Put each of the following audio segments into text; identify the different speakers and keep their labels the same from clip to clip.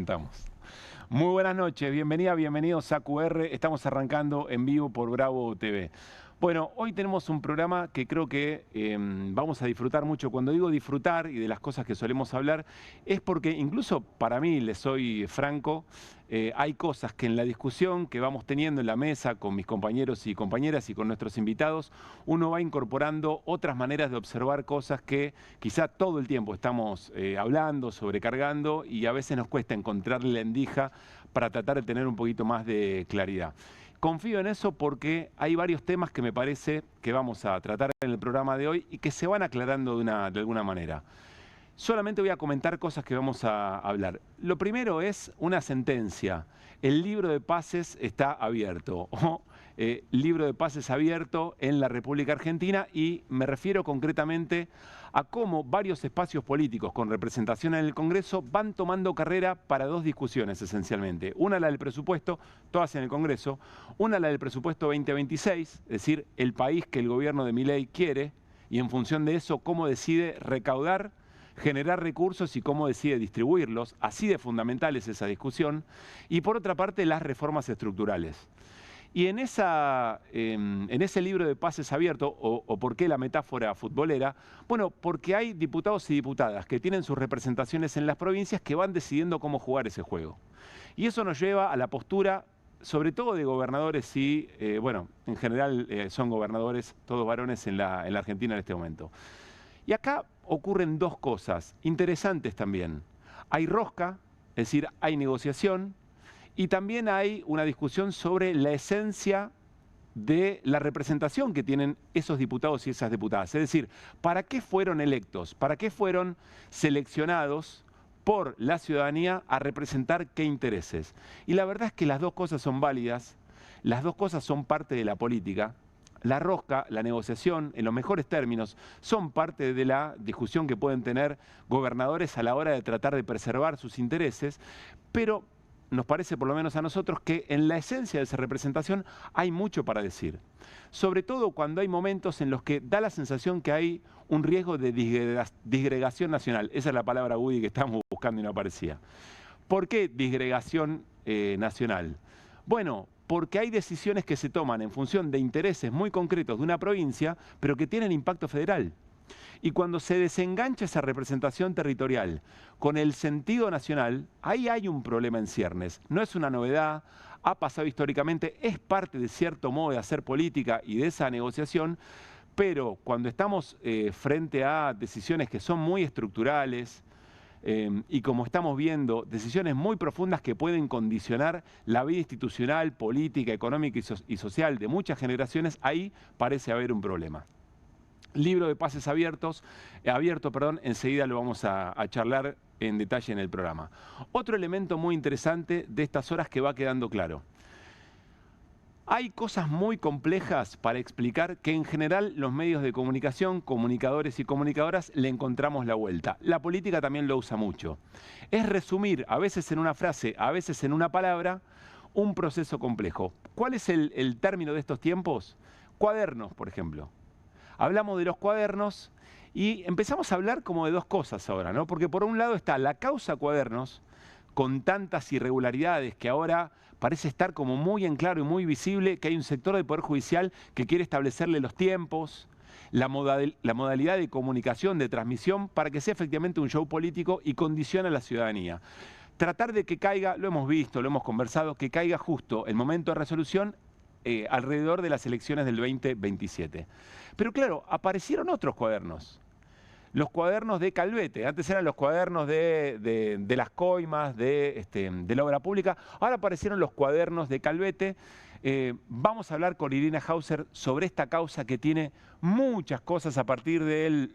Speaker 1: presentamos. Muy buenas noches, bienvenidos a QR. Estamos arrancando en vivo por Bravo TV. Bueno, hoy tenemos un programa que creo que vamos a disfrutar mucho. Cuando digo disfrutar y de las cosas que solemos hablar, es porque incluso para mí, les soy franco, hay cosas que en la discusión que vamos teniendo en la mesa con mis compañeros y compañeras y con nuestros invitados, uno va incorporando otras maneras de observar cosas que quizá todo el tiempo estamos hablando, sobrecargando, y a veces nos cuesta encontrarle la endija para tratar de tener un poquito más de claridad. Confío en eso porque hay varios temas que me parece que vamos a tratar en el programa de hoy y que se van aclarando de alguna manera. Solamente voy a comentar cosas que vamos a hablar. Lo primero es una sentencia. El libro de pases está abierto. Libro de pases abierto en la República Argentina, y me refiero concretamente a cómo varios espacios políticos con representación en el Congreso van tomando carrera para dos discusiones esencialmente. Una, la del presupuesto, todas en el Congreso. Una, la del presupuesto 2026, es decir, el país que el gobierno de Milei quiere, y en función de eso, cómo decide recaudar, generar recursos y cómo decide distribuirlos. Así de fundamental es esa discusión. Y por otra parte, las reformas estructurales. Y en ese libro de pases abierto, o por qué la metáfora futbolera, bueno, porque hay diputados y diputadas que tienen sus representaciones en las provincias que van decidiendo cómo jugar ese juego. Y eso nos lleva a la postura, sobre todo de gobernadores y, bueno, en general son gobernadores, todos varones en la Argentina en este momento. Y acá ocurren dos cosas interesantes también. Hay rosca, es decir, hay negociación, y también hay una discusión sobre la esencia de la representación que tienen esos diputados y esas diputadas. Es decir, ¿para qué fueron electos? ¿Para qué fueron seleccionados por la ciudadanía a representar qué intereses? Y la verdad es que las dos cosas son válidas, las dos cosas son parte de la política. La rosca, la negociación, en los mejores términos, son parte de la discusión que pueden tener gobernadores a la hora de tratar de preservar sus intereses, pero nos parece, por lo menos a nosotros, que en la esencia de esa representación hay mucho para decir. Sobre todo cuando hay momentos en los que da la sensación que hay un riesgo de disgregación nacional. Esa es la palabra Woody que estamos buscando y no aparecía. ¿Por qué disgregación nacional? Bueno, porque hay decisiones que se toman en función de intereses muy concretos de una provincia, pero que tienen impacto federal. Y cuando se desengancha esa representación territorial con el sentido nacional, ahí hay un problema en ciernes. No es una novedad, ha pasado históricamente, es parte de cierto modo de hacer política y de esa negociación, pero cuando estamos frente a decisiones que son muy estructurales, y como estamos viendo, decisiones muy profundas que pueden condicionar la vida institucional, política, económica y social de muchas generaciones, ahí parece haber un problema. Libro de pases abierto, enseguida lo vamos a charlar en detalle en el programa. Otro elemento muy interesante de estas horas que va quedando claro. Hay cosas muy complejas para explicar que en general los medios de comunicación, comunicadores y comunicadoras, le encontramos la vuelta. La política también lo usa mucho. Es resumir, a veces en una frase, a veces en una palabra, un proceso complejo. ¿Cuál es el término de estos tiempos? Cuadernos, por ejemplo. Hablamos de los cuadernos y empezamos a hablar como de dos cosas ahora, ¿no? Porque por un lado está la causa cuadernos, con tantas irregularidades que ahora parece estar como muy en claro y muy visible que hay un sector del Poder Judicial que quiere establecerle los tiempos, la modalidad de comunicación, de transmisión, para que sea efectivamente un show político y condicione a la ciudadanía. Tratar de que caiga, lo hemos visto, lo hemos conversado, que caiga justo el momento de resolución alrededor de las elecciones del 2027. Pero claro, aparecieron otros cuadernos. Los cuadernos de Calvete, antes eran los cuadernos de las coimas, de la obra pública, ahora aparecieron los cuadernos de Calvete. Vamos a hablar con Irina Hauser sobre esta causa que tiene muchas cosas a partir del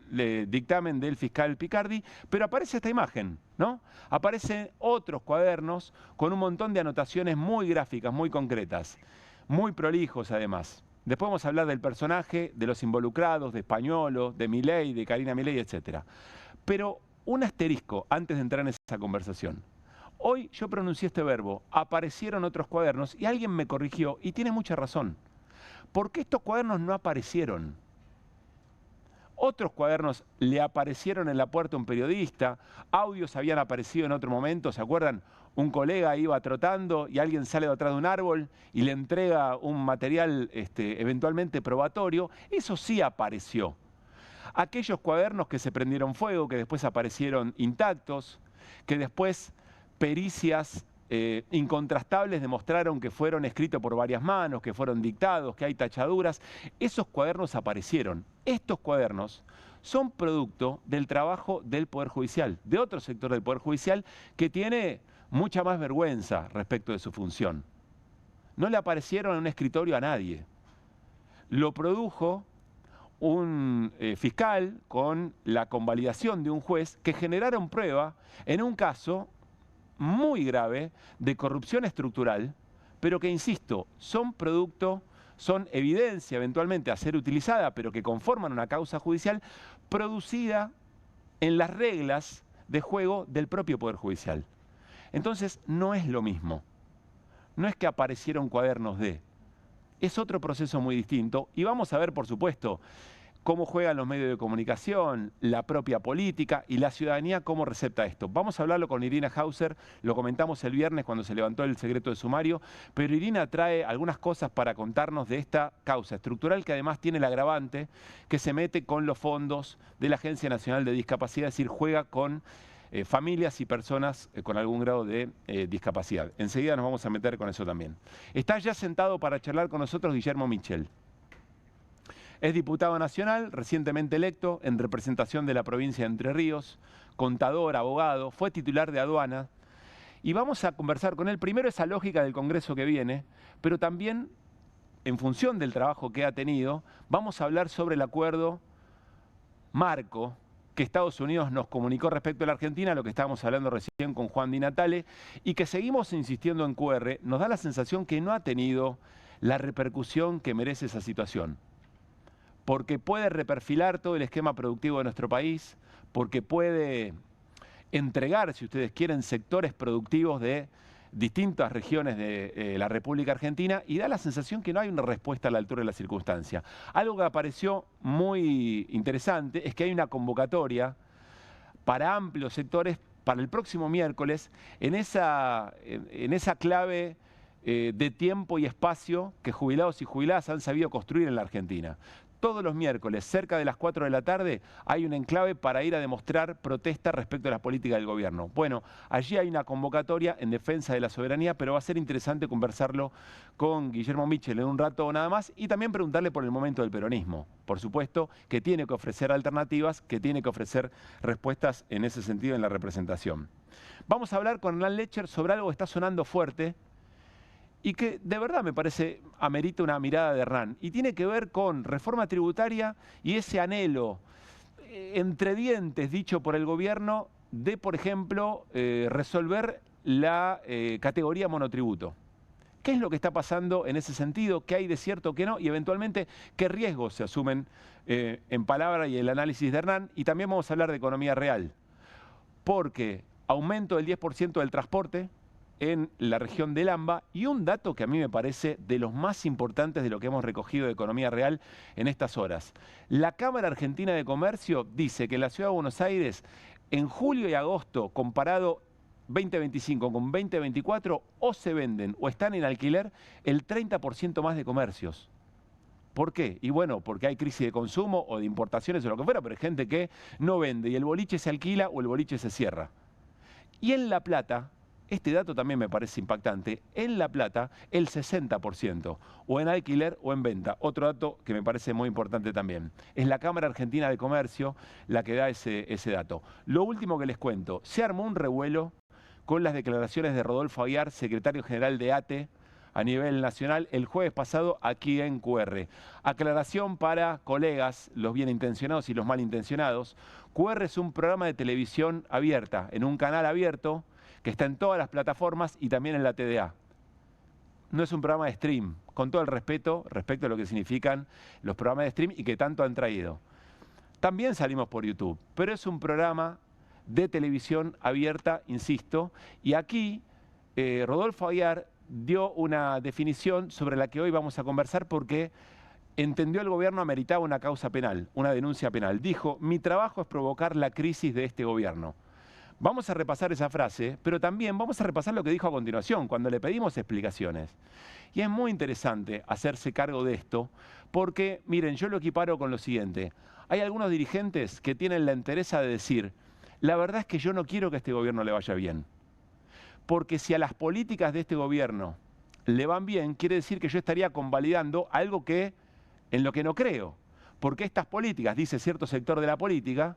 Speaker 1: dictamen del fiscal Picardi, pero aparece esta imagen, ¿no? Aparecen otros cuadernos con un montón de anotaciones muy gráficas, muy concretas, muy prolijos además. Después vamos a hablar del personaje, de los involucrados, de Españolo, de Milei, de Karina Milei, etc. Pero un asterisco antes de entrar en esa conversación. Hoy yo pronuncié este verbo, aparecieron otros cuadernos, y alguien me corrigió, y tiene mucha razón. ¿Por qué estos cuadernos no aparecieron? Otros cuadernos le aparecieron en la puerta a un periodista, audios habían aparecido en otro momento, ¿se acuerdan? un colega iba trotando y alguien sale de atrás de un árbol y le entrega un material eventualmente probatorio, eso sí apareció. Aquellos cuadernos que se prendieron fuego, que después aparecieron intactos, que después pericias incontrastables demostraron que fueron escritos por varias manos, que fueron dictados, que hay tachaduras, esos cuadernos aparecieron. Estos cuadernos son producto del trabajo del Poder Judicial, de otro sector del Poder Judicial que tiene mucha más vergüenza respecto de su función. No le aparecieron en un escritorio a nadie. Lo produjo un fiscal con la convalidación de un juez que generaron prueba en un caso muy grave de corrupción estructural, pero que, insisto, son producto, son evidencia eventualmente a ser utilizada, pero que conforman una causa judicial producida en las reglas de juego del propio Poder Judicial. Entonces, no es lo mismo. No es que aparecieron cuadernos de... Es otro proceso muy distinto y vamos a ver, por supuesto, cómo juegan los medios de comunicación, la propia política y la ciudadanía cómo recepta esto. Vamos a hablarlo con Irina Hauser, lo comentamos el viernes cuando se levantó el secreto de sumario, pero Irina trae algunas cosas para contarnos de esta causa estructural que además tiene el agravante que se mete con los fondos de la Agencia Nacional de Discapacidad, es decir, juega con familias y personas con algún grado de discapacidad. Enseguida nos vamos a meter con eso también. Está ya sentado para charlar con nosotros Guillermo Michel. Es diputado nacional, recientemente electo en representación de la provincia de Entre Ríos, contador, abogado, fue titular de aduana. Y vamos a conversar con él, primero esa lógica del Congreso que viene, pero también, en función del trabajo que ha tenido, vamos a hablar sobre el acuerdo marco que Estados Unidos nos comunicó respecto a la Argentina, lo que estábamos hablando recién con Juan Di Natale, y que seguimos insistiendo en QR, nos da la sensación que no ha tenido la repercusión que merece esa situación. Porque puede reperfilar todo el esquema productivo de nuestro país, porque puede entregar, si ustedes quieren, sectores productivos de distintas regiones de la República Argentina y da la sensación que no hay una respuesta a la altura de la circunstancia. Algo que apareció muy interesante es que hay una convocatoria para amplios sectores para el próximo miércoles en esa clave de tiempo y espacio que jubilados y jubiladas han sabido construir en la Argentina. Todos los miércoles, cerca de las 4 de la tarde, hay un enclave para ir a demostrar protesta respecto a las políticas del gobierno. Bueno, allí hay una convocatoria en defensa de la soberanía, pero va a ser interesante conversarlo con Guillermo Michel en un rato nada más y también preguntarle por el momento del peronismo. Por supuesto, que tiene que ofrecer alternativas, que tiene que ofrecer respuestas en ese sentido en la representación. Vamos a hablar con Hernán Lecher sobre algo que está sonando fuerte, y que de verdad me parece amerita una mirada de Hernán. Y tiene que ver con reforma tributaria y ese anhelo entre dientes dicho por el gobierno de, por ejemplo, resolver la categoría monotributo. ¿Qué es lo que está pasando en ese sentido? ¿Qué hay de cierto, qué no? Y eventualmente, ¿qué riesgos se asumen en palabra y el análisis de Hernán? Y también vamos a hablar de economía real. Porque aumento del 10% del transporte en la región del AMBA y un dato que a mí me parece de los más importantes de lo que hemos recogido de economía real en estas horas. La Cámara Argentina de Comercio dice que en la Ciudad de Buenos Aires, en julio y agosto, comparado 2025 con 2024, o se venden o están en alquiler el 30% más de comercios. ¿Por qué? Y bueno, porque hay crisis de consumo o de importaciones o lo que fuera, pero hay gente que no vende y el boliche se alquila o el boliche se cierra. Y en La Plata, este dato también me parece impactante, en La Plata el 60%, o en alquiler o en venta. Otro dato que me parece muy importante también. Es la Cámara Argentina de Comercio la que da ese dato. Lo último que les cuento, se armó un revuelo con las declaraciones de Rodolfo Aguiar, secretario general de ATE, a nivel nacional, el jueves pasado aquí en QR. Aclaración para colegas, los bien intencionados y los mal intencionados. QR es un programa de televisión abierta, en un canal abierto, que está en todas las plataformas y también en la TDA. No es un programa de stream, con todo el respeto respecto a lo que significan los programas de stream y que tanto han traído. También salimos por YouTube, pero es un programa de televisión abierta, insisto, y aquí Rodolfo Aguiar dio una definición sobre la que hoy vamos a conversar porque entendió el gobierno ameritaba una causa penal, una denuncia penal. Dijo, mi trabajo es provocar la crisis de este gobierno. Vamos a repasar esa frase, pero también vamos a repasar lo que dijo a continuación, cuando le pedimos explicaciones. Y es muy interesante hacerse cargo de esto, porque, miren, yo lo equiparo con lo siguiente. Hay algunos dirigentes que tienen la entereza de decir, la verdad es que yo no quiero que a este gobierno le vaya bien. Porque si a las políticas de este gobierno le van bien, quiere decir que yo estaría convalidando algo en lo que no creo. Porque estas políticas, dice cierto sector de la política,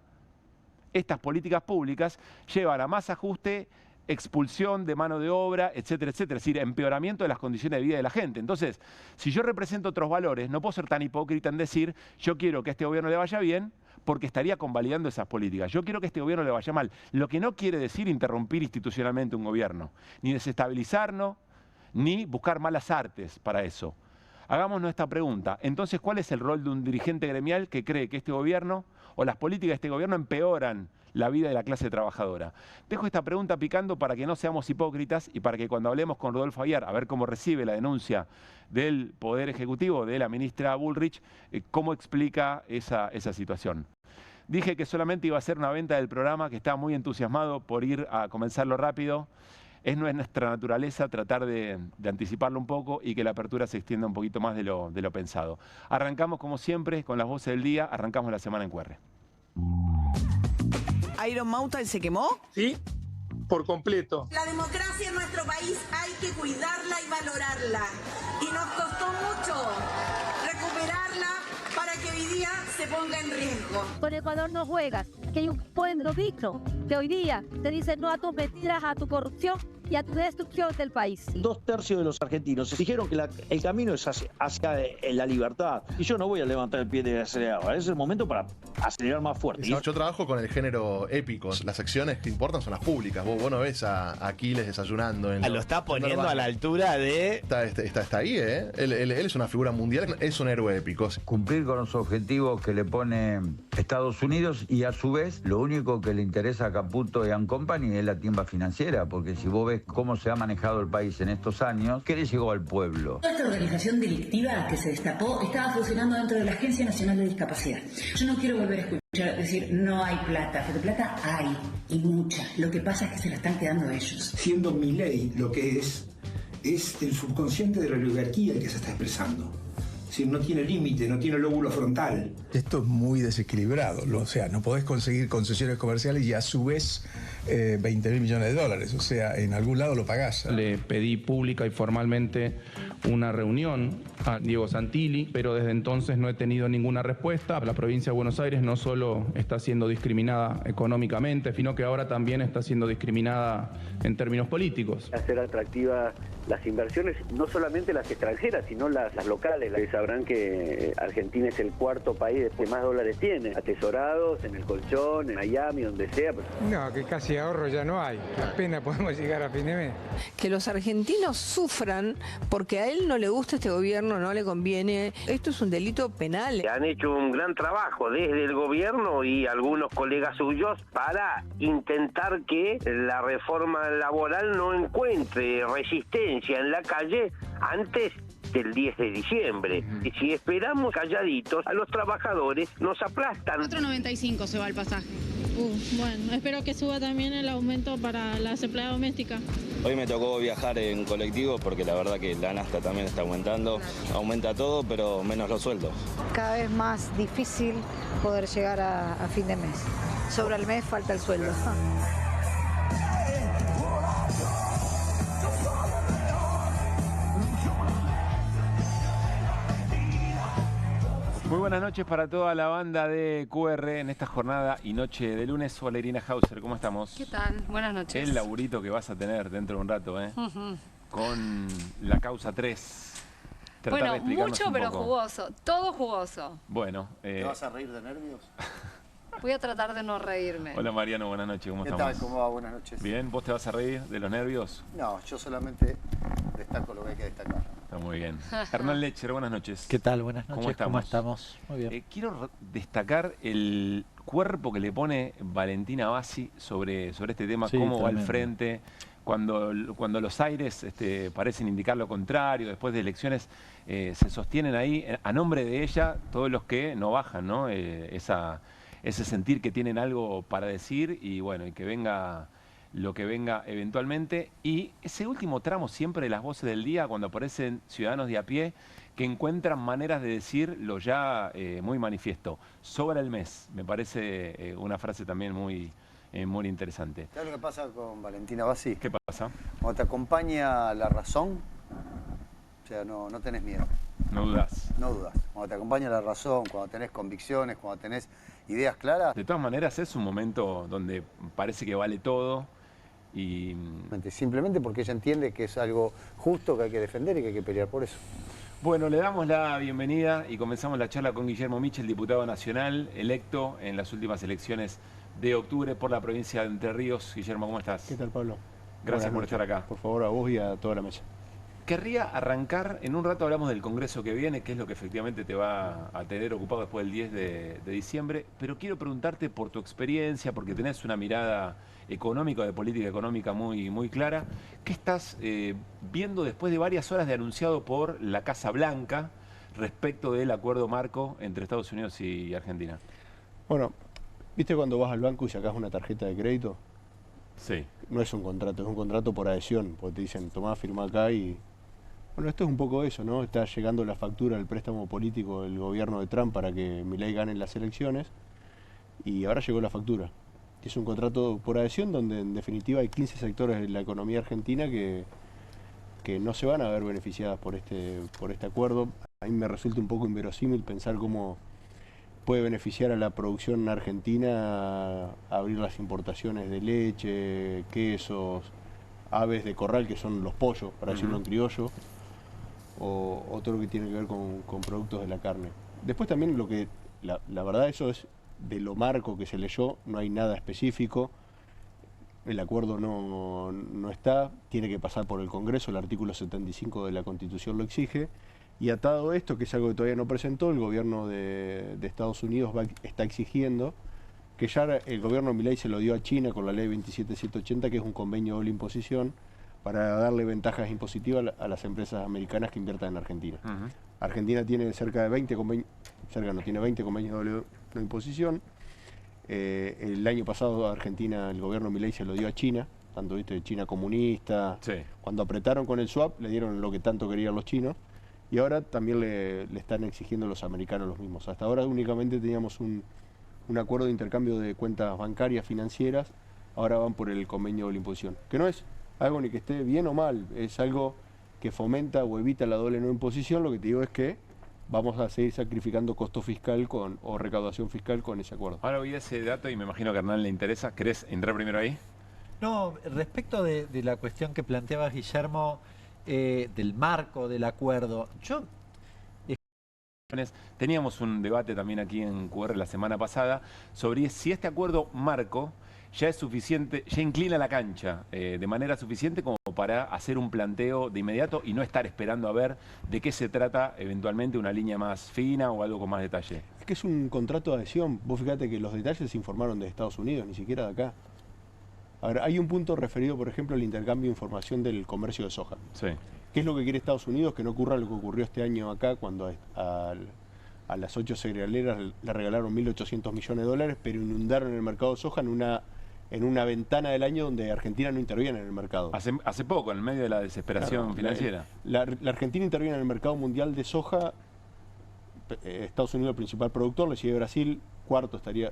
Speaker 1: estas políticas públicas llevan a más ajuste, expulsión de mano de obra, etcétera, etcétera. Es decir, empeoramiento de las condiciones de vida de la gente. Entonces, si yo represento otros valores, no puedo ser tan hipócrita en decir, yo quiero que a este gobierno le vaya bien, porque estaría convalidando esas políticas. Yo quiero que a este gobierno le vaya mal. Lo que no quiere decir interrumpir institucionalmente un gobierno, ni desestabilizarnos, ni buscar malas artes para eso. Hagámonos esta pregunta. Entonces, ¿cuál es el rol de un dirigente gremial que cree que este gobierno o las políticas de este gobierno empeoran la vida de la clase trabajadora? Dejo esta pregunta picando para que no seamos hipócritas y para que cuando hablemos con Rodolfo Aguiar, a ver cómo recibe la denuncia del Poder Ejecutivo, de la ministra Bullrich, cómo explica esa situación. Dije que solamente iba a ser una venta del programa, que estaba muy entusiasmado por ir a comenzarlo rápido. No es nuestra naturaleza tratar de anticiparlo un poco y que la apertura se extienda un poquito más de lo pensado. Arrancamos como siempre con las voces del día, arrancamos la semana en QR.
Speaker 2: ¿Iron Mountain se quemó?
Speaker 3: Sí, por completo.
Speaker 4: La democracia en nuestro país hay que cuidarla y valorarla. Y nos costó mucho recuperarla para que hoy día se ponga en riesgo.
Speaker 5: Con Ecuador no juegas, que hay un pueblo digno que hoy día te dice no a tus mentiras, a tu corrupción y a tu destrucción del país.
Speaker 6: 2/3 de los argentinos dijeron que el camino es hacia la libertad. Y yo no voy a levantar el pie de acelerador. Es el momento para acelerar más fuerte.
Speaker 7: Yo trabajo con el género épico. Las acciones que importan son las públicas. Vos no ves a Aquiles desayunando.
Speaker 8: Lo está poniendo a la altura de...
Speaker 7: Está ahí, ¿eh? Él es una figura mundial, es un héroe épico.
Speaker 9: Cumplir con los objetivos que le pone Estados Unidos y a su vez lo único que le interesa a Caputo y Company es la timba financiera, porque si vos ves cómo se ha manejado el país en estos años, ¿qué le llegó al pueblo?
Speaker 10: Esta organización delictiva que se destapó estaba funcionando dentro de la Agencia Nacional de Discapacidad. Yo no quiero volver a escuchar decir no hay plata, porque plata hay y mucha. Lo que pasa es que se la están quedando ellos.
Speaker 11: Siendo Milei lo que es el subconsciente de la oligarquía el que se está expresando. Si no tiene límite, no tiene lóbulo frontal.
Speaker 12: Esto es muy desequilibrado, o sea, no podés conseguir concesiones comerciales y a su vez 20.000 millones de dólares, o sea, en algún lado lo pagás.
Speaker 13: Le pedí pública y formalmente una reunión a Diego Santilli, pero desde entonces no he tenido ninguna respuesta. La provincia de Buenos Aires no solo está siendo discriminada económicamente, sino que ahora también está siendo discriminada en términos políticos.
Speaker 14: Hacer atractivas las inversiones, no solamente las extranjeras, sino las locales. Sabrán que Argentina es el cuarto país que más dólares tiene, atesorados en el colchón, en Miami, donde sea.
Speaker 15: No, que casi ahorro ya no hay, apenas podemos llegar a fin de mes.
Speaker 2: Que los argentinos sufran porque a él no le gusta este gobierno, no le conviene. Esto es un delito penal.
Speaker 16: Han hecho un gran trabajo desde el gobierno y algunos colegas suyos para intentar que la reforma laboral no encuentre resistencia en la calle antes del 10 de diciembre. Y si esperamos calladitos, a los trabajadores nos aplastan.
Speaker 17: 4.95 se va el pasaje. Bueno, espero que suba también el aumento para las empleadas domésticas.
Speaker 18: Hoy me tocó viajar en colectivo porque la verdad que la nafta también está aumentando. Aumenta todo, pero menos los sueldos.
Speaker 19: Cada vez más difícil poder llegar a fin de mes. Sobre el mes falta el sueldo.
Speaker 1: Muy buenas noches para toda la banda de QR en esta jornada y noche de lunes. Hola Irina Hauser, ¿cómo estamos?
Speaker 20: ¿Qué tal? Buenas noches.
Speaker 1: El laburito que vas a tener dentro de un rato, con la causa 3.
Speaker 20: Bueno, mucho pero jugoso, todo jugoso.
Speaker 1: Bueno.
Speaker 8: ¿Te vas a reír de nervios?
Speaker 20: Voy a tratar de no reírme.
Speaker 1: Hola Mariano, buenas noches, ¿cómo estamos?
Speaker 8: ¿Qué tal? ¿Cómo va? Buenas noches.
Speaker 1: Bien, ¿vos te vas a reír de los nervios?
Speaker 8: No, yo solamente destaco lo que hay que destacar.
Speaker 1: Está muy bien. Hernán Lecher, buenas noches.
Speaker 21: ¿Qué tal? Buenas noches.
Speaker 1: ¿Cómo estamos?
Speaker 21: Muy bien.
Speaker 1: Quiero destacar el cuerpo que le pone Valentina Bassi sobre este tema, cómo va al frente, cuando los aires parecen indicar lo contrario, después de elecciones se sostienen ahí, a nombre de ella, todos los que no bajan, ¿no? ese sentir que tienen algo para decir y bueno, y que venga lo que venga eventualmente. Y ese último tramo siempre de las voces del día, cuando aparecen ciudadanos de a pie que encuentran maneras de decir lo ya muy manifiesto. Sobra el mes, me parece una frase también muy interesante.
Speaker 8: ¿Sabes lo que pasa con Valentina Bassi?
Speaker 1: ¿Qué pasa?
Speaker 8: Cuando te acompaña la razón, o sea, no tenés miedo.
Speaker 1: No dudas.
Speaker 8: No dudas. Cuando te acompaña la razón, cuando tenés convicciones, cuando tenés ideas claras.
Speaker 1: De todas maneras es un momento donde parece que vale todo y...
Speaker 8: Simplemente porque ella entiende que es algo justo, que hay que defender y que hay que pelear por eso.
Speaker 1: Bueno, le damos la bienvenida y comenzamos la charla con Guillermo Michel, diputado nacional, electo en las últimas elecciones de octubre por la provincia de Entre Ríos. Guillermo, ¿cómo estás?
Speaker 21: ¿Qué tal, Pablo?
Speaker 1: Gracias por estar acá.
Speaker 21: Por favor, a vos y a toda la mesa.
Speaker 1: Querría arrancar, en un rato hablamos del Congreso que viene, que es lo que efectivamente te va a tener ocupado después del 10 de diciembre, pero quiero preguntarte por tu experiencia, porque tenés una mirada económica, de política económica muy clara. ¿Qué estás viendo después de varias horas de anunciado por la Casa Blanca respecto del acuerdo marco entre Estados Unidos y Argentina?
Speaker 21: Bueno, ¿viste cuando vas al banco y sacás una tarjeta de crédito?
Speaker 1: Sí.
Speaker 21: No es un contrato, es un contrato por adhesión, porque te dicen, tomá, firmá acá y... Bueno, esto es un poco eso, ¿no? Está llegando la factura del préstamo político del gobierno de Trump para que Milei gane las elecciones y ahora llegó la factura. Es un contrato por adhesión donde en definitiva hay 15 sectores de la economía argentina que no se van a ver beneficiadas por este acuerdo. A mí me resulta un poco inverosímil pensar cómo puede beneficiar a la producción argentina a abrir las importaciones de leche, quesos, aves de corral, que son los pollos, para decirlo en criollo, o todo lo que tiene que ver con productos de la carne. Después también la verdad eso es de lo marco que se leyó, no hay nada específico, el acuerdo no está, tiene que pasar por el Congreso, el artículo 75 de la Constitución lo exige, y atado a esto, que es algo que todavía no presentó, el gobierno de Estados Unidos está exigiendo que ya el gobierno de Milei se lo dio a China con la ley 27780, que es un convenio de doble imposición, para darle ventajas impositivas a las empresas americanas que inviertan en Argentina. Argentina tiene cerca de 20 convenios, tiene 20 convenios de doble imposición. El año pasado Argentina, el gobierno de Milei se lo dio a China, tanto viste China comunista. Sí. Cuando apretaron con el swap le dieron lo que tanto querían los chinos y ahora también le están exigiendo los americanos los mismos. Hasta ahora únicamente teníamos un acuerdo de intercambio de cuentas bancarias financieras, ahora van por el convenio de la imposición, que no es algo ni que esté bien o mal, es algo que fomenta o evita la doble no imposición. Lo que te digo es que vamos a seguir sacrificando costo fiscal o recaudación fiscal con ese acuerdo.
Speaker 1: Ahora oí ese dato y me imagino que a Hernán le interesa. ¿Querés entrar primero ahí?
Speaker 22: No, respecto de la cuestión que planteaba Guillermo, del marco del acuerdo,
Speaker 1: teníamos un debate también aquí en QR la semana pasada sobre si este acuerdo marco ya es suficiente, ya inclina la cancha de manera suficiente como para hacer un planteo de inmediato y no estar esperando a ver de qué se trata eventualmente una línea más fina o algo con más detalle.
Speaker 21: Es que es un contrato de adhesión. Vos fíjate que los detalles se informaron de Estados Unidos, ni siquiera de acá. A ver, hay un punto referido, por ejemplo, al intercambio de información del comercio de soja.
Speaker 1: Sí.
Speaker 21: ¿Qué es lo que quiere Estados Unidos? Que no ocurra lo que ocurrió este año acá, cuando a las 8 cerealeras le regalaron 1.800 millones de dólares, pero inundaron el mercado de soja en una ventana del año donde Argentina no interviene en el mercado.
Speaker 1: Hace poco, en medio de la desesperación financiera.
Speaker 21: La Argentina interviene en el mercado mundial de soja, Estados Unidos el principal productor, le sigue Brasil,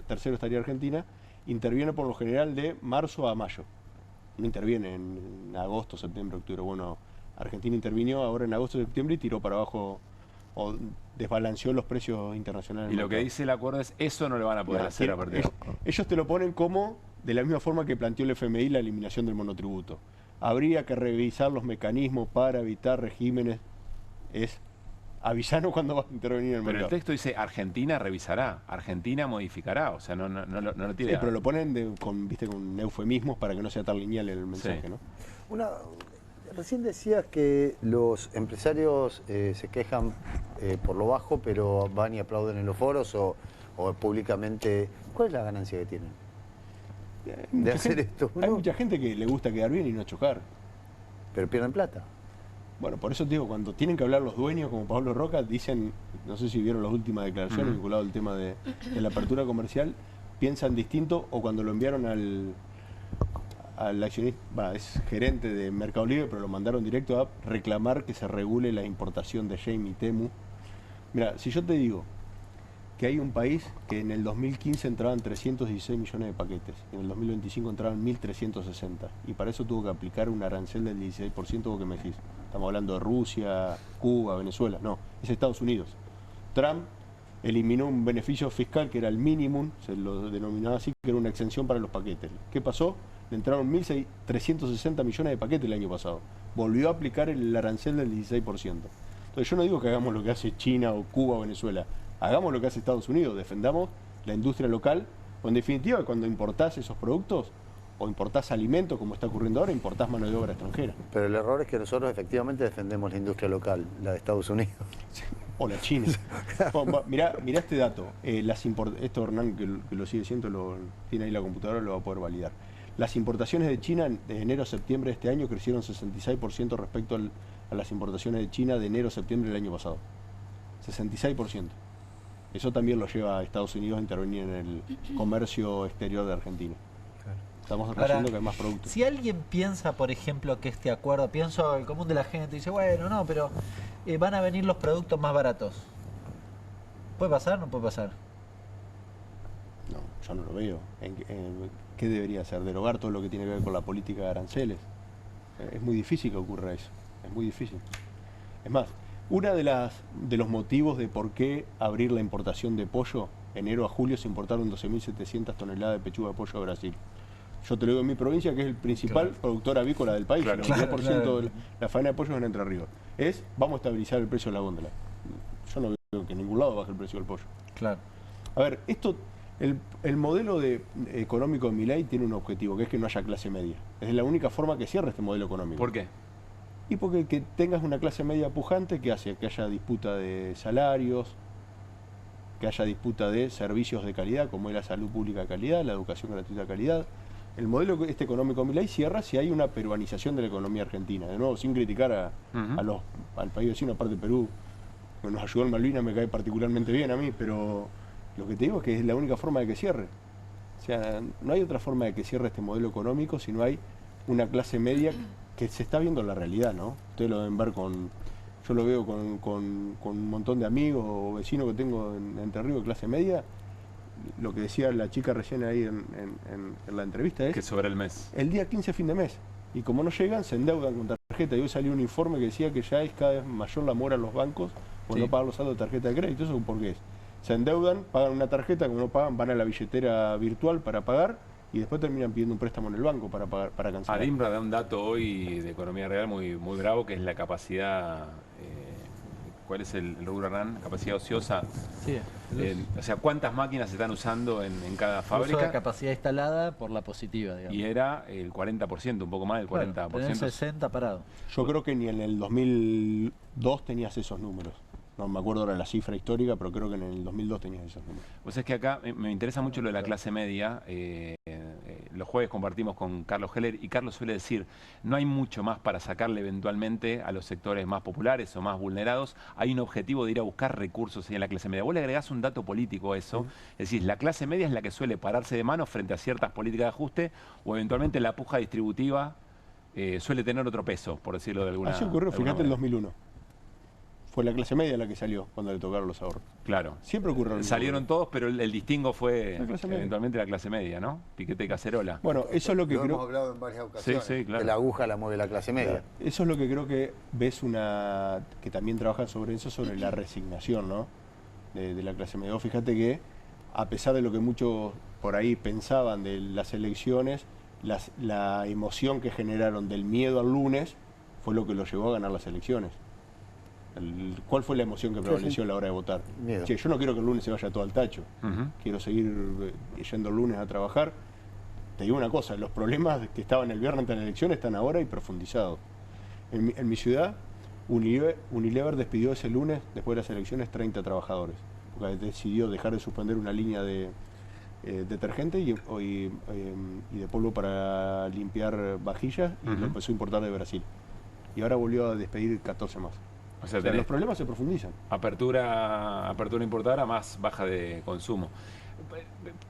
Speaker 21: tercero estaría Argentina, interviene por lo general de marzo a mayo. No interviene en agosto, septiembre, octubre. Bueno, Argentina intervino ahora en agosto, septiembre y tiró para abajo o desbalanceó los precios internacionales.
Speaker 1: Y lo que dice el acuerdo es eso no lo van a poder hacer a partir de...
Speaker 21: Ellos te lo ponen como, de la misma forma que planteó el FMI la eliminación del monotributo. Habría que revisar los mecanismos para evitar regímenes. Es avisarnos cuando vas a intervenir en el mercado.
Speaker 1: Pero el texto dice Argentina revisará, Argentina modificará, o sea, no lo tiene.
Speaker 21: Sí, pero lo ponen con eufemismos para que no sea tan lineal el mensaje, ¿no?
Speaker 8: Recién decías que los empresarios se quejan por lo bajo, pero van y aplauden en los foros o públicamente. ¿Cuál es la ganancia que tienen de hacer esto?
Speaker 21: Hay mucha gente que le gusta quedar bien y no chocar.
Speaker 8: Pero pierden plata.
Speaker 21: Bueno, por eso te digo, cuando tienen que hablar los dueños, como Pablo Roca, dicen, no sé si vieron las últimas declaraciones vinculadas al tema de la apertura comercial, piensan distinto o cuando lo enviaron al accionista, es gerente de Mercado Libre, pero lo mandaron directo a reclamar que se regule la importación de Shein y Temu. Mira, si yo te digo que hay un país que en el 2015 entraban 316 millones de paquetes, y en el 2025 entraban 1.360, y para eso tuvo que aplicar un arancel del 16%, ¿vos qué me decís? Estamos hablando de Rusia, Cuba, Venezuela, no, es Estados Unidos. Trump eliminó un beneficio fiscal que era el mínimo, se lo denominaba así, que era una exención para los paquetes. ¿Qué pasó? Le entraron 1.360 millones de paquetes el año pasado. Volvió a aplicar el arancel del 16%. Entonces yo no digo que hagamos lo que hace China o Cuba o Venezuela, hagamos lo que hace Estados Unidos, defendamos la industria local, o en definitiva cuando importás esos productos o importás alimentos, como está ocurriendo ahora, importás mano de obra extranjera.
Speaker 8: Pero el error es que nosotros efectivamente defendemos la industria local, la de Estados Unidos.
Speaker 21: O la China. Mirá este dato, esto Hernán, que lo sigue siendo, tiene ahí la computadora, lo va a poder validar. Las importaciones de China de enero a septiembre de este año crecieron 66% respecto a las importaciones de China de enero a septiembre del año pasado. 66%. Eso también lo lleva a Estados Unidos a intervenir en el comercio exterior de Argentina. Estamos haciendo que hay más productos.
Speaker 22: Si alguien piensa, por ejemplo, que este acuerdo, pienso el común de la gente, dice, bueno, no, pero van a venir los productos más baratos. ¿Puede pasar o no puede pasar?
Speaker 21: No, yo no lo veo. ¿Qué debería hacer? ¿Derogar todo lo que tiene que ver con la política de aranceles? Es muy difícil que ocurra eso. Es muy difícil. Es más, uno de los motivos de por qué abrir la importación de pollo, enero a julio se importaron 12.700 toneladas de pechuga de pollo a Brasil. Yo te lo digo en mi provincia, que es el principal productor avícola del país, el 92% de la faena de pollo es en Entre Ríos. Vamos a estabilizar el precio de la góndola. Yo no veo que en ningún lado baje el precio del pollo.
Speaker 22: Claro.
Speaker 21: A ver, el modelo económico de Milei tiene un objetivo, que es que no haya clase media. Es la única forma que cierra este modelo económico.
Speaker 1: ¿Por qué?
Speaker 21: Y porque que tengas una clase media pujante que hace que haya disputa de salarios, que haya disputa de servicios de calidad, como es la salud pública de calidad, la educación gratuita de calidad. El modelo económico de Milei cierra si hay una peruanización de la economía argentina. De nuevo, sin criticar al país vecino, aparte de Perú, que nos ayudó en Malvinas, me cae particularmente bien a mí, pero lo que te digo es que es la única forma de que cierre. O sea, no hay otra forma de que cierre este modelo económico si no hay una clase media que se está viendo en la realidad, ¿no? Ustedes lo deben ver yo lo veo con un montón de amigos o vecinos que tengo en Entre Ríos de clase media. Lo que decía la chica recién ahí en la entrevista es...
Speaker 1: Que sobre el mes.
Speaker 21: El día 15 fin de mes. Y como no llegan, se endeudan con tarjeta. Y hoy salió un informe que decía que ya es cada vez mayor la mora en los bancos por no pagar los saldos de tarjeta de crédito. ¿Eso por qué es? Se endeudan, pagan una tarjeta, como no pagan, van a la billetera virtual para pagar y después terminan pidiendo un préstamo en el banco para pagar, para cancelar.
Speaker 1: Adimbra da un dato hoy de economía real muy bravo, que es la capacidad... ¿Cuál es el rubro, Hernán? Capacidad ociosa.
Speaker 22: Sí.
Speaker 1: O sea, ¿cuántas máquinas se están usando en cada fábrica?
Speaker 22: Uso de capacidad instalada por la positiva, digamos.
Speaker 1: Y era el 40%, un poco más del 40%.
Speaker 22: Tener 60 parado.
Speaker 21: Yo creo que ni en el 2002 tenías esos números. No me acuerdo ahora la cifra histórica, pero creo que en el 2002 tenías esos números.
Speaker 1: Pues es que acá me interesa mucho lo de la clase media. Los jueves compartimos con Carlos Heller y Carlos suele decir, no hay mucho más para sacarle eventualmente a los sectores más populares o más vulnerados. Hay un objetivo de ir a buscar recursos en la clase media. Vos le agregás un dato político a eso. Es decir, la clase media es la que suele pararse de mano frente a ciertas políticas de ajuste o eventualmente la puja distributiva suele tener otro peso, por decirlo de alguna manera.
Speaker 21: Así ocurrió, fíjate, en 2001. Fue la clase media la que salió cuando le tocaron los ahorros.
Speaker 1: Claro.
Speaker 21: Siempre ocurrió.
Speaker 1: Salieron todos, pero el distingo fue eventualmente la clase media, ¿no? Piquete y Cacerola.
Speaker 21: Bueno, eso es lo que
Speaker 8: lo
Speaker 21: creo...
Speaker 8: hemos hablado en varias ocasiones.
Speaker 1: Sí, claro.
Speaker 8: Que la aguja la mueve la clase media.
Speaker 21: Claro. Eso es lo que creo que ves que también trabajan sobre eso, sobre la resignación, ¿no? De la clase media. Fíjate que, a pesar de lo que muchos por ahí pensaban de las elecciones, la emoción que generaron del miedo al lunes fue lo que los llevó a ganar las elecciones. ¿Cuál fue la emoción que prevaleció a la hora de votar? Che, yo no quiero que el lunes se vaya todo al tacho. Quiero seguir yendo el lunes a trabajar. Te digo una cosa, los problemas que estaban el viernes en la elección están ahora y profundizados. En mi ciudad, Unilever despidió ese lunes, después de las elecciones, 30 trabajadores. Porque decidió dejar de suspender una línea de detergente y de polvo para limpiar vajillas y lo empezó a importar de Brasil. Y ahora volvió a despedir 14 más. O sea, los problemas se profundizan.
Speaker 1: Apertura importada, más baja de consumo.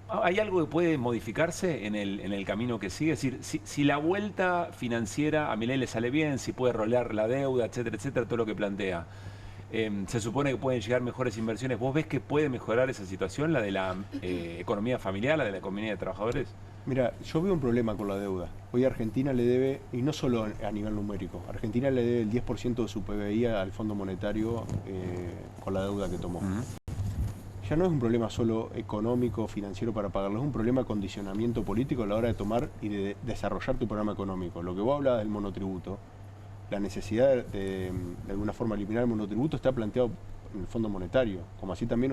Speaker 1: ¿Hay algo que puede modificarse en el camino que sigue? Es decir, si la vuelta financiera a Milei le sale bien, si puede rolear la deuda, etcétera, todo lo que plantea, se supone que pueden llegar mejores inversiones. ¿Vos ves que puede mejorar esa situación, la de la economía familiar, la de la economía de trabajadores?
Speaker 21: Mira, yo veo un problema con la deuda. Hoy Argentina le debe, y no solo a nivel numérico, Argentina le debe el 10% de su PBI al Fondo Monetario con la deuda que tomó. Ya no es un problema solo económico, financiero para pagarlo, es un problema de condicionamiento político a la hora de tomar y de desarrollar tu programa económico. Lo que vos hablabas del monotributo, la necesidad de alguna forma eliminar el monotributo está planteado en el Fondo Monetario, como así también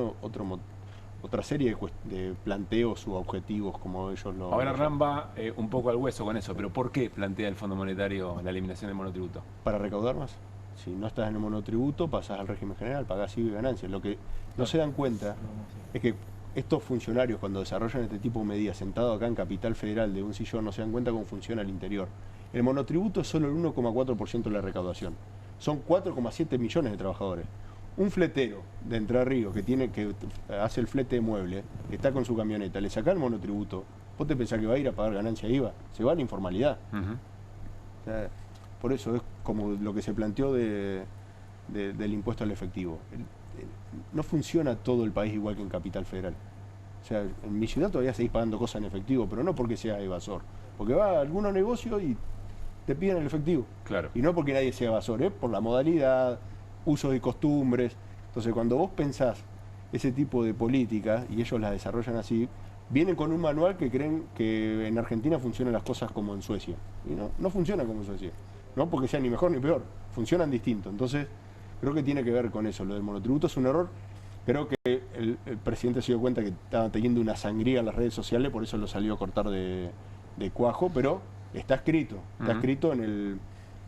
Speaker 21: otra serie de planteos u objetivos como ellos lo...
Speaker 1: Ahora Hernán va un poco al hueso con eso, pero ¿por qué plantea el Fondo Monetario la eliminación del monotributo?
Speaker 21: Para recaudar más. Si no estás en el monotributo, pasás al régimen general, pagás IVA y ganancias. Lo que no se dan cuenta es que estos funcionarios, cuando desarrollan este tipo de medidas, sentados acá en Capital Federal de un sillón, no se dan cuenta cómo funciona el interior. El monotributo es solo el 1,4% de la recaudación. Son 4,7 millones de trabajadores. Un fletero de Entre Ríos que hace el flete de mueble, que está con su camioneta, le saca el monotributo, ¿vos te pensás que va a ir a pagar ganancia IVA? Se va a la informalidad. O sea, por eso es como lo que se planteó del impuesto al efectivo. No funciona todo el país igual que en Capital Federal. O sea, en mi ciudad todavía seguís pagando cosas en efectivo, pero no porque sea evasor. Porque va a algunos negocios y te piden el efectivo.
Speaker 1: Claro.
Speaker 21: Y no porque nadie sea evasor, por la modalidad, usos y costumbres. Entonces, cuando vos pensás ese tipo de políticas, y ellos las desarrollan así, vienen con un manual que creen que en Argentina funcionan las cosas como en Suecia. Y no funciona como en Suecia. No porque sea ni mejor ni peor, funcionan distinto. Entonces, creo que tiene que ver con eso. Lo del monotributo es un error. Creo que el presidente se dio cuenta que estaba teniendo una sangría en las redes sociales, por eso lo salió a cortar de cuajo, pero está escrito. Está escrito en el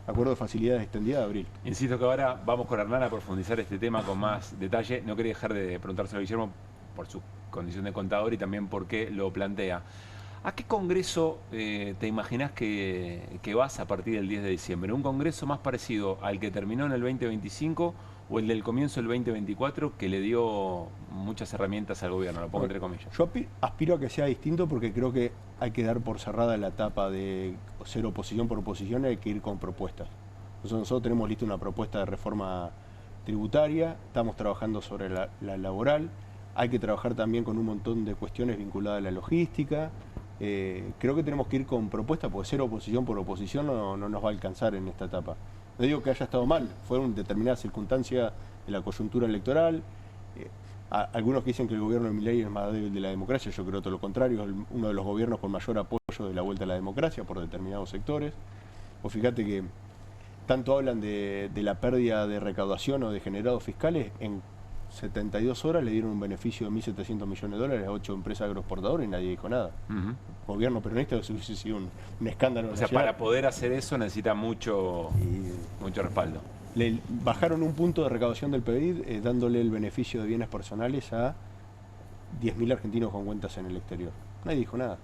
Speaker 21: Acuerdo de Facilidades Extendidas de abril.
Speaker 1: Insisto que ahora vamos con Hernán a profundizar este tema con más detalle. No quería dejar de preguntárselo a Guillermo por su condición de contador y también por qué lo plantea. ¿A qué congreso te imaginás que vas a partir del 10 de diciembre? ¿Un congreso más parecido al que terminó en el 2025 o el del comienzo del 2024 que le dio muchas herramientas al gobierno? Lo pongo entre comillas.
Speaker 21: Yo aspiro a que sea distinto porque creo que hay que dar por cerrada la etapa de ser oposición por oposición, hay que ir con propuestas. Nosotros tenemos lista una propuesta de reforma tributaria, estamos trabajando sobre la laboral, hay que trabajar también con un montón de cuestiones vinculadas a la logística. Creo que tenemos que ir con propuestas, porque ser oposición por oposición no nos va a alcanzar en esta etapa. No digo que haya estado mal, fueron determinadas circunstancias de la coyuntura electoral. Algunos que dicen que el gobierno de Milei es más débil de la democracia, yo creo todo lo contrario, es uno de los gobiernos con mayor apoyo de la vuelta a la democracia por determinados sectores. O fíjate que tanto hablan de la pérdida de recaudación o de generados fiscales, en 72 horas le dieron un beneficio de 1.700 millones de dólares a 8 empresas agroexportadoras y nadie dijo nada. Gobierno peronista, eso hubiese sido un escándalo.
Speaker 1: O sea, para poder hacer eso necesita mucho respaldo.
Speaker 21: Le bajaron un punto de recaudación del PBI dándole el beneficio de bienes personales a 10.000 argentinos con cuentas en el exterior. Nadie dijo nada.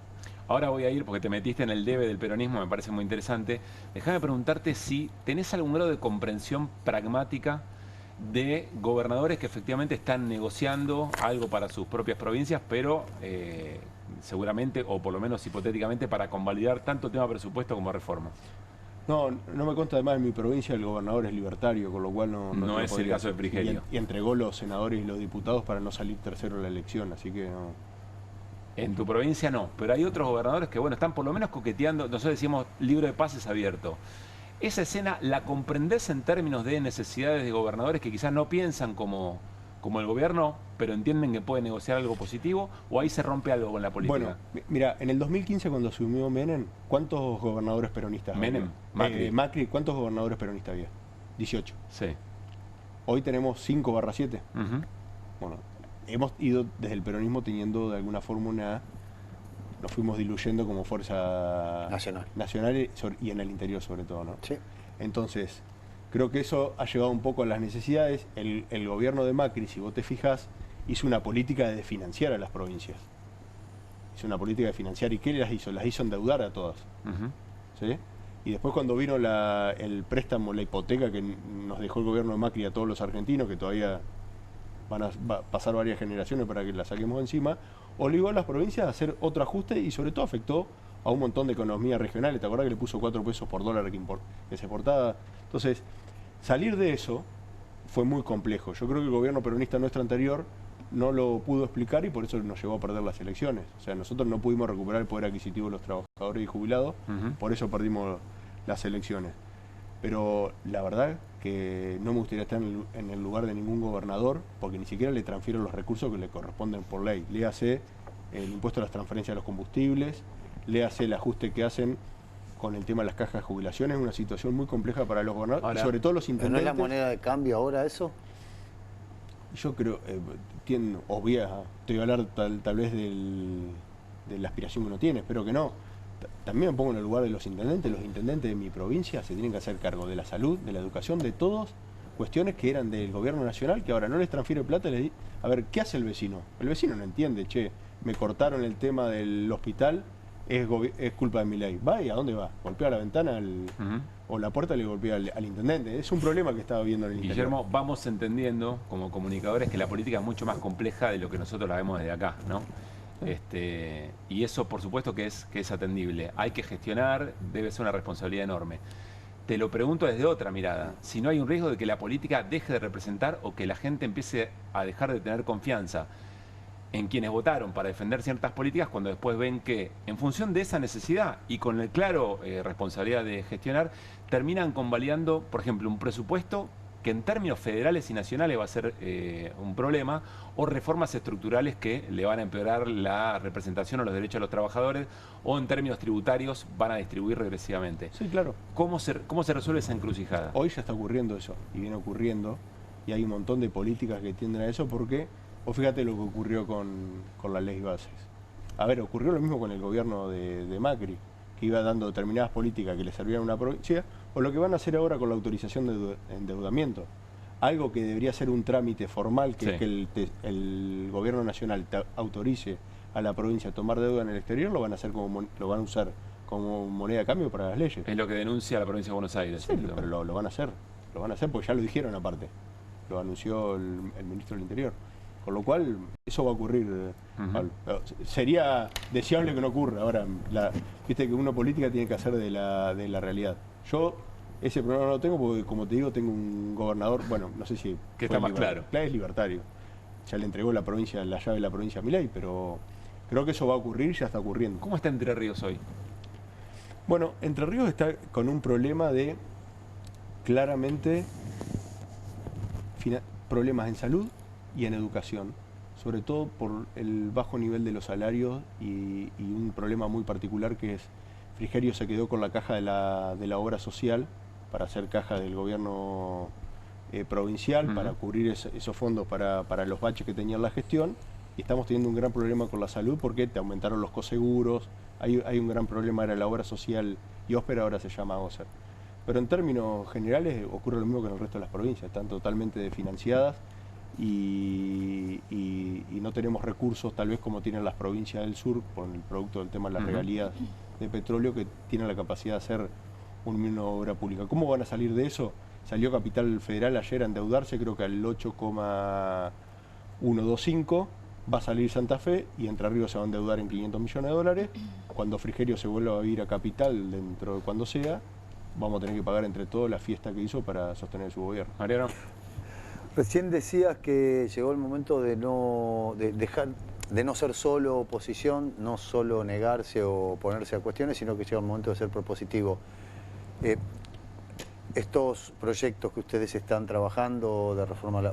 Speaker 1: Ahora voy a ir, porque te metiste en el debe del peronismo, me parece muy interesante. Déjame preguntarte si tenés algún grado de comprensión pragmática de gobernadores que efectivamente están negociando algo para sus propias provincias, pero seguramente, o por lo menos hipotéticamente, para convalidar tanto tema presupuesto como reforma.
Speaker 21: No me consta, además en mi provincia el gobernador es libertario, con lo cual no
Speaker 1: es el caso de Frigerio.
Speaker 21: Y entregó los senadores y los diputados para no salir tercero en la elección, así que no.
Speaker 1: En tu provincia no, pero hay otros gobernadores que, bueno, están por lo menos coqueteando. Nosotros decimos libro de pases abierto. Esa escena, ¿la comprendés en términos de necesidades de gobernadores que quizás no piensan como el gobierno, pero entienden que puede negociar algo positivo, o ahí se rompe algo con la política?
Speaker 21: Bueno, mira, en el 2015 cuando asumió Menem, ¿cuántos gobernadores peronistas
Speaker 1: había?
Speaker 21: Macri, ¿cuántos gobernadores peronistas había? 18.
Speaker 1: Sí.
Speaker 21: Hoy tenemos 5/7. Bueno, hemos ido desde el peronismo teniendo de alguna forma nos fuimos diluyendo como fuerza nacional y en el interior sobre todo, ¿no? Sí. Entonces, creo que eso ha llevado un poco a las necesidades. El gobierno de Macri, si vos te fijás, hizo una política de financiar a las provincias. Hizo una política de financiar. ¿Y qué las hizo? Las hizo endeudar a todas. ¿Sí? Y después cuando vino el préstamo, la hipoteca que nos dejó el gobierno de Macri a todos los argentinos, que todavía va a pasar varias generaciones para que la saquemos encima, obligó a las provincias a hacer otro ajuste y sobre todo afectó a un montón de economías regionales. ¿Te acordás que le puso 4 pesos por dólar que se exportaba? Entonces, salir de eso fue muy complejo. Yo creo que el gobierno peronista nuestro anterior no lo pudo explicar y por eso nos llevó a perder las elecciones. O sea, nosotros no pudimos recuperar el poder adquisitivo de los trabajadores y jubilados, por eso perdimos las elecciones. Pero la verdad que no me gustaría estar en el lugar de ningún gobernador, porque ni siquiera le transfieren los recursos que le corresponden por ley. Léase el impuesto a las transferencias de los combustibles, léase el ajuste que hacen con el tema de las cajas de jubilación. Es una situación muy compleja para los gobernadores, ahora, y sobre todo los intendentes.
Speaker 8: ¿No es la moneda de cambio ahora eso?
Speaker 21: Yo creo, estoy a hablar tal vez de la aspiración que uno tiene, espero que no. También me pongo en el lugar de los intendentes de mi provincia se tienen que hacer cargo de la salud, de la educación, de todas cuestiones que eran del gobierno nacional, que ahora no les transfiere plata y les dice, a ver, ¿qué hace el vecino? El vecino no entiende, che, me cortaron el tema del hospital, es culpa de Milei. ¿Va y a dónde va? ¿Golpea la ventana o la puerta le golpea al intendente? Es un problema que estaba viendo en el interior.
Speaker 1: Guillermo, vamos entendiendo como comunicadores que la política es mucho más compleja de lo que nosotros la vemos desde acá, ¿no? Y eso por supuesto que es atendible. Hay que gestionar, debe ser una responsabilidad enorme. Te lo pregunto desde otra mirada. Si no hay un riesgo de que la política deje de representar o que la gente empiece a dejar de tener confianza en quienes votaron para defender ciertas políticas cuando después ven que en función de esa necesidad y con el claro responsabilidad de gestionar, terminan convalidando, por ejemplo, un presupuesto que en términos federales y nacionales va a ser un problema, o reformas estructurales que le van a empeorar la representación o los derechos de los trabajadores, o en términos tributarios van a distribuir regresivamente.
Speaker 21: Sí, claro.
Speaker 1: ¿Cómo se resuelve esa encrucijada?
Speaker 21: Hoy ya está ocurriendo eso, y viene ocurriendo, y hay un montón de políticas que tienden a eso, porque, o fíjate lo que ocurrió con la ley bases. A ver, ocurrió lo mismo con el gobierno de Macri, que iba dando determinadas políticas que le servían a una provincia, o lo que van a hacer ahora con la autorización de endeudamiento. Algo que debería ser un trámite formal, que es que el gobierno nacional autorice a la provincia a tomar deuda en el exterior, lo van a hacer lo van a usar como moneda de cambio para las leyes.
Speaker 1: Es lo que denuncia la provincia de Buenos Aires.
Speaker 21: Sí, pero lo van a hacer. Lo van a hacer porque ya lo dijeron aparte. Lo anunció el ministro del Interior. Con lo cual, eso va a ocurrir, Pablo. Sería deseable que no ocurra. Ahora, viste que una política tiene que hacer de la realidad. Yo ese problema no lo tengo porque, como te digo, tengo un gobernador, bueno, no sé si...
Speaker 1: Que está más claro.
Speaker 21: Es libertario. Ya le entregó la llave de la provincia a Milei, pero creo que eso va a ocurrir y ya está ocurriendo.
Speaker 1: ¿Cómo está Entre Ríos hoy?
Speaker 21: Bueno, Entre Ríos está con un problema de, claramente, problemas en salud y en educación, sobre todo por el bajo nivel de los salarios y un problema muy particular que es Frigerio se quedó con la caja de la obra social para hacer caja del gobierno provincial, para cubrir esos fondos para los baches que tenía la gestión, y estamos teniendo un gran problema con la salud porque te aumentaron los coseguros, hay un gran problema, era la obra social y Óspera ahora se llama OSER. Pero en términos generales ocurre lo mismo que en el resto de las provincias, están totalmente desfinanciadas y no tenemos recursos tal vez como tienen las provincias del sur con el producto del tema de las regalías de petróleo, que tienen la capacidad de hacer una obra pública. ¿Cómo van a salir de eso? Salió Capital Federal ayer a endeudarse, creo que al 8,125, va a salir Santa Fe y Entre Ríos se va a endeudar en 500 millones de dólares. Cuando Frigerio se vuelva a ir a Capital, dentro de cuando sea, vamos a tener que pagar entre todos la fiesta que hizo para sostener su gobierno.
Speaker 1: Mariano.
Speaker 8: Recién decías que llegó el momento de no ser solo oposición, no solo negarse o oponerse a cuestiones, sino que llega el momento de ser propositivo. Estos proyectos que ustedes están trabajando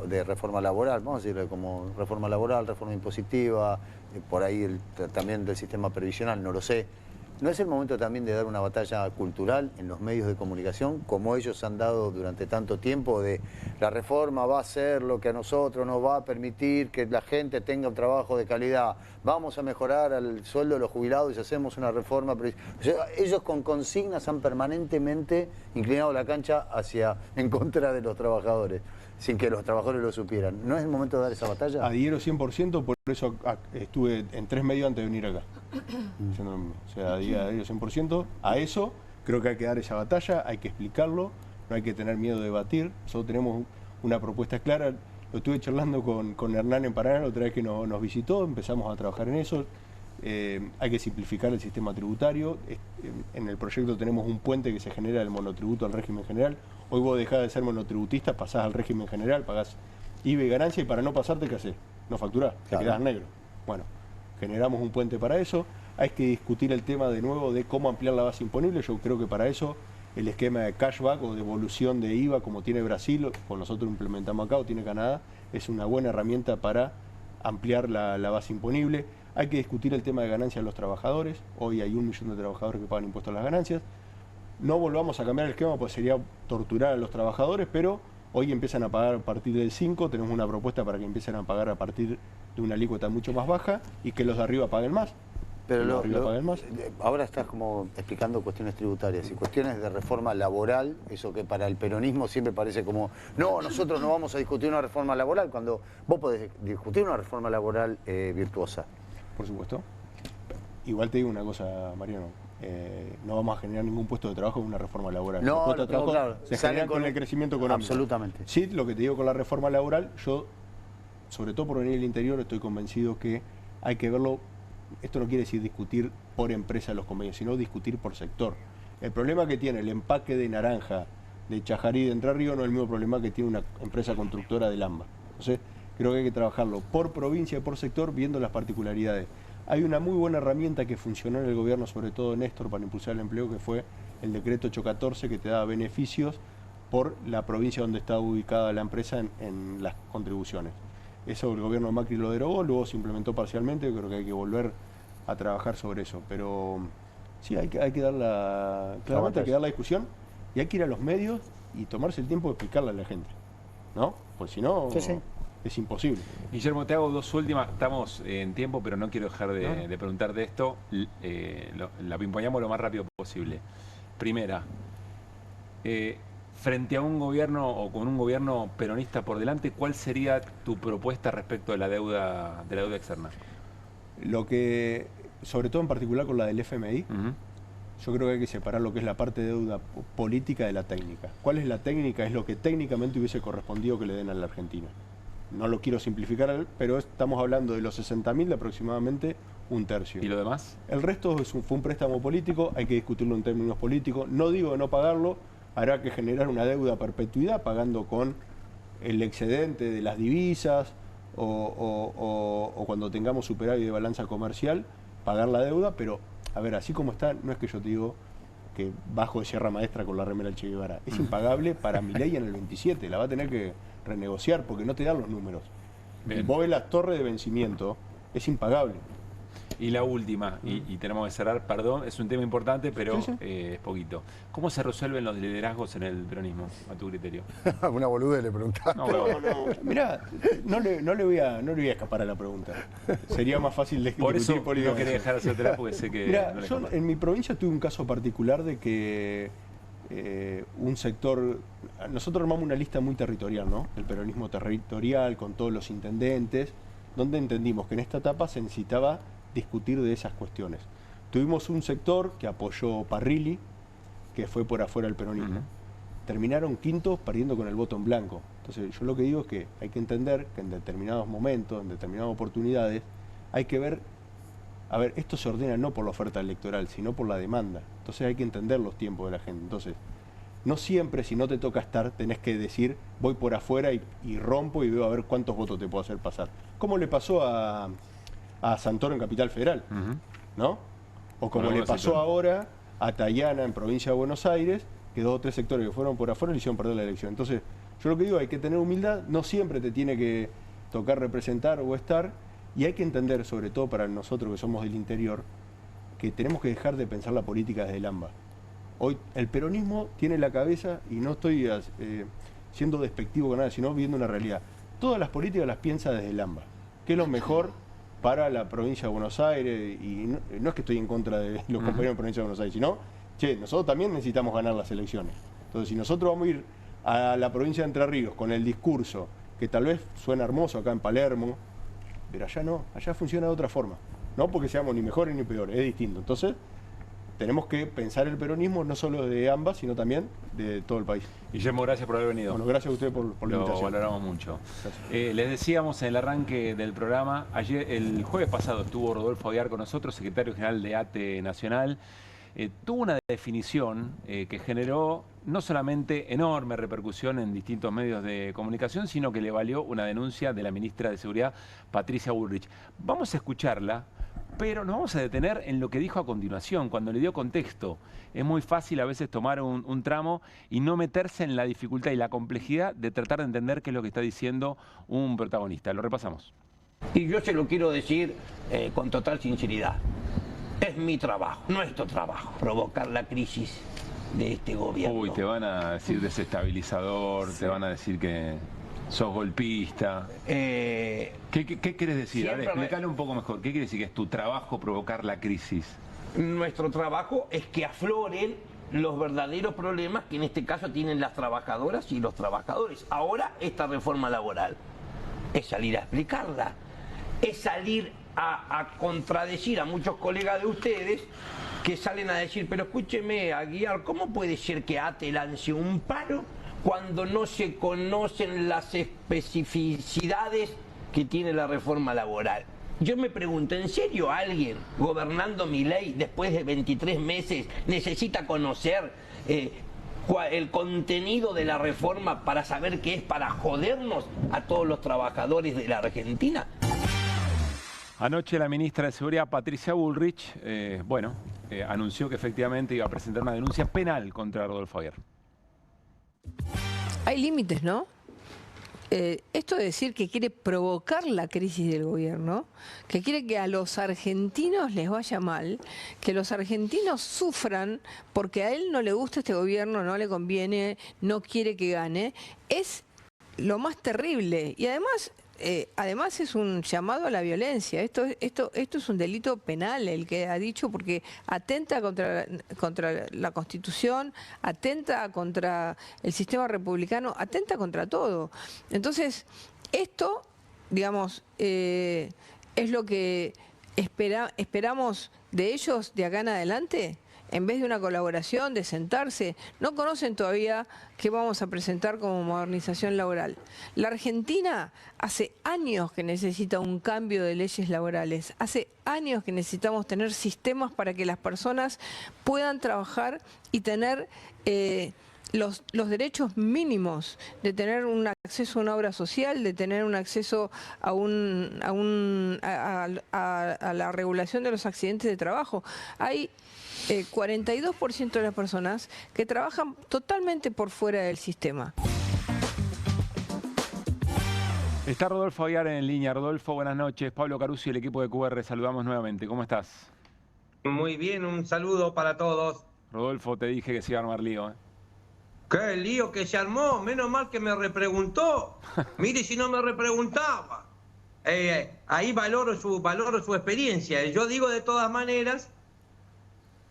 Speaker 8: de reforma laboral, vamos a decirle como reforma laboral, reforma impositiva, por ahí también del sistema previsional, no lo sé. ¿No es el momento también de dar una batalla cultural en los medios de comunicación, como ellos han dado durante tanto tiempo, de la reforma va a ser lo que a nosotros nos va a permitir que la gente tenga un trabajo de calidad, vamos a mejorar el sueldo de los jubilados y hacemos una reforma? Ellos con consignas han permanentemente inclinado la cancha en contra de los trabajadores, sin que los trabajadores lo supieran. ¿No es el momento de dar esa batalla?
Speaker 21: Adhiero 100%, por eso estuve en 3 medios antes de venir acá. O sea, adhiero 100% a eso. Creo que hay que dar esa batalla, hay que explicarlo, no hay que tener miedo de debatir. Nosotros tenemos una propuesta clara. Lo estuve charlando con Hernán en Paraná la otra vez que nos visitó, empezamos a trabajar en eso. Hay que simplificar el sistema tributario. En el proyecto tenemos un puente que se genera del monotributo al régimen general. Hoy vos dejás de ser monotributista, pasás al régimen general, pagás IVA y ganancia, y para no pasarte, ¿qué hacés? No facturás, te quedás negro. Bueno, generamos un puente para eso. Hay que discutir el tema de nuevo de cómo ampliar la base imponible. Yo creo que para eso el esquema de cashback o devolución de IVA, como tiene Brasil, o nosotros implementamos acá, o tiene Canadá, es una buena herramienta para ampliar la base imponible. Hay que discutir el tema de ganancias de los trabajadores. Hoy hay 1 millón de trabajadores que pagan impuestos a las ganancias. No volvamos a cambiar el esquema, pues sería torturar a los trabajadores, pero hoy empiezan a pagar a partir del 5. Tenemos una propuesta para que empiecen a pagar a partir de una alícuota mucho más baja y que los de arriba paguen más.
Speaker 8: Pero ahora estás como explicando cuestiones tributarias y cuestiones de reforma laboral, eso que para el peronismo siempre parece como, no, nosotros no vamos a discutir una reforma laboral, cuando vos podés discutir una reforma laboral virtuosa.
Speaker 21: Por supuesto. Igual te digo una cosa, Mariano, no vamos a generar ningún puesto de trabajo con una reforma laboral.
Speaker 8: No, no, claro.
Speaker 21: Se generan con el crecimiento económico.
Speaker 8: Absolutamente.
Speaker 21: Sí, lo que te digo con la reforma laboral, yo, sobre todo por venir del interior, estoy convencido que hay que verlo. Esto no quiere decir discutir por empresa los convenios, sino discutir por sector. El problema que tiene el empaque de naranja de Chajarí de Entre Ríos no es el mismo problema que tiene una empresa constructora de Lamba. Entonces, creo que hay que trabajarlo por provincia y por sector, viendo las particularidades. Hay una muy buena herramienta que funcionó en el gobierno, sobre todo Néstor, para impulsar el empleo, que fue el decreto 814, que te da beneficios por la provincia donde está ubicada la empresa en las contribuciones. Eso el gobierno de Macri lo derogó, luego se implementó parcialmente. Creo que hay que volver a trabajar sobre eso. Pero sí, hay que dar claramente hay que dar la discusión, y hay que ir a los medios y tomarse el tiempo de explicarle a la gente, ¿no? Pues si no, es imposible.
Speaker 1: Guillermo, te hago 2 últimas. Estamos en tiempo, pero no quiero dejar de preguntar de esto. La pimpoñamos lo más rápido posible. Primera, frente a un gobierno o con un gobierno peronista por delante, ¿cuál sería tu propuesta respecto de la deuda externa?
Speaker 21: Lo que, sobre todo en particular con la del FMI, yo creo que hay que separar lo que es la parte de deuda política de la técnica. ¿Cuál es la técnica? Es lo que técnicamente hubiese correspondido que le den a la Argentina. No lo quiero simplificar, pero estamos hablando de los 60.000 de aproximadamente 1/3.
Speaker 1: ¿Y lo demás?
Speaker 21: El resto fue un préstamo político, hay que discutirlo en términos políticos. No digo de no pagarlo, habrá que generar una deuda a perpetuidad pagando con el excedente de las divisas o cuando tengamos superávit de balanza comercial, pagar la deuda, pero a ver, así como está, no es que yo te digo que bajo de Sierra Maestra con la remera del Che Guevara. Es impagable para Milei en el 27, la va a tener que renegociar porque no te dan los números. Vos ves las torres de vencimiento, es impagable.
Speaker 1: Y la última, y tenemos que cerrar, perdón, es un tema importante, pero es poquito. ¿Cómo se resuelven los liderazgos en el peronismo, a tu criterio?
Speaker 8: Una boludez le preguntaste.
Speaker 21: No. Mirá, no le voy a escapar a la pregunta. Sería más fácil de
Speaker 1: por
Speaker 21: discutir
Speaker 1: eso no quería dejar hacia atrás porque sé que...
Speaker 21: Mirá,
Speaker 1: no
Speaker 21: yo en mi provincia tuve un caso particular de que un sector... Nosotros armamos una lista muy territorial, ¿no? El peronismo territorial, con todos los intendentes, donde entendimos que en esta etapa se necesitaba discutir de esas cuestiones. Tuvimos un sector que apoyó Parrilli, que fue por afuera del peronismo. Terminaron quintos perdiendo con el voto en blanco. Entonces yo lo que digo es que hay que entender que en determinados momentos, en determinadas oportunidades, hay que ver, a ver, esto se ordena no por la oferta electoral, sino por la demanda. Entonces hay que entender los tiempos de la gente. Entonces, no siempre, si no te toca estar, tenés que decir, voy por afuera y rompo y veo a ver cuántos votos te puedo hacer pasar. ¿Cómo le pasó a Santoro en Capital Federal? ¿No? O como le pasó ahora a Tayana en Provincia de Buenos Aires, que 2 o 3 sectores que fueron por afuera le hicieron perder la elección. Entonces, yo lo que digo, hay que tener humildad, no siempre te tiene que tocar representar o estar, y hay que entender, sobre todo para nosotros que somos del interior, que tenemos que dejar de pensar la política desde el AMBA. Hoy el peronismo tiene la cabeza, y no estoy siendo despectivo con nada, sino viendo una realidad. Todas las políticas las piensa desde el AMBA, que es lo mejor para la provincia de Buenos Aires, y no es que estoy en contra de los compañeros de provincia de Buenos Aires, sino, nosotros también necesitamos ganar las elecciones. Entonces, si nosotros vamos a ir a la provincia de Entre Ríos con el discurso, que tal vez suena hermoso acá en Palermo, pero allá no, allá funciona de otra forma. No porque seamos ni mejores ni peores, es distinto. Entonces, tenemos que pensar el peronismo no solo de ambas, sino también de todo el país.
Speaker 1: Guillermo, gracias por haber venido.
Speaker 21: Bueno, gracias a usted por la invitación.
Speaker 1: Lo valoramos mucho. Les decíamos en el arranque del programa, el jueves pasado estuvo Rodolfo Aguiar con nosotros, secretario general de ATE Nacional. Tuvo una definición que generó no solamente enorme repercusión en distintos medios de comunicación, sino que le valió una denuncia de la ministra de Seguridad, Patricia Bullrich. Vamos a escucharla, pero nos vamos a detener en lo que dijo a continuación, cuando le dio contexto. Es muy fácil a veces tomar un tramo y no meterse en la dificultad y la complejidad de tratar de entender qué es lo que está diciendo un protagonista. Lo repasamos.
Speaker 3: Y yo se lo quiero decir con total sinceridad. Es mi trabajo, nuestro trabajo, provocar la crisis de este gobierno.
Speaker 1: Uy, te van a decir desestabilizador, sí. Te van a decir que sos golpista. ¿Qué querés decir? A ver, explícale un poco mejor. ¿Qué quiere decir que es tu trabajo provocar la crisis?
Speaker 3: Nuestro trabajo es que afloren los verdaderos problemas que en este caso tienen las trabajadoras y los trabajadores. Ahora, esta reforma laboral es salir a explicarla, es salir a contradecir a muchos colegas de ustedes que salen a decir, pero escúcheme, Aguiar, ¿cómo puede ser que ATE lance un paro cuando no se conocen las especificidades que tiene la reforma laboral? Yo me pregunto, ¿en serio alguien gobernando mi ley después de 23 meses necesita conocer el contenido de la reforma para saber que es para jodernos a todos los trabajadores de la Argentina?
Speaker 1: Anoche la ministra de Seguridad, Patricia Bullrich, anunció que efectivamente iba a presentar una denuncia penal contra Rodolfo Aguiar.
Speaker 2: Hay límites, ¿no? Esto de decir que quiere provocar la crisis del gobierno, que quiere que a los argentinos les vaya mal, que los argentinos sufran porque a él no le gusta este gobierno, no le conviene, no quiere que gane, es lo más terrible. Y además es un llamado a la violencia. Esto es un delito penal, el que ha dicho, porque atenta contra la Constitución, atenta contra el sistema republicano, atenta contra todo. Entonces, esto, digamos, es lo que esperamos de ellos de acá en adelante. En vez de una colaboración, de sentarse, no conocen todavía qué vamos a presentar como modernización laboral. La Argentina hace años que necesita un cambio de leyes laborales, hace años que necesitamos tener sistemas para que las personas puedan trabajar y tener los derechos mínimos, de tener un acceso a una obra social, de tener un acceso a la regulación de los accidentes de trabajo. Hay 42% de las personas que trabajan totalmente por fuera del sistema.
Speaker 1: Está Rodolfo Aguiar en línea. Rodolfo, buenas noches. Pablo Caruso y el equipo de QR, saludamos nuevamente. ¿Cómo estás?
Speaker 4: Muy bien, un saludo para todos.
Speaker 1: Rodolfo, te dije que se iba a armar lío, ¿eh?
Speaker 4: ¡Qué lío que se armó! Menos mal que me repreguntó. Mire, si no me repreguntaba. Ahí valoro su experiencia. Yo digo de todas maneras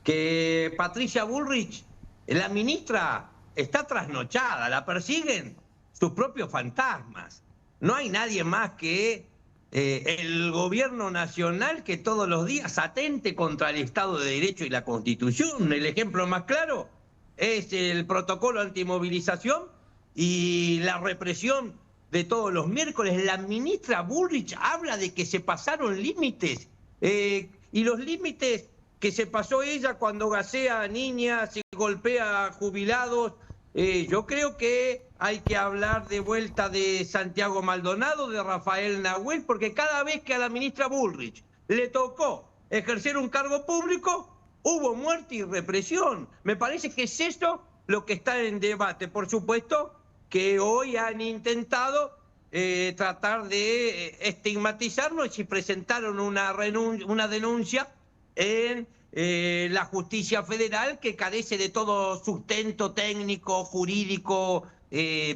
Speaker 4: que Patricia Bullrich, la ministra, está trasnochada, la persiguen sus propios fantasmas. No hay nadie más que el gobierno nacional que todos los días atente contra el Estado de Derecho y la Constitución. El ejemplo más claro es el protocolo antimovilización y la represión de todos los miércoles. La ministra Bullrich habla de que se pasaron límites y los límites que se pasó ella cuando gasea a niñas y golpea a jubilados. Yo creo que hay que hablar de vuelta de Santiago Maldonado, de Rafael Nahuel, porque cada vez que a la ministra Bullrich le tocó ejercer un cargo público, hubo muerte y represión. Me parece que es eso lo que está en debate. Por supuesto que hoy han intentado tratar de estigmatizarnos y presentaron una denuncia en la justicia federal que carece de todo sustento técnico, jurídico,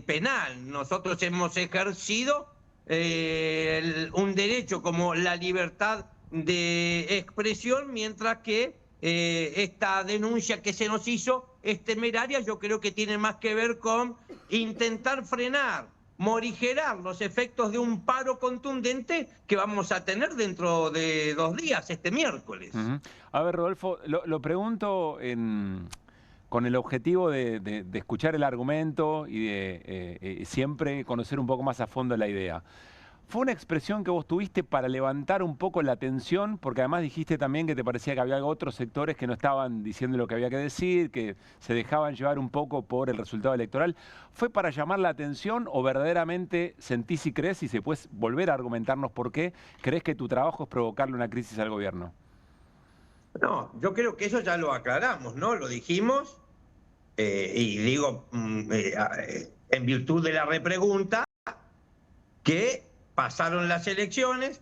Speaker 4: penal. Nosotros hemos ejercido un derecho como la libertad de expresión, mientras que esta denuncia que se nos hizo es temeraria. Yo creo que tiene más que ver con intentar frenar morigerar los efectos de un paro contundente que vamos a tener dentro de 2 días, este miércoles.
Speaker 1: A ver, Rodolfo, lo pregunto con el objetivo de escuchar el argumento y de siempre conocer un poco más a fondo la idea. ¿Fue una expresión que vos tuviste para levantar un poco la tensión? Porque además dijiste también que te parecía que había otros sectores que no estaban diciendo lo que había que decir, que se dejaban llevar un poco por el resultado electoral. ¿Fue para llamar la atención o verdaderamente sentís y crees, y se puedes volver a argumentarnos por qué, crees que tu trabajo es provocarle una crisis al gobierno?
Speaker 4: No, yo creo que eso ya lo aclaramos, ¿no? Lo dijimos, y digo, en virtud de la repregunta, que pasaron las elecciones,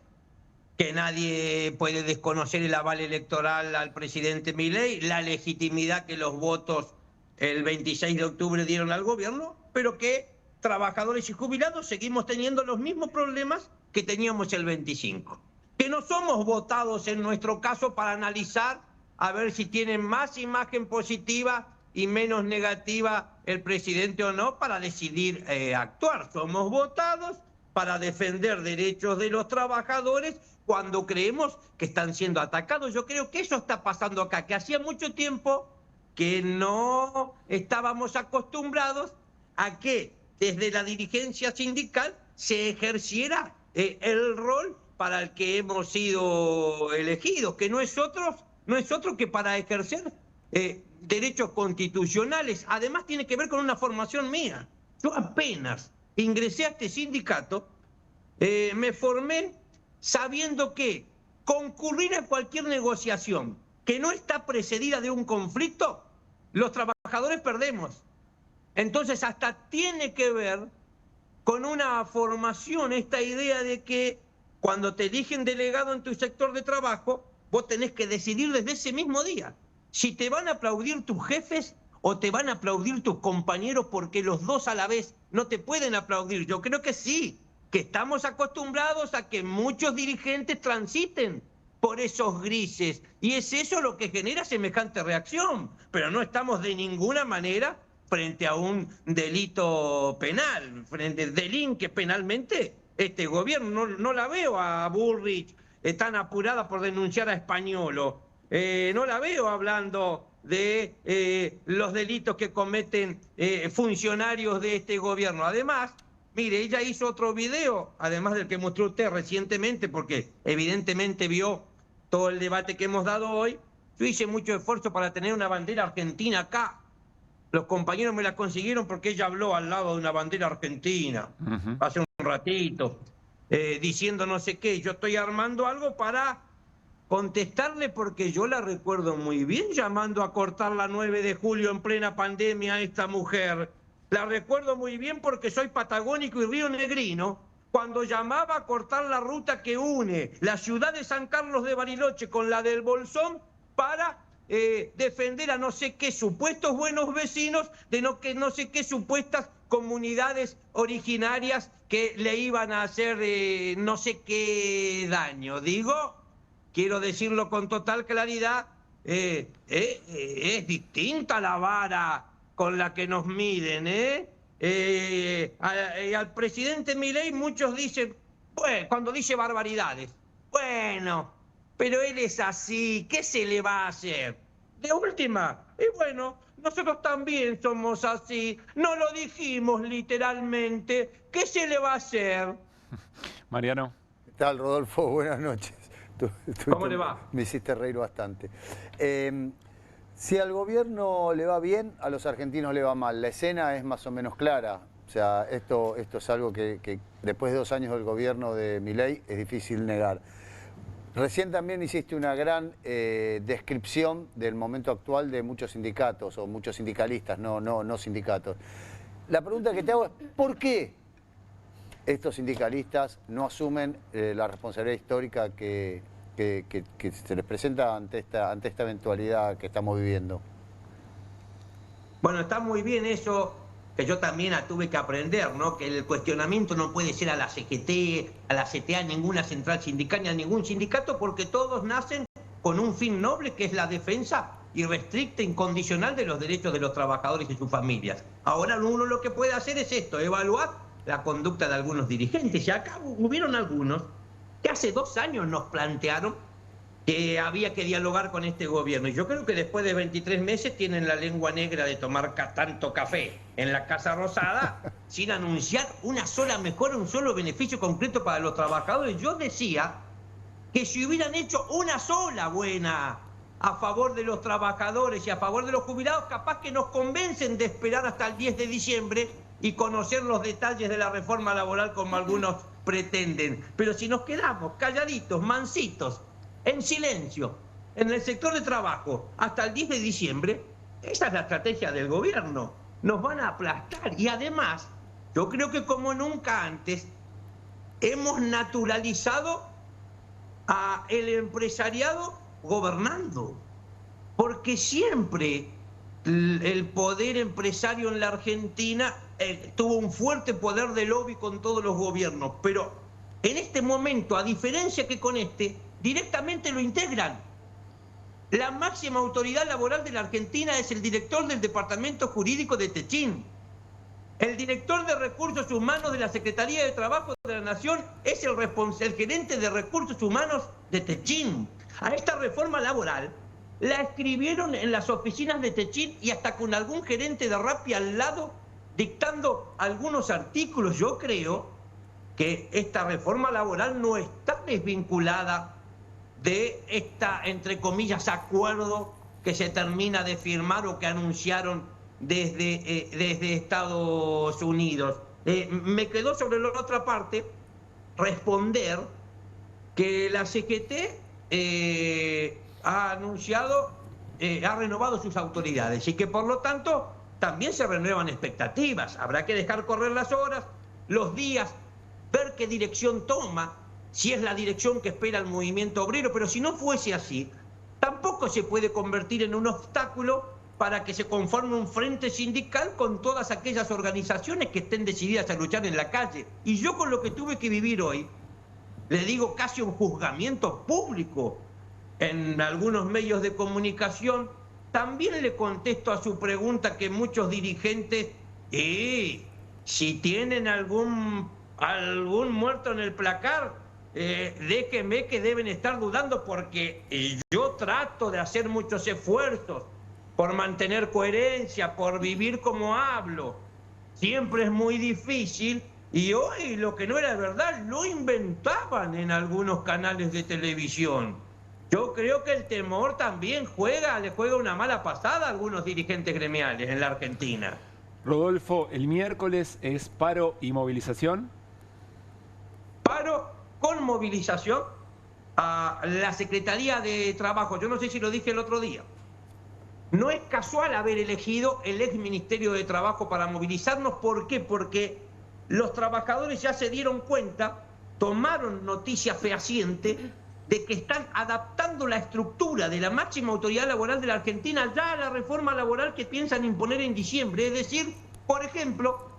Speaker 4: que nadie puede desconocer el aval electoral al presidente Milei, la legitimidad que los votos el 26 de octubre dieron al gobierno, pero que trabajadores y jubilados seguimos teniendo los mismos problemas que teníamos el 25. Que no somos votados en nuestro caso para analizar a ver si tienen más imagen positiva y menos negativa el presidente o no para decidir actuar. Somos votados para defender derechos de los trabajadores cuando creemos que están siendo atacados. Yo creo que eso está pasando acá, que hacía mucho tiempo que no estábamos acostumbrados a que desde la dirigencia sindical se ejerciera el rol para el que hemos sido elegidos, que no es otro que para ejercer derechos constitucionales. Además tiene que ver con una formación mía. Yo apenas ingresé a este sindicato, me formé sabiendo que concurrir a cualquier negociación que no está precedida de un conflicto, los trabajadores perdemos. Entonces hasta tiene que ver con una formación, esta idea de que cuando te eligen delegado en tu sector de trabajo, vos tenés que decidir desde ese mismo día si te van a aplaudir tus jefes o te van a aplaudir tus compañeros, porque los dos a la vez no te pueden aplaudir. Yo creo que sí, que estamos acostumbrados a que muchos dirigentes transiten por esos grises, y es eso lo que genera semejante reacción, pero no estamos de ninguna manera frente a un delito penal, delinque penalmente este gobierno. No la veo a Bullrich tan apurada por denunciar a Españolo, no la veo hablando de los delitos que cometen funcionarios de este gobierno. Además, mire, ella hizo otro video, además del que mostró usted recientemente, porque evidentemente vio todo el debate que hemos dado hoy. Yo hice mucho esfuerzo para tener una bandera argentina acá. Los compañeros me la consiguieron porque ella habló al lado de una bandera argentina hace un ratito, diciendo no sé qué. Yo estoy armando algo para contestarle, porque yo la recuerdo muy bien llamando a cortar la 9 de julio en plena pandemia a esta mujer. La recuerdo muy bien porque soy patagónico y rionegrino, cuando llamaba a cortar la ruta que une la ciudad de San Carlos de Bariloche con la del Bolsón para defender a no sé qué supuestos buenos vecinos de no sé qué supuestas comunidades originarias que le iban a hacer no sé qué daño. Digo, quiero decirlo con total claridad, es distinta la vara con la que nos miden, al presidente Milei muchos dicen, bueno, cuando dice barbaridades, bueno, pero él es así, ¿qué se le va a hacer? De última, y bueno, nosotros también somos así, no lo dijimos literalmente, ¿qué se le va a hacer?
Speaker 1: Mariano.
Speaker 8: ¿Qué tal, Rodolfo? Buenas noches.
Speaker 4: ¿Cómo le va?
Speaker 8: Me hiciste reír bastante. Si al gobierno le va bien, a los argentinos le va mal. La escena es más o menos clara. O sea, esto es algo que después de 2 años del gobierno de Milei es difícil negar. Recién también hiciste una gran descripción del momento actual de muchos sindicatos o muchos sindicalistas, no sindicatos. La pregunta que te hago es, ¿por qué estos sindicalistas no asumen la responsabilidad histórica que se les presenta ante esta eventualidad que estamos viviendo?
Speaker 4: Bueno, está muy bien eso, que yo también tuve que aprender, ¿no? Que el cuestionamiento no puede ser a la CGT, a la CTA, ninguna central sindical, ni a ningún sindicato, porque todos nacen con un fin noble, que es la defensa irrestricta, incondicional de los derechos de los trabajadores y sus familias. Ahora uno lo que puede hacer es esto, evaluar la conducta de algunos dirigentes. Y acá hubieron algunos que hace 2 años nos plantearon que había que dialogar con este gobierno. Y yo creo que después de 23 meses tienen la lengua negra de tomar tanto café en la Casa Rosada sin anunciar una sola mejora, un solo beneficio concreto para los trabajadores. Yo decía que si hubieran hecho una sola buena a favor de los trabajadores y a favor de los jubilados, capaz que nos convencen de esperar hasta el 10 de diciembre y conocer los detalles de la reforma laboral como algunos pretenden. Pero si nos quedamos calladitos, mansitos, en silencio, en el sector de trabajo, hasta el 10 de diciembre, esa es la estrategia del gobierno. Nos van a aplastar. Y además, yo creo que como nunca antes, hemos naturalizado al empresariado gobernando. Porque siempre el poder empresario en la Argentina tuvo un fuerte poder de lobby con todos los gobiernos. Pero en este momento, a diferencia que con este, directamente lo integran. La máxima autoridad laboral de la Argentina es el director del Departamento Jurídico de Techín. El director de Recursos Humanos de la Secretaría de Trabajo de la Nación es el gerente de Recursos Humanos de Techín. A esta reforma laboral la escribieron en las oficinas de Techín y hasta con algún gerente de Rappi al lado dictando algunos artículos. Yo creo que esta reforma laboral no está desvinculada de esta, entre comillas, acuerdo que se termina de firmar o que anunciaron desde Estados Unidos. Me quedó sobre la otra parte responder que la CGT ha anunciado, ha renovado sus autoridades y que por lo tanto también se renuevan expectativas. Habrá que dejar correr las horas, los días, ver qué dirección toma, si es la dirección que espera el movimiento obrero, pero si no fuese así, tampoco se puede convertir en un obstáculo para que se conforme un frente sindical con todas aquellas organizaciones que estén decididas a luchar en la calle. Y yo con lo que tuve que vivir hoy, le digo casi un juzgamiento público en algunos medios de comunicación, también le contesto a su pregunta que muchos dirigentes, si tienen algún muerto en el placar, déjenme que deben estar dudando porque yo trato de hacer muchos esfuerzos por mantener coherencia, por vivir como hablo. Siempre es muy difícil y hoy lo que no era verdad lo inventaban en algunos canales de televisión. Yo creo que el temor también le juega una mala pasada a algunos dirigentes gremiales en la Argentina.
Speaker 1: Rodolfo, el miércoles es paro y movilización.
Speaker 4: Paro con movilización a la Secretaría de Trabajo. Yo no sé si lo dije el otro día. No es casual haber elegido el ex Ministerio de Trabajo para movilizarnos. ¿Por qué? Porque los trabajadores ya se dieron cuenta, tomaron noticia fehaciente de que están adaptando la estructura de la máxima autoridad laboral de la Argentina ya a la reforma laboral que piensan imponer en diciembre. Es decir, por ejemplo,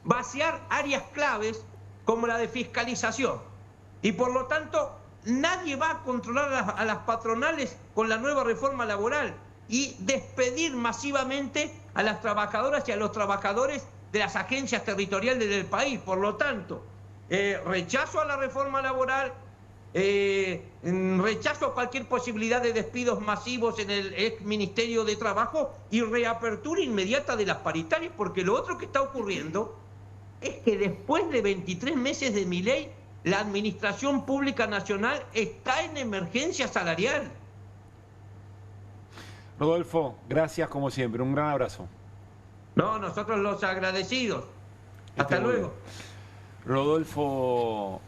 Speaker 4: vaciar áreas claves como la de fiscalización. Y por lo tanto, nadie va a controlar a las patronales con la nueva reforma laboral y despedir masivamente a las trabajadoras y a los trabajadores de las agencias territoriales del país. Por lo tanto, rechazo a la reforma laboral, rechazo a cualquier posibilidad de despidos masivos en el ex Ministerio de Trabajo y reapertura inmediata de las paritarias, porque lo otro que está ocurriendo es que después de 23 meses de Milei, la Administración Pública Nacional está en emergencia salarial.
Speaker 1: Rodolfo, gracias como siempre. Un gran abrazo.
Speaker 4: No, nosotros los agradecidos. Hasta luego.
Speaker 1: Rodolfo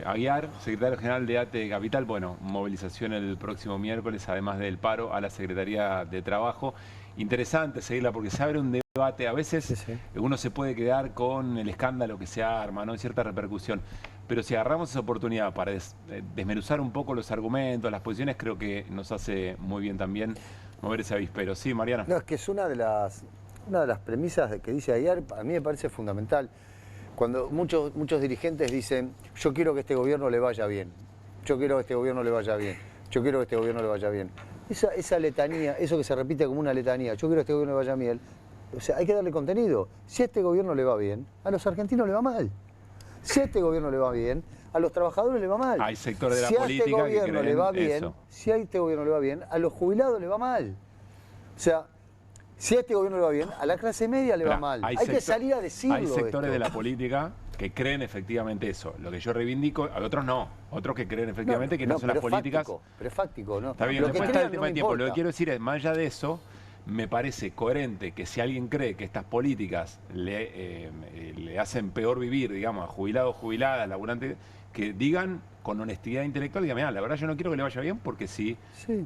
Speaker 1: Aguiar, secretario general de ATE Capital. Bueno, movilización el próximo miércoles, además del paro a la Secretaría de Trabajo. Interesante seguirla porque se abre un debate. A veces uno se puede quedar con el escándalo que se arma, ¿no? Hay cierta repercusión. Pero si agarramos esa oportunidad para desmenuzar un poco los argumentos, las posiciones, creo que nos hace muy bien también mover ese avispero. Sí, Mariana.
Speaker 8: No, es que es una de las premisas que dice Aguiar, a mí me parece fundamental. Cuando muchos dirigentes dicen, yo quiero que este gobierno le vaya bien, yo quiero que este gobierno le vaya bien, yo quiero que este gobierno le vaya bien. Esa letanía, eso que se repite como una letanía, yo quiero que este gobierno le vaya bien, O sea, hay que darle contenido. Si a este gobierno le va bien, a los argentinos le va mal. Si a este gobierno le va bien, a los trabajadores le va mal.
Speaker 1: Hay sectores de la política que creen eso.
Speaker 8: Si a este gobierno le va bien, a los jubilados le va mal. O sea, si a este gobierno le va bien, a la clase media le va mal. Hay que salir a decirlo.
Speaker 1: Hay sectores de la política que creen efectivamente eso. Lo que yo reivindico, a otros no. Otros que creen efectivamente que no son las políticas.
Speaker 8: Pero es fáctico, ¿no?
Speaker 1: Está bien, después está el tema del tiempo. Lo que quiero decir es, más allá de eso, me parece coherente que si alguien cree que estas políticas le hacen peor vivir, digamos, a jubilados, jubiladas, laburantes, que digan con honestidad intelectual, digan, mira, la verdad yo no quiero que le vaya bien porque si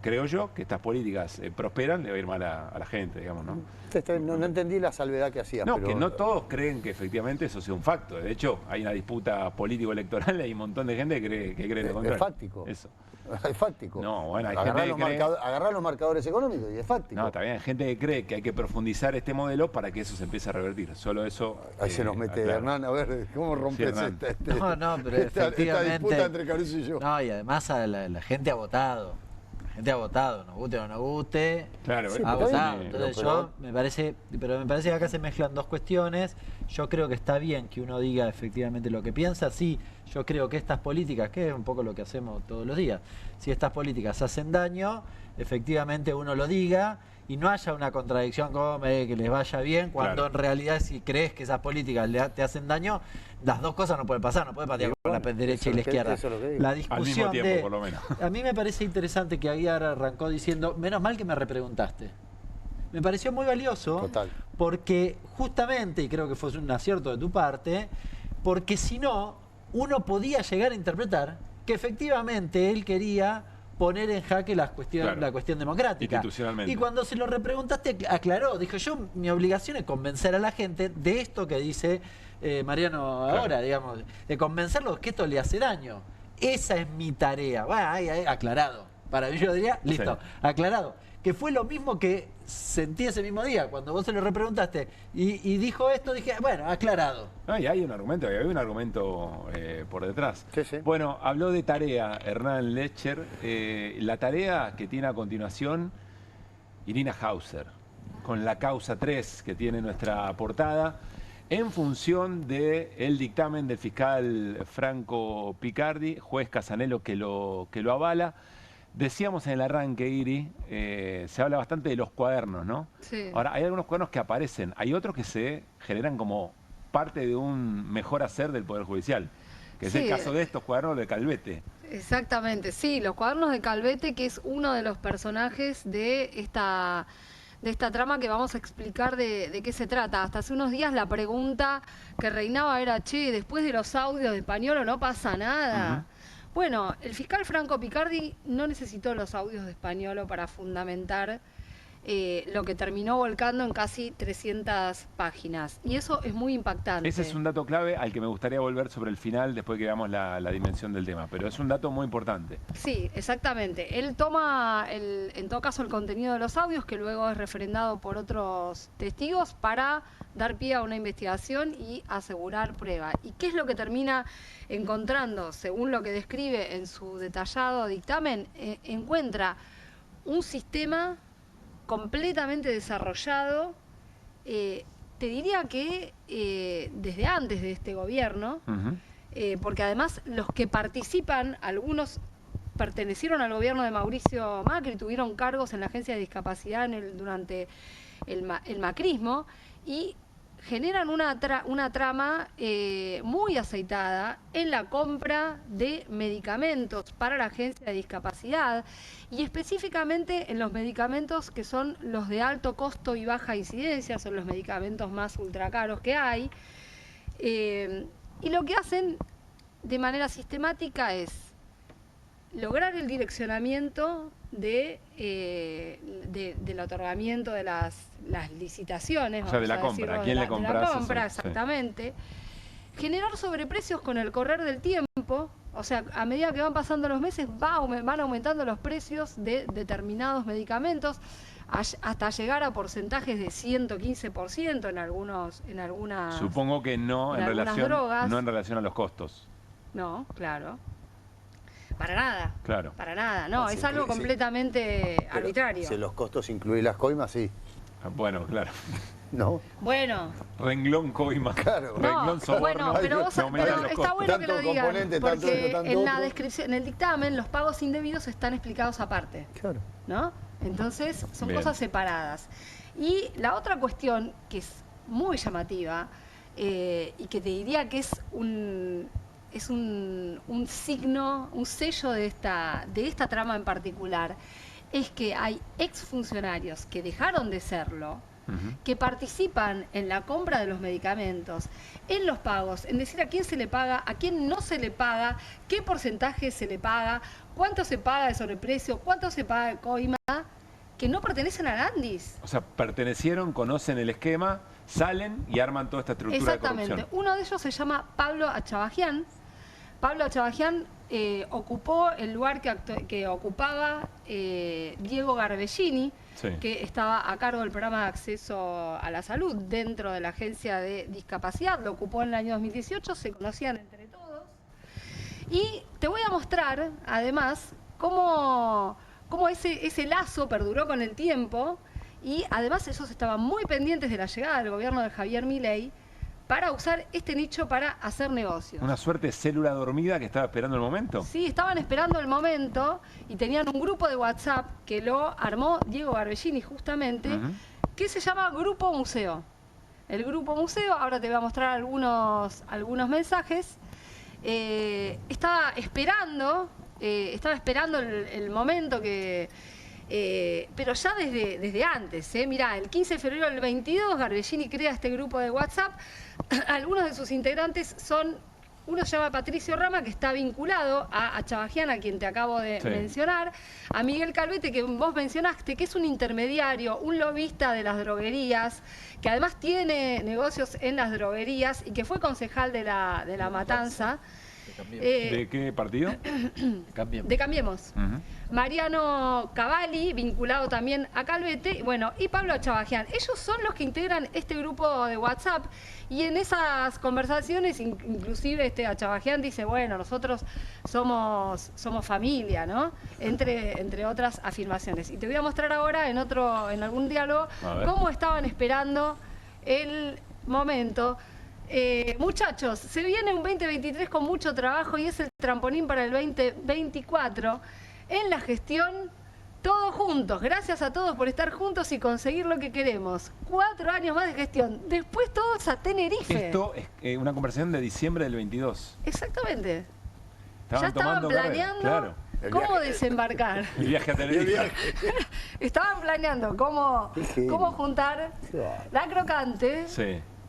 Speaker 1: creo yo que estas políticas prosperan, le va a ir mal a la gente, digamos, ¿no?
Speaker 8: No entendí la salvedad que hacías.
Speaker 1: No,
Speaker 8: pero...
Speaker 1: que no todos creen que efectivamente eso sea un facto. De hecho, hay una disputa político-electoral y hay un montón de gente que cree lo contrario.
Speaker 8: Es fáctico.
Speaker 1: Eso.
Speaker 8: Es fáctico.
Speaker 1: No, bueno, hay
Speaker 8: agarrar
Speaker 1: gente que cree...
Speaker 8: agarrar los marcadores económicos y es fáctico.
Speaker 1: No, está bien. Hay gente que cree que hay que profundizar este modelo para que eso se empiece a revertir. Solo eso...
Speaker 8: Ahí se nos mete Hernán, a ver, ¿cómo rompes
Speaker 22: pero
Speaker 8: esta disputa entre Caruso y yo?
Speaker 22: No, y además la gente ha votado. La gente ha votado, nos guste o no nos guste,
Speaker 1: claro,
Speaker 22: ha votado. Entonces me parece que acá se mezclan dos cuestiones. Yo creo que está bien que uno diga efectivamente lo que piensa. Sí, yo creo que estas políticas, que es un poco lo que hacemos todos los días, si estas políticas hacen daño, efectivamente uno lo diga y no haya una contradicción como que les vaya bien, cuando en realidad si crees que esas políticas te hacen daño, las dos cosas no pueden pasar, no puede patear con la derecha y la izquierda. La discusión
Speaker 1: al mismo tiempo, por lo menos.
Speaker 22: A mí me parece interesante que Aguiar arrancó diciendo, menos mal que me repreguntaste. Me pareció muy valioso, porque justamente, y creo que fue un acierto de tu parte, porque si no, uno podía llegar a interpretar que efectivamente él quería poner en jaque la cuestión democrática.
Speaker 1: Institucionalmente.
Speaker 22: Y cuando se lo repreguntaste, aclaró, dijo, mi obligación es convencer a la gente de esto que dice Mariano ahora, digamos, de convencerlos que esto le hace daño. Esa es mi tarea. Bueno, ahí, aclarado. Para mí yo diría, listo, aclarado. Que fue lo mismo que sentí ese mismo día, cuando vos se lo repreguntaste y dijo esto, dije, bueno, aclarado.
Speaker 1: No, y hay un argumento, por detrás. Bueno, habló de tarea Hernán Lecher, la tarea que tiene a continuación Irina Hauser, con la causa 3 que tiene nuestra portada, en función del dictamen del fiscal Franco Picardi, juez Casanello que lo avala. Decíamos en el arranque, Iri, se habla bastante de los cuadernos, ¿no?
Speaker 2: Sí.
Speaker 1: Ahora, hay algunos cuadernos que aparecen, hay otros que se generan como parte de un mejor hacer del Poder Judicial, que es el caso de estos cuadernos de Calvete.
Speaker 20: Exactamente, sí, los cuadernos de Calvete, que es uno de los personajes de esta trama que vamos a explicar de qué se trata. Hasta hace unos días la pregunta que reinaba era, che, después de los audios de Españolo no pasa nada. Bueno, el fiscal Franco Picardi no necesitó los audios de Españolo para fundamentar lo que terminó volcando en casi 300 páginas. Y eso es muy impactante.
Speaker 1: Ese es un dato clave al que me gustaría volver sobre el final, después que veamos la dimensión del tema. Pero es un dato muy importante.
Speaker 20: Sí, exactamente. Él toma, en todo caso, el contenido de los audios, que luego es refrendado por otros testigos, para dar pie a una investigación y asegurar prueba. ¿Y qué es lo que termina encontrando? Según lo que describe en su detallado dictamen, encuentra un sistema completamente desarrollado, te diría que desde antes de este gobierno, porque además los que participan, algunos pertenecieron al gobierno de Mauricio Macri, tuvieron cargos en la Agencia de Discapacidad durante el macrismo, y generan una trama muy aceitada en la compra de medicamentos para la Agencia de Discapacidad, y específicamente en los medicamentos que son los de alto costo y baja incidencia, son los medicamentos más ultra caros que hay, y lo que hacen de manera sistemática es lograr el direccionamiento del otorgamiento de las licitaciones,
Speaker 1: o sea, de la compra, ¿a quién le compras?
Speaker 20: De la compra, exactamente. Sí. Generar sobreprecios con el correr del tiempo, o sea, a medida que van pasando los meses van aumentando los precios de determinados medicamentos hasta llegar a porcentajes de 115% en algunas.
Speaker 1: Supongo que no en relación a los costos.
Speaker 20: No, claro. Para nada.
Speaker 1: Claro.
Speaker 20: Para nada, no, es algo completamente arbitrario.
Speaker 8: Si los costos incluyen las coimas, sí.
Speaker 1: Bueno, claro.
Speaker 8: ¿No?
Speaker 20: Bueno.
Speaker 1: Renglón coima.
Speaker 8: Claro.
Speaker 1: Renglón soborno.
Speaker 20: Bueno, pero, vos, pero está bueno que lo digan, porque en la descripción, en el dictamen, los pagos indebidos están explicados aparte.
Speaker 8: Claro.
Speaker 20: ¿No? Entonces, son
Speaker 1: Bien.
Speaker 20: cosas separadas. Y la otra cuestión, que es muy llamativa, y que te diría que es un signo, un sello de esta trama en particular, es que hay exfuncionarios que dejaron de serlo, que participan en la compra de los medicamentos, en los pagos, en decir a quién se le paga, a quién no se le paga, qué porcentaje se le paga, cuánto se paga de sobreprecio, cuánto se paga de coima, que no pertenecen a Landis.
Speaker 1: O sea, pertenecieron, conocen el esquema, salen y arman toda esta estructura de corrupción.
Speaker 20: Exactamente. Uno de ellos se llama Pablo Achabajian. Pablo Achabajian ocupó el lugar que ocupaba Diego Garbellini,
Speaker 1: Sí.
Speaker 20: que estaba a cargo del programa de acceso a la salud dentro de la Agencia de Discapacidad. Lo ocupó en el año 2018, se conocían entre todos. Y te voy a mostrar, además, cómo ese lazo perduró con el tiempo, y además ellos estaban muy pendientes de la llegada del gobierno de Javier Milei para usar este nicho para hacer negocios.
Speaker 1: Una suerte de célula dormida que estaba esperando el momento.
Speaker 20: Sí, estaban esperando el momento y tenían un grupo de WhatsApp que lo armó Diego Garbellini justamente, que se llama Grupo Museo. El Grupo Museo, ahora te voy a mostrar algunos mensajes. Estaba esperando el momento que... pero ya desde antes, mirá, el 15 de febrero del 22 Garbellini crea este grupo de WhatsApp. Algunos de sus integrantes uno se llama Patricio Rama, que está vinculado a Achabajian, a quien te acabo de mencionar, a Miguel Calvete, que vos mencionaste, que es un intermediario, un lobista de las droguerías, que además tiene negocios en las droguerías y que fue concejal de la Matanza.
Speaker 1: ¿De qué partido?
Speaker 20: De Cambiemos. Mariano Cavalli, vinculado también a Calvete, bueno, y Pablo Achabajian. Ellos son los que integran este grupo de WhatsApp, y en esas conversaciones, inclusive Achabajian dice, bueno, nosotros somos familia, ¿no? Entre otras afirmaciones. Y te voy a mostrar ahora en algún diálogo cómo estaban esperando el momento. Muchachos, se viene un 2023 con mucho trabajo y es el trampolín para el 2024. En la gestión, todos juntos. Gracias a todos por estar juntos y conseguir lo que queremos. 4 años más de gestión. Después todos a Tenerife.
Speaker 1: Esto es una conversación de diciembre del 22.
Speaker 20: Exactamente.
Speaker 1: Estaban
Speaker 20: planeando
Speaker 1: claro.
Speaker 20: cómo desembarcar.
Speaker 1: El viaje a Tenerife.
Speaker 20: Estaban planeando cómo juntar la crocante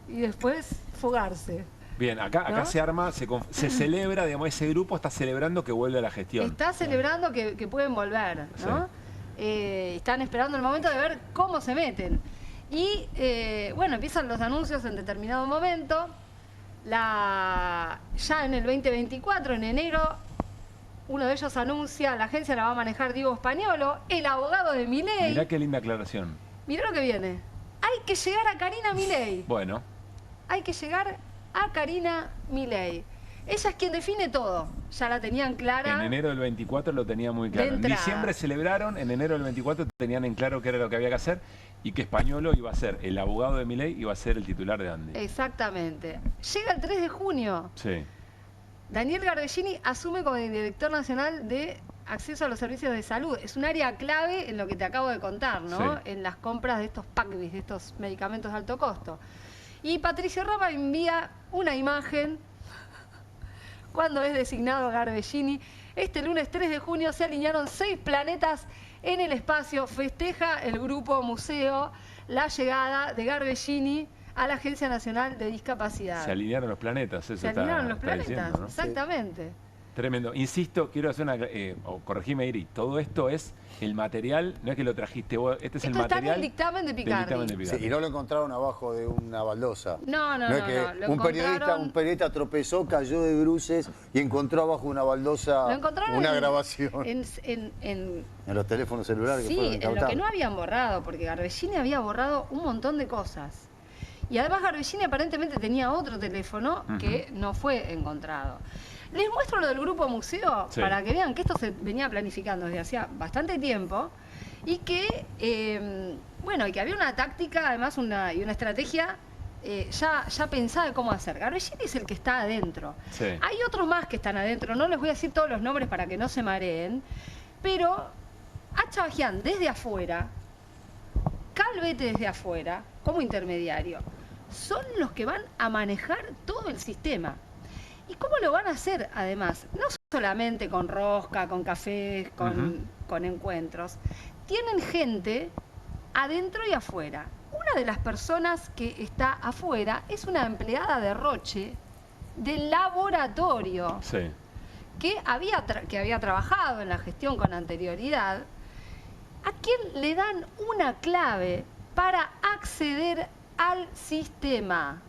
Speaker 20: y después fugarse.
Speaker 1: Bien, acá se arma, se celebra, digamos, ese grupo está celebrando que vuelve a la gestión.
Speaker 20: Está celebrando que pueden volver, ¿no? Están esperando el momento de ver cómo se meten. Y, bueno, empiezan los anuncios en determinado momento. Ya en el 2024, en enero, uno de ellos anuncia, la agencia la va a manejar Diego Españolo, el abogado de Milei.
Speaker 1: Mirá qué linda aclaración.
Speaker 20: Mirá lo que viene. Hay que llegar a Karina Milei.
Speaker 1: Bueno.
Speaker 20: Hay que llegar a Karina Milei. Ella es quien define todo. Ya la tenían clara.
Speaker 1: En enero del 24 lo tenía muy claro. En diciembre celebraron, en enero del 24 tenían en claro qué era lo que había que hacer y que Españolo iba a ser el abogado de Milei, iba a ser el titular de Andy.
Speaker 20: Exactamente. Llega el 3 de junio.
Speaker 1: Sí.
Speaker 20: Daniel Garbellini asume como director nacional de acceso a los servicios de salud. Es un área clave en lo que te acabo de contar, ¿no?
Speaker 1: Sí.
Speaker 20: En las compras de estos PACBIS, de estos medicamentos de alto costo. Y Patricio Rama envía una imagen cuando es designado Garbellini. Este lunes 3 de junio se alinearon 6 planetas en el espacio. Festeja el Grupo Museo la llegada de Garbellini a la Agencia Nacional de Discapacidad.
Speaker 1: Se alinearon los planetas, eso
Speaker 20: Se alinearon los
Speaker 1: está
Speaker 20: planetas,
Speaker 1: diciendo, ¿no?
Speaker 20: exactamente.
Speaker 1: Tremendo. Insisto, quiero hacer o corregime, Iri, todo esto es el material, no es que lo trajiste vos, este es el material.
Speaker 20: Esto está en el dictamen de Picardi.
Speaker 8: Sí, y no lo encontraron abajo de una baldosa.
Speaker 20: No,
Speaker 8: es que
Speaker 20: lo
Speaker 8: un periodista tropezó, cayó de bruces y encontró abajo una baldosa una grabación. En los teléfonos celulares que fueron incautados.
Speaker 20: En lo que no habían borrado, porque Garbellini había borrado un montón de cosas. Y además Garbellini aparentemente tenía otro teléfono que no fue encontrado. Les muestro lo del Grupo Museo para que vean que esto se venía planificando desde hacía bastante tiempo y que Bueno, y que había una táctica, además, y una estrategia ya pensada de cómo hacer. Garbellini es el que está adentro.
Speaker 1: Sí.
Speaker 20: Hay otros más que están adentro, no les voy a decir todos los nombres para que no se mareen, pero a Chavagián desde afuera, Calvete desde afuera, como intermediario, son los que van a manejar todo el sistema. ¿Y cómo lo van a hacer, además? No solamente con rosca, con cafés, con encuentros. Tienen gente adentro y afuera. Una de las personas que está afuera es una empleada de Roche del laboratorio,
Speaker 1: Sí.
Speaker 20: que había trabajado en la gestión con anterioridad, a quien le dan una clave para acceder al sistema,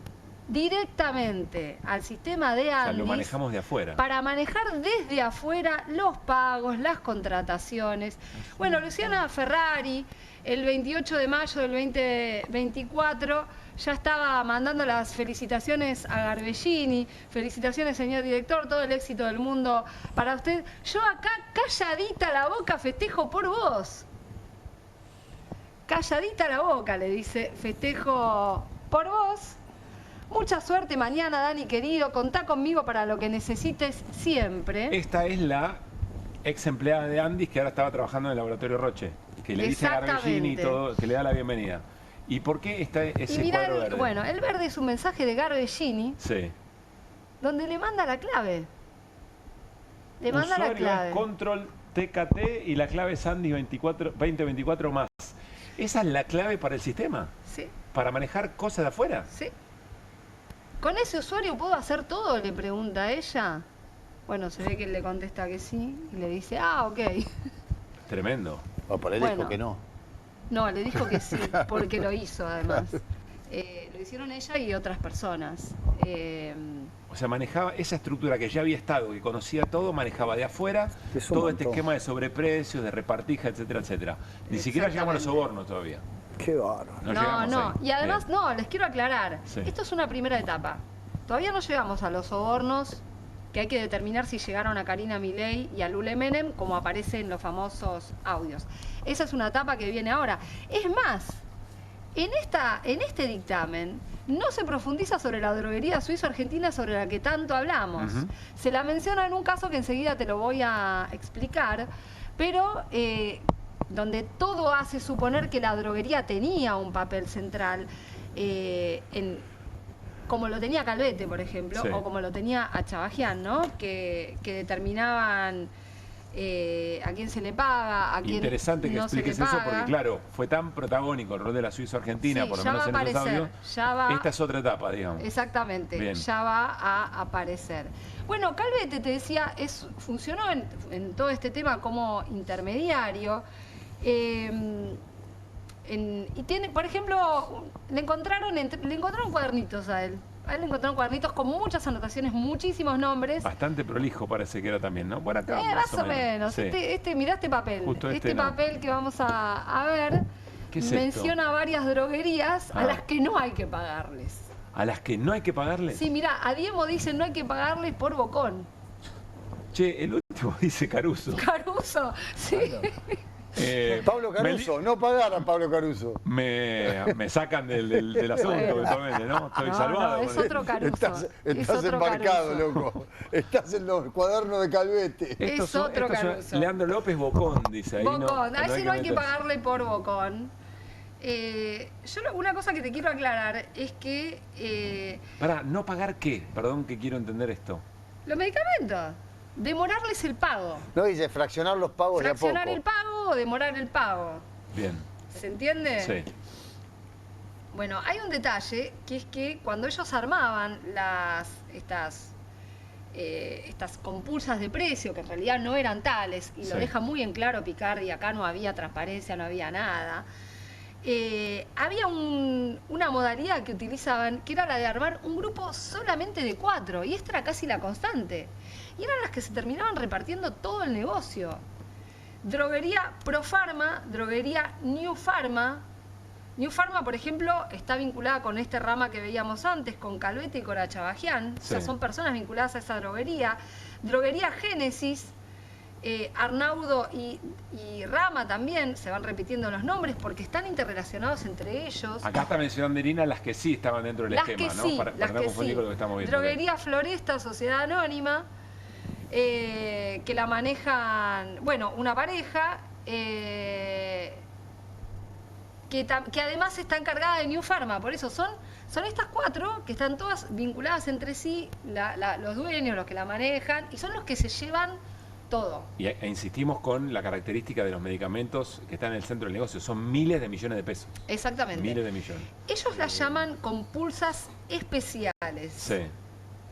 Speaker 20: directamente al sistema de
Speaker 1: O sea,
Speaker 20: Andis,
Speaker 1: lo manejamos de afuera.
Speaker 20: para manejar desde afuera los pagos, las contrataciones. Bueno, Luciana Ferrari, el 28 de mayo del 2024, ya estaba mandando las felicitaciones a Garbellini. Felicitaciones, señor director, todo el éxito del mundo para usted. Yo acá, calladita la boca, festejo por vos. Calladita la boca, le dice, festejo por vos. Mucha suerte mañana, Dani querido. Contá conmigo para lo que necesites siempre.
Speaker 1: Esta es la ex empleada de Andis que ahora estaba trabajando en el laboratorio Roche, que le dice a Garbellini y todo, que le da la bienvenida. ¿Y por qué está ese cuadro verde?
Speaker 20: Bueno, el verde es un mensaje de Garbellini,
Speaker 1: Sí.
Speaker 20: donde le manda la clave. Le manda la
Speaker 1: Usuario
Speaker 20: clave.
Speaker 1: es control TKT y la clave es Andis 2024 más. ¿Esa es la clave para el sistema?
Speaker 20: Sí.
Speaker 1: ¿Para manejar cosas de afuera?
Speaker 20: Sí. ¿Con ese usuario puedo hacer todo?, le pregunta a ella. Bueno, se ve que él le contesta que sí y le dice, ah, ok.
Speaker 1: Tremendo.
Speaker 8: O por él
Speaker 20: Bueno.
Speaker 8: dijo que no.
Speaker 20: No, le dijo que sí, porque lo hizo además. Lo hicieron ella y otras personas.
Speaker 1: O sea, manejaba esa estructura que ya había estado, que conocía todo, manejaba de afuera todo este esquema de sobreprecios, de repartija, etcétera, etcétera. Ni siquiera llegamos a los sobornos todavía.
Speaker 8: Qué bárbaro.
Speaker 20: No. Y además,
Speaker 1: Bien.
Speaker 20: no, les quiero aclarar.
Speaker 1: Sí.
Speaker 20: Esto es una primera etapa. Todavía no llegamos a los sobornos, que hay que determinar si llegaron a Karina Milei y a Lule Menem, como aparece en los famosos audios. Esa es una etapa que viene ahora. Es más, en este dictamen no se profundiza sobre la droguería suizo-argentina sobre la que tanto hablamos. Se la menciona en un caso que enseguida te lo voy a explicar, pero donde todo hace suponer que la droguería tenía un papel central, como lo tenía Calvete, por ejemplo,
Speaker 1: Sí.
Speaker 20: o como lo tenía a Chavagián, ¿no? Que determinaban a quién se le paga, a quién
Speaker 1: Interesante que
Speaker 20: no se le
Speaker 1: expliques eso
Speaker 20: paga.
Speaker 1: porque, claro, fue tan protagónico el rol de la Suizo-Argentina,
Speaker 20: Sí,
Speaker 1: por lo
Speaker 20: ya
Speaker 1: menos
Speaker 20: va
Speaker 1: en
Speaker 20: a
Speaker 1: esos
Speaker 20: aparecer,
Speaker 1: audios.
Speaker 20: ya va-
Speaker 1: Esta es otra etapa, digamos.
Speaker 20: Exactamente,
Speaker 1: Bien.
Speaker 20: ya va a aparecer. Bueno, Calvete, te decía, funcionó en todo este tema como intermediario. Y tiene, por ejemplo, le encontraron cuadernitos a él. A él le encontraron cuadernitos con muchas anotaciones, muchísimos nombres.
Speaker 1: Bastante prolijo parece que era también, ¿no? Por acá.
Speaker 20: Más o menos.
Speaker 1: Sí.
Speaker 20: Mirá este papel.
Speaker 1: Justo
Speaker 20: este
Speaker 1: no.
Speaker 20: papel que vamos a ver
Speaker 1: ¿Qué es
Speaker 20: menciona varias droguerías a
Speaker 1: Ah.
Speaker 20: las que no hay que pagarles.
Speaker 1: ¿A las que no hay que pagarle?
Speaker 20: Sí, mirá, a Diemo dicen no hay que pagarles por bocón.
Speaker 1: Che, el último dice Caruso.
Speaker 20: Caruso, sí.
Speaker 8: Pablo Caruso, no pagar a Pablo Caruso.
Speaker 1: Me sacan del asunto,
Speaker 20: Bueno.
Speaker 1: eventualmente, ¿no? Estoy
Speaker 20: No,
Speaker 1: salvado.
Speaker 20: no, es
Speaker 1: con
Speaker 20: otro
Speaker 1: esto.
Speaker 20: Caruso.
Speaker 8: Estás
Speaker 20: otro
Speaker 8: embarcado,
Speaker 20: Caruso.
Speaker 8: loco. Estás en los cuadernos de Calvete.
Speaker 20: Es otro Caruso.
Speaker 1: Leandro López Bocón, dice ahí.
Speaker 20: Bocón, a ese no hay que
Speaker 1: meterse.
Speaker 20: pagarle por bocón. Una cosa que te quiero aclarar es que
Speaker 1: Pará, ¿no pagar qué? Perdón que quiero entender esto.
Speaker 20: los medicamentos, demorarles el pago.
Speaker 8: No dice fraccionar los pagos
Speaker 20: Fraccionar
Speaker 8: de a
Speaker 20: el
Speaker 8: poco.
Speaker 20: pago o demorar el pago.
Speaker 1: Bien.
Speaker 20: ¿Se entiende?
Speaker 1: Sí.
Speaker 20: Bueno, hay un detalle que es que cuando ellos armaban estas compulsas de precio, que en realidad no eran tales, y
Speaker 1: Sí.
Speaker 20: lo deja muy en claro Picardi, acá no había transparencia, no había nada, había una modalidad que utilizaban, que era la de armar un grupo solamente de 4, y esta era casi la constante. Y eran las que se terminaban repartiendo todo el negocio. Droguería Profarma, droguería New Pharma. New Pharma, por ejemplo, está vinculada con esta rama que veíamos antes, con Calvete y con Chavagián. O sea,
Speaker 1: Sí.
Speaker 20: son personas vinculadas a esa droguería. Droguería Génesis, Arnaudo y Rama también, se van repitiendo los nombres porque están interrelacionados entre ellos.
Speaker 1: Acá está mencionando Irina las que sí estaban dentro del esquema, ¿no? Para no confundir con lo que estamos viendo.
Speaker 20: Droguería Floresta, Sociedad Anónima, que la manejan, bueno, una pareja, que además está encargada de New Pharma. Por eso son estas 4 que están todas vinculadas entre sí, los dueños, los que la manejan, y son los que se llevan todo.
Speaker 1: E insistimos con la característica de los medicamentos que están en el centro del negocio. Son miles de millones de pesos.
Speaker 20: Exactamente.
Speaker 1: Miles de millones.
Speaker 20: Ellos las llaman compulsas especiales.
Speaker 1: Sí.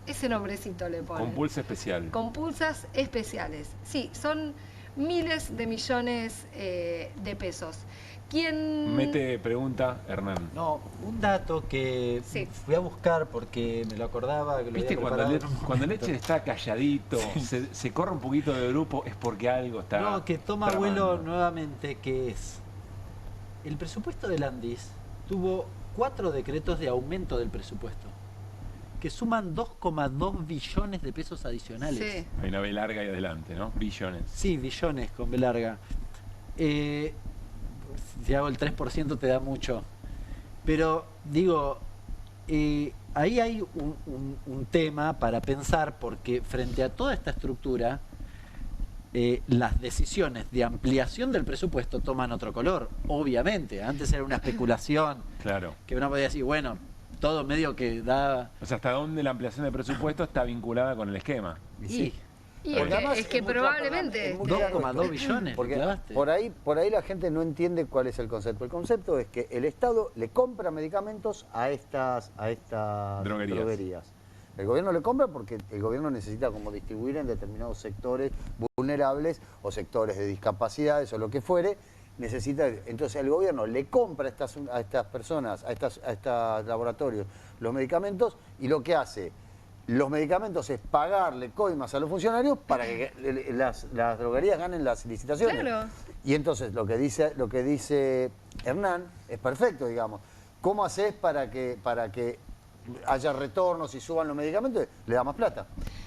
Speaker 20: Ese nombrecito le ponen.
Speaker 1: Compulsa especial.
Speaker 20: Compulsas especiales. Sí, son miles de millones de pesos. ¿Quién...?
Speaker 1: Mete pregunta, Hernán.
Speaker 22: No, un dato que fui a buscar porque me lo acordaba. Que lo
Speaker 1: ¿Viste cuando Leche está calladito, se corre un poquito del grupo, es porque algo está...
Speaker 22: No, que toma vuelo nuevamente, que es... El presupuesto del Andis tuvo 4 decretos de aumento del presupuesto, que suman 2,2 billones de pesos adicionales.
Speaker 20: Sí.
Speaker 1: Hay una B larga ahí adelante, ¿no? Billones.
Speaker 22: Sí, billones con B larga. Si hago el 3% te da mucho. Pero, digo, ahí hay un tema para pensar, porque frente a toda esta estructura, las decisiones de ampliación del presupuesto toman otro color, obviamente. Antes era una especulación.
Speaker 1: Claro.
Speaker 22: Que uno podía decir, bueno, todo medio que da...
Speaker 1: O sea, ¿hasta dónde la ampliación del presupuesto está vinculada con el esquema?
Speaker 22: Sí.
Speaker 20: Y es que probablemente...
Speaker 22: 2,2 billones.
Speaker 8: Porque por ahí la gente no entiende cuál es el concepto. El concepto es que el Estado le compra medicamentos a estas droguerías. El gobierno le compra porque el gobierno necesita como distribuir en determinados sectores vulnerables o sectores de discapacidades o lo que fuere. Entonces el gobierno le compra a estas personas, a estos laboratorios, los medicamentos, y lo que hace los medicamentos es pagarle coimas a los funcionarios para que las droguerías ganen las licitaciones.
Speaker 20: Claro.
Speaker 8: Y entonces lo que dice Hernán es perfecto, digamos. ¿Cómo haces para que haya retornos y suban los medicamentos? Le da más plata.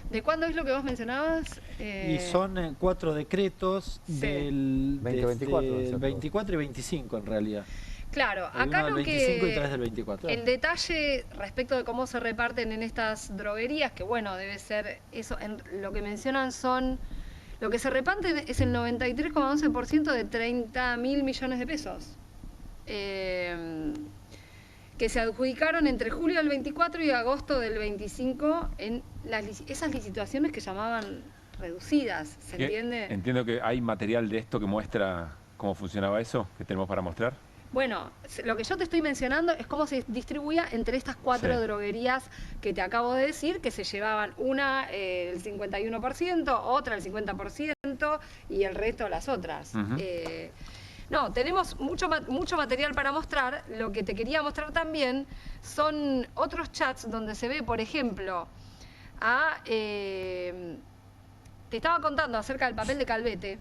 Speaker 20: ¿De cuándo es lo que vos mencionabas?
Speaker 22: Y son 4 decretos del 24 y 25 en realidad.
Speaker 20: Claro, acá
Speaker 22: lo que... 25 y 3 del 24.
Speaker 20: El detalle respecto de cómo se reparten en estas droguerías, que bueno, debe ser eso, lo que mencionan son... Lo que se reparte es el 93,11% de 30.000 millones de pesos. Que se adjudicaron entre julio del 24 y agosto del 25 en esas licitaciones que llamaban reducidas, ¿se entiende?
Speaker 1: Entiendo que hay material de esto que muestra cómo funcionaba eso, que tenemos para mostrar.
Speaker 20: Bueno, lo que yo te estoy mencionando es cómo se distribuía entre estas 4 droguerías que te acabo de decir, que se llevaban una el 51%, otra el 50% y el resto las otras. No, tenemos mucho material para mostrar. Lo que te quería mostrar también son otros chats donde se ve, por ejemplo, te estaba contando acerca del papel de Calvete.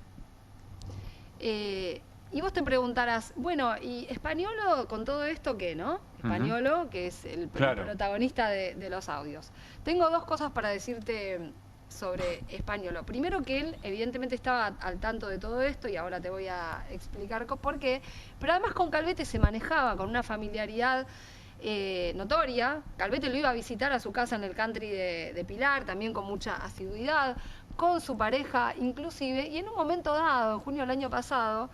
Speaker 20: Y vos te preguntarás, bueno, ¿y Españolo con todo esto qué, no? Españolo, que es el protagonista de los audios. Tengo 2 cosas para decirte sobre Españolo. Primero, que él evidentemente estaba al tanto de todo esto y ahora te voy a explicar por qué. Pero además con Calvete se manejaba con una familiaridad notoria. Calvete lo iba a visitar a su casa en el country de Pilar, también con mucha asiduidad, con su pareja inclusive. Y en un momento dado, en junio del año pasado,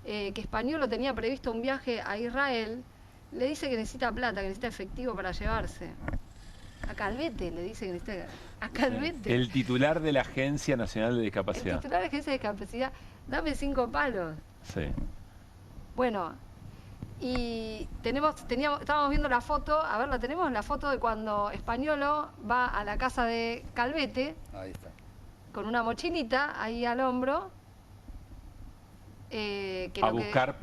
Speaker 20: que Españolo tenía previsto un viaje a Israel, le dice que necesita plata, que necesita efectivo para llevarse. A Calvete le dice que necesita... A Calvete.
Speaker 1: El titular de la Agencia Nacional de Discapacidad.
Speaker 20: El titular de la Agencia de Discapacidad. Dame 5 palos.
Speaker 1: Sí.
Speaker 20: Bueno, y estábamos viendo la foto, a ver, la tenemos, la foto de cuando Españolo va a la casa de Calvete.
Speaker 8: Ahí está. Con
Speaker 20: una mochilita ahí al hombro.
Speaker 1: A buscar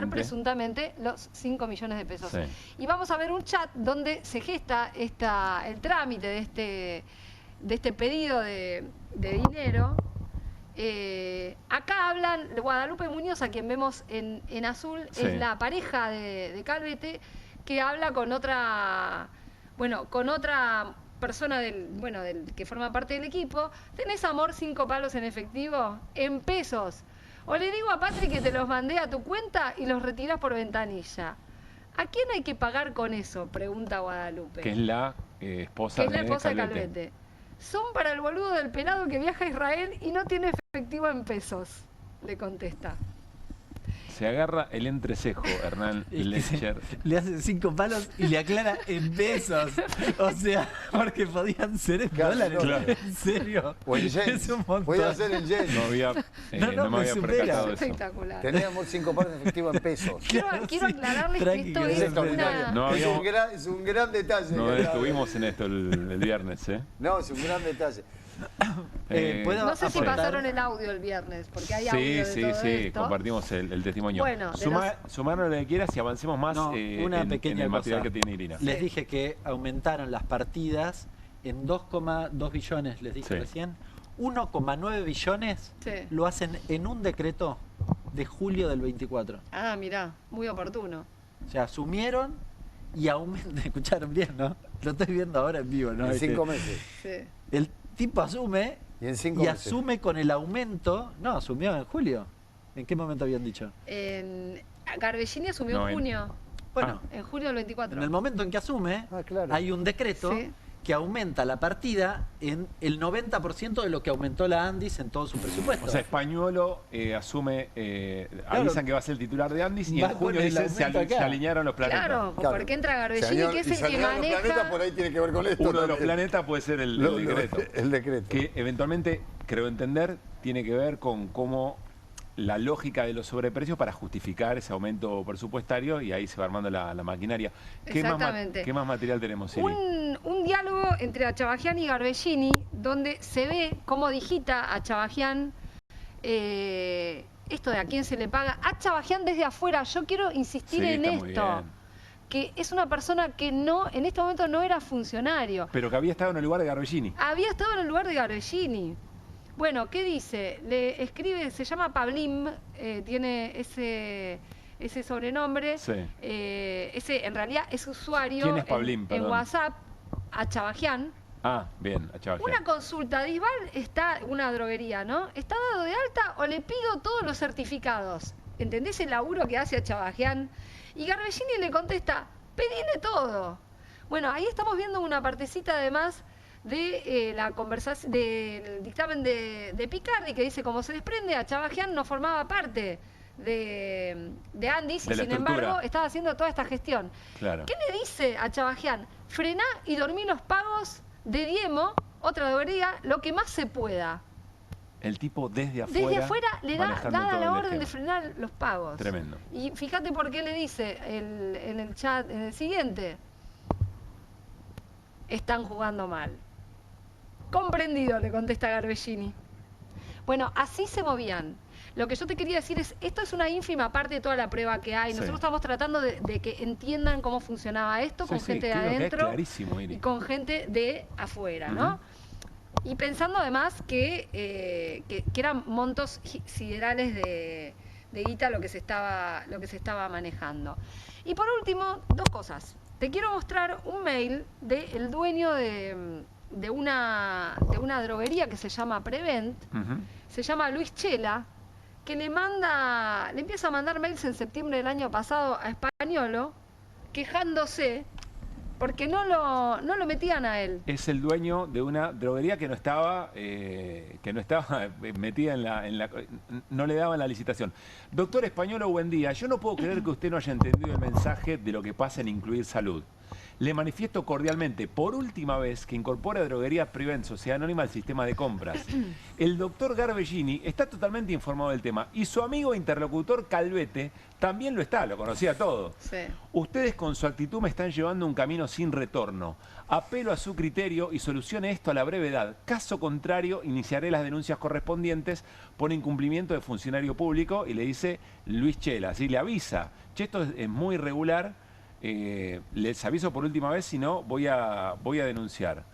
Speaker 20: presuntamente los 5 millones de pesos.
Speaker 1: Sí.
Speaker 20: Y vamos a ver un chat donde se gesta el trámite de este pedido de dinero. Acá hablan, Guadalupe Muñoz, a quien vemos en azul, es la pareja de Calvete, que habla con otra persona del que forma parte del equipo, ¿tenés, amor, 5 palos en efectivo? En pesos. O le digo a Patri que te los mandé a tu cuenta y los retirás por ventanilla. ¿A quién hay que pagar con eso? Pregunta Guadalupe.
Speaker 1: Que es la esposa de
Speaker 20: Calvete. Son para el boludo del pelado que viaja a Israel y no tiene efectivo en pesos, le contesta.
Speaker 1: Se agarra el entrecejo, Hernán Lecher.
Speaker 22: Le hace 5 palos y le aclara en pesos. O sea, porque podían ser en dólares.
Speaker 1: Claro.
Speaker 22: En serio.
Speaker 8: O en yen.
Speaker 22: Es un montón.
Speaker 8: Podía ser en yen.
Speaker 1: No me había percatado de eso.
Speaker 20: Espectacular.
Speaker 8: Teníamos 5 palos en efectivo en pesos.
Speaker 20: Quiero aclararles que esto es una...
Speaker 1: No,
Speaker 8: es un gran detalle.
Speaker 1: No estuvimos en esto el viernes, ¿eh?
Speaker 8: No, es un gran detalle.
Speaker 20: No sé si pasaron el audio el viernes, porque hay audio de todo esto.
Speaker 1: Compartimos el testimonio.
Speaker 20: Bueno,
Speaker 1: Sumarnos lo que quieras y avancemos más
Speaker 22: una pequeña
Speaker 1: en el material
Speaker 22: cosa.
Speaker 1: que tiene Irina.
Speaker 22: Les dije que aumentaron las partidas en 2,2 billones, les dije recién. 1,9 billones lo hacen en un decreto de julio del 24.
Speaker 20: Ah, mirá, muy oportuno.
Speaker 22: O sea, asumieron y aumentan. Escucharon bien, ¿no? Lo estoy viendo ahora en vivo, ¿no?
Speaker 8: En 5 meses.
Speaker 20: Sí.
Speaker 22: El tipo asume
Speaker 8: y
Speaker 22: asume con el aumento. No, asumió en julio. ¿En qué momento habían dicho?
Speaker 20: Garbellini asumió en junio.
Speaker 22: Bueno,
Speaker 20: en julio del 24.
Speaker 22: En el momento en que asume, hay un decreto que aumenta la partida en el 90% de lo que aumentó la Andis en todo su presupuesto.
Speaker 1: O sea, Españolo asume, avisan que va a ser el titular de Andis y en junio dicen se alinearon los planetas.
Speaker 20: Claro, porque entra Garbellini, que es el que maneja...
Speaker 8: Planetas, por ahí tiene que ver con esto.
Speaker 1: Uno de los planetas puede ser el decreto.
Speaker 8: El decreto.
Speaker 1: Que eventualmente, creo entender, tiene que ver con cómo la lógica de los sobreprecios para justificar ese aumento presupuestario y ahí se va armando la maquinaria.
Speaker 20: Exactamente.
Speaker 1: ¿Qué más material tenemos, Siri?
Speaker 20: Un diálogo entre Achabajian y Garbellini donde se ve cómo digita Achabajian esto de a quién se le paga. Achabajian desde afuera, yo quiero insistir en esto, que es una persona que en este momento no era funcionario.
Speaker 1: Pero que había estado en el lugar de Garbellini.
Speaker 20: Había estado en el lugar de Garbellini. Bueno, ¿qué dice? Le escribe, se llama Pablim, tiene ese sobrenombre. Sí. En realidad es usuario.
Speaker 1: ¿Quién es Pablim?
Speaker 20: En WhatsApp, Achabajian.
Speaker 1: Ah, bien, Achabajian.
Speaker 20: Una consulta, Disbal está, una droguería, ¿no? ¿Está dado de alta o le pido todos los certificados? ¿Entendés el laburo que hace Achabajian? Y Garbellini le contesta, pedile todo. Bueno, ahí estamos viendo una partecita además de la conversación del dictamen de Picardi, que dice, como se desprende, Achabajian no formaba parte de Andis y sin embargo estaba haciendo toda esta gestión.
Speaker 1: Claro.
Speaker 20: ¿Qué le dice a Achabajian? Frená y dormí los pagos de Diemo, otra droguería, lo que más se pueda.
Speaker 1: El tipo desde afuera.
Speaker 20: Desde afuera le da la orden de frenar los pagos.
Speaker 1: Tremendo.
Speaker 20: Y fíjate por qué le dice en el chat, en el siguiente, están jugando mal. Comprendido, le contesta Garbellini. Bueno, así se movían. Lo que yo te quería decir es, esto es una ínfima parte de toda la prueba que hay. Nosotros estamos tratando de que entiendan cómo funcionaba esto con gente de adentro y con gente de afuera, ¿no? Y pensando además que eran montos siderales de guita lo que se estaba manejando. Y por último, dos cosas. Te quiero mostrar un mail del dueño de una droguería que se llama Prevent, se llama Luis Chela, que le empieza a mandar mails en septiembre del año pasado a Españolo, quejándose porque no lo metían a él.
Speaker 1: Es el dueño de una droguería que no estaba metida no le daban la licitación. Doctor Españolo, buen día. Yo no puedo creer que usted no haya entendido el mensaje de lo que pasa en Incluir Salud. Le manifiesto cordialmente, por última vez, que incorpora Droguerías Prevent, Sociedad Anónima, al sistema de compras. El doctor Garbellini está totalmente informado del tema y su amigo interlocutor Calvete también lo está, lo conocía todo.
Speaker 20: Sí.
Speaker 1: Ustedes con su actitud me están llevando un camino sin retorno. Apelo a su criterio y solucione esto a la brevedad. Caso contrario, iniciaré las denuncias correspondientes por incumplimiento de funcionario público, y le dice Luis Chela, así le avisa. Che, esto es muy irregular. Les aviso por última vez, si no voy a denunciar.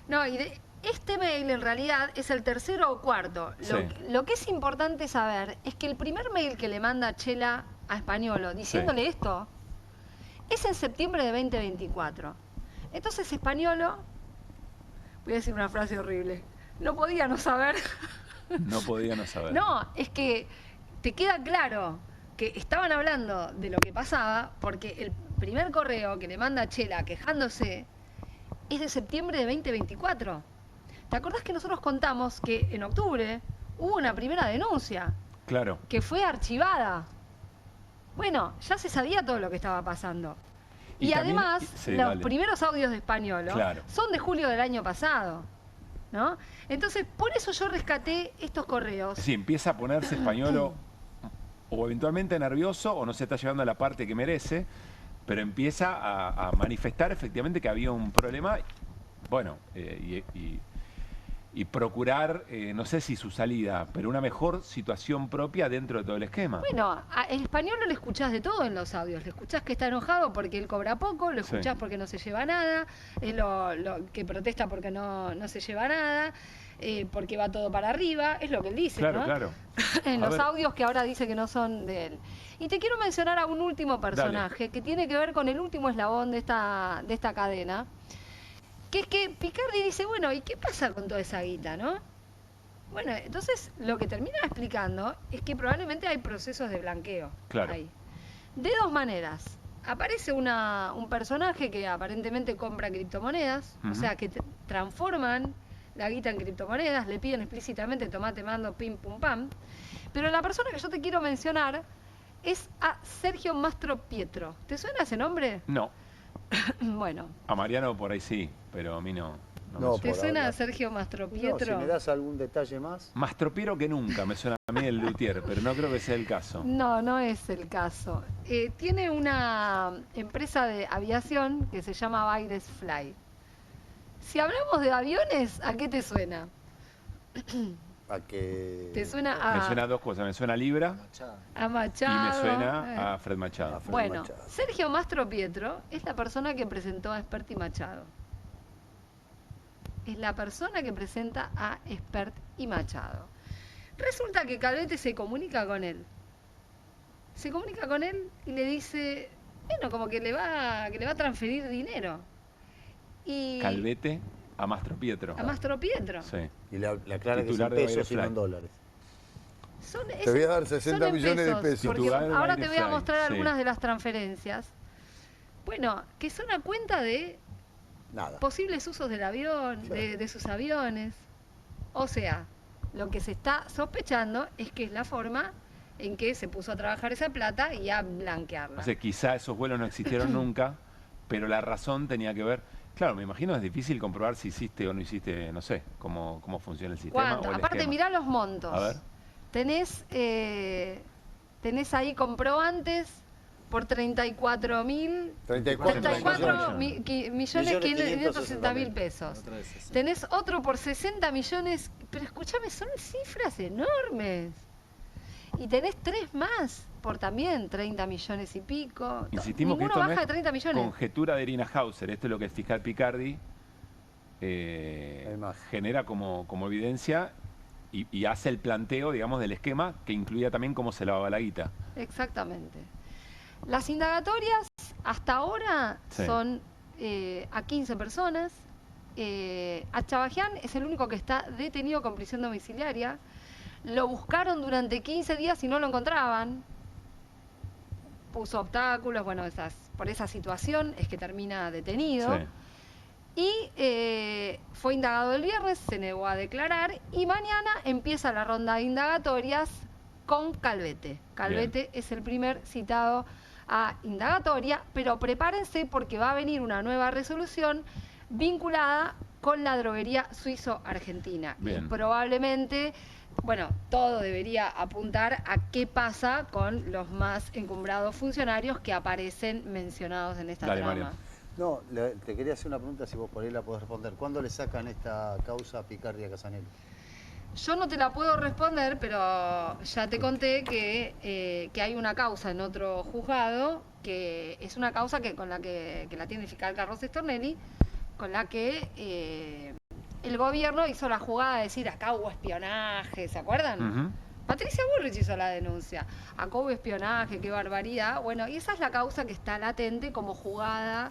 Speaker 20: No, y este mail en realidad es el tercero o cuarto. Lo que es importante saber es que el primer mail que le manda Chela a Españolo diciéndole esto es en septiembre de 2024. Entonces Españolo Voy a decir una frase horrible. No podía no saber.
Speaker 1: No podía no saber.
Speaker 20: No, es que te queda claro que estaban hablando de lo que pasaba porque el primer correo que le manda Chela quejándose es de septiembre de 2024. ¿Te acordás que nosotros contamos que en octubre hubo una primera denuncia?
Speaker 1: Claro.
Speaker 20: Que fue archivada. Bueno, ya se sabía todo lo que estaba pasando. Y
Speaker 1: también,
Speaker 20: además,
Speaker 1: sí,
Speaker 20: los
Speaker 1: dale.
Speaker 20: primeros audios de Españolo
Speaker 1: Claro.
Speaker 20: son de julio del año pasado, ¿no? Entonces, por eso yo rescaté estos correos.
Speaker 1: Sí, empieza a ponerse Españolo o eventualmente nervioso o no se está llevando a la parte que merece, pero empieza a manifestar efectivamente que había un problema, bueno, y procurar, no sé si su salida, pero una mejor situación propia dentro de todo el esquema.
Speaker 20: Bueno, el Españolo le escuchás de todo en los audios. Le escuchás que está enojado porque él cobra poco, lo escuchás porque no se lleva nada, es lo que protesta porque no se lleva nada, porque va todo para arriba, es lo que él dice,
Speaker 1: Claro,
Speaker 20: ¿no?
Speaker 1: claro.
Speaker 20: En
Speaker 1: A
Speaker 20: los
Speaker 1: ver.
Speaker 20: audios que ahora dice que no son de él. Y te quiero mencionar a un último personaje que tiene que ver con el último eslabón de esta cadena, que es que Picardi dice, bueno, ¿y qué pasa con toda esa guita, no? Bueno, entonces lo que termina explicando es que probablemente hay procesos de blanqueo.
Speaker 1: Claro.
Speaker 20: Ahí. De dos maneras. Aparece un personaje que aparentemente compra criptomonedas, o sea, que transforman la guita en criptomonedas, le piden explícitamente tomate, mando, pim, pum, pam. Pero la persona que yo te quiero mencionar es a Sergio Mastro Pietro. ¿Te suena ese nombre?
Speaker 1: No.
Speaker 20: Bueno.
Speaker 1: A Mariano por ahí sí, pero a mí no.
Speaker 8: No,
Speaker 20: ¿Te suena a Sergio Mastro Pietro?
Speaker 8: No, si me das algún detalle más.
Speaker 1: Más tropiero que nunca me suena a mí el luthier, pero no creo que sea el caso.
Speaker 20: No, no es el caso. Tiene una empresa de aviación que se llama Baires Fly. Si hablamos de aviones, ¿a qué te suena?
Speaker 8: A que...
Speaker 20: ¿Te suena a...?
Speaker 1: Me suena a dos cosas, me suena a Libra
Speaker 20: A Machado.
Speaker 1: y me suena a Fred Machado.
Speaker 20: Bueno, Sergio Mastro Pietro es la persona que presentó a Expert y Machado. Es la persona que presenta a Expert y Machado. Resulta que Calvete se comunica con él. Se comunica con él y le dice, bueno, como que le va a transferir dinero. Y
Speaker 1: Calvete a Mastro Pietro.
Speaker 20: a Mastro Pietro.
Speaker 1: Sí.
Speaker 8: Y le aclara que
Speaker 1: Titular
Speaker 8: son
Speaker 1: de
Speaker 8: pesos y no
Speaker 1: Baires
Speaker 8: en dólares.
Speaker 21: Te voy a dar 60
Speaker 20: son en
Speaker 21: millones de pesos.
Speaker 20: Porque
Speaker 1: Titular de
Speaker 20: ahora
Speaker 1: Baires
Speaker 20: te voy a
Speaker 1: Fly,
Speaker 20: mostrar
Speaker 1: sí.
Speaker 20: algunas de las transferencias. Bueno, que son a cuenta de
Speaker 8: Nada.
Speaker 20: posibles usos del avión, de sus aviones. O sea, lo que se está sospechando es que es la forma en que se puso a trabajar esa plata y a blanquearla.
Speaker 1: O sea, quizá esos vuelos no existieron nunca, pero la razón tenía que ver... Claro, me imagino es difícil comprobar si hiciste o no hiciste, no sé, cómo funciona el sistema.
Speaker 20: ¿Cuánto?
Speaker 1: O el
Speaker 20: Aparte,
Speaker 1: esquema.
Speaker 20: mirá los montos.
Speaker 1: A ver.
Speaker 20: Tenés ahí comprobantes por 34 millones 560.000 pesos. Tenés otro por 60 millones, pero escúchame, son cifras enormes. Y tenés tres más por también 30 millones y pico.
Speaker 1: Insistimos que
Speaker 20: Ninguno
Speaker 1: esto no
Speaker 20: baja
Speaker 1: es
Speaker 20: de 30 millones.
Speaker 1: conjetura de Irina Hauser, esto es lo que el fiscal Picardi genera como evidencia y hace el planteo, digamos, del esquema que incluía también cómo se lavaba la guita.
Speaker 20: Exactamente. Las indagatorias hasta ahora
Speaker 1: Sí.
Speaker 20: son a 15 personas. A Chavajian es el único que está detenido con prisión domiciliaria. Lo buscaron durante 15 días y no lo encontraban. Puso obstáculos, bueno, por esa situación es que termina detenido.
Speaker 1: Sí.
Speaker 20: Y fue indagado el viernes, se negó a declarar y mañana empieza la ronda de indagatorias con Calvete. Calvete es el primer citado a indagatoria, pero prepárense porque va a venir una nueva resolución vinculada con la droguería suizo-argentina. Y
Speaker 1: Bien.
Speaker 20: probablemente, bueno, todo debería apuntar a qué pasa con los más encumbrados funcionarios que aparecen mencionados en esta
Speaker 1: Dale,
Speaker 20: trama.
Speaker 1: Mario.
Speaker 8: No, te quería hacer una pregunta, si vos por ahí la podés responder. ¿Cuándo le sacan esta causa a Picardi a Casanello?
Speaker 20: Yo no te la puedo responder, pero ya te conté que hay una causa en otro juzgado, que es una causa que la tiene el fiscal Carlos Stornelli, con la que el gobierno hizo la jugada de decir acá hubo espionaje, ¿se acuerdan?
Speaker 1: Ujú.
Speaker 20: Patricia Bullrich hizo la denuncia. Acá hubo espionaje, qué barbaridad. Bueno, y esa es la causa que está latente como jugada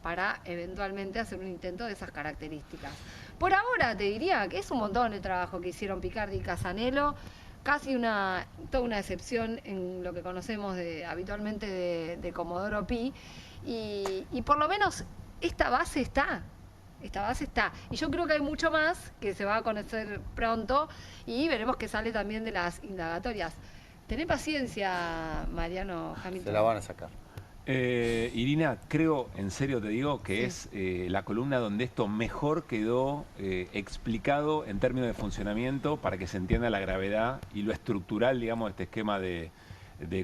Speaker 20: para eventualmente hacer un intento de esas características. Por ahora te diría que es un montón el trabajo que hicieron Picardi y Casanelo, casi toda una excepción en lo que conocemos habitualmente de Comodoro Pi, y por lo menos esta base está. Y yo creo que hay mucho más que se va a conocer pronto y veremos qué sale también de las indagatorias. Tené paciencia, Mariano Hamilton.
Speaker 8: Se la van a sacar.
Speaker 1: Irina, creo, en serio te digo, que es la columna donde esto mejor quedó explicado en términos de funcionamiento para que se entienda la gravedad y lo estructural, digamos, de este esquema de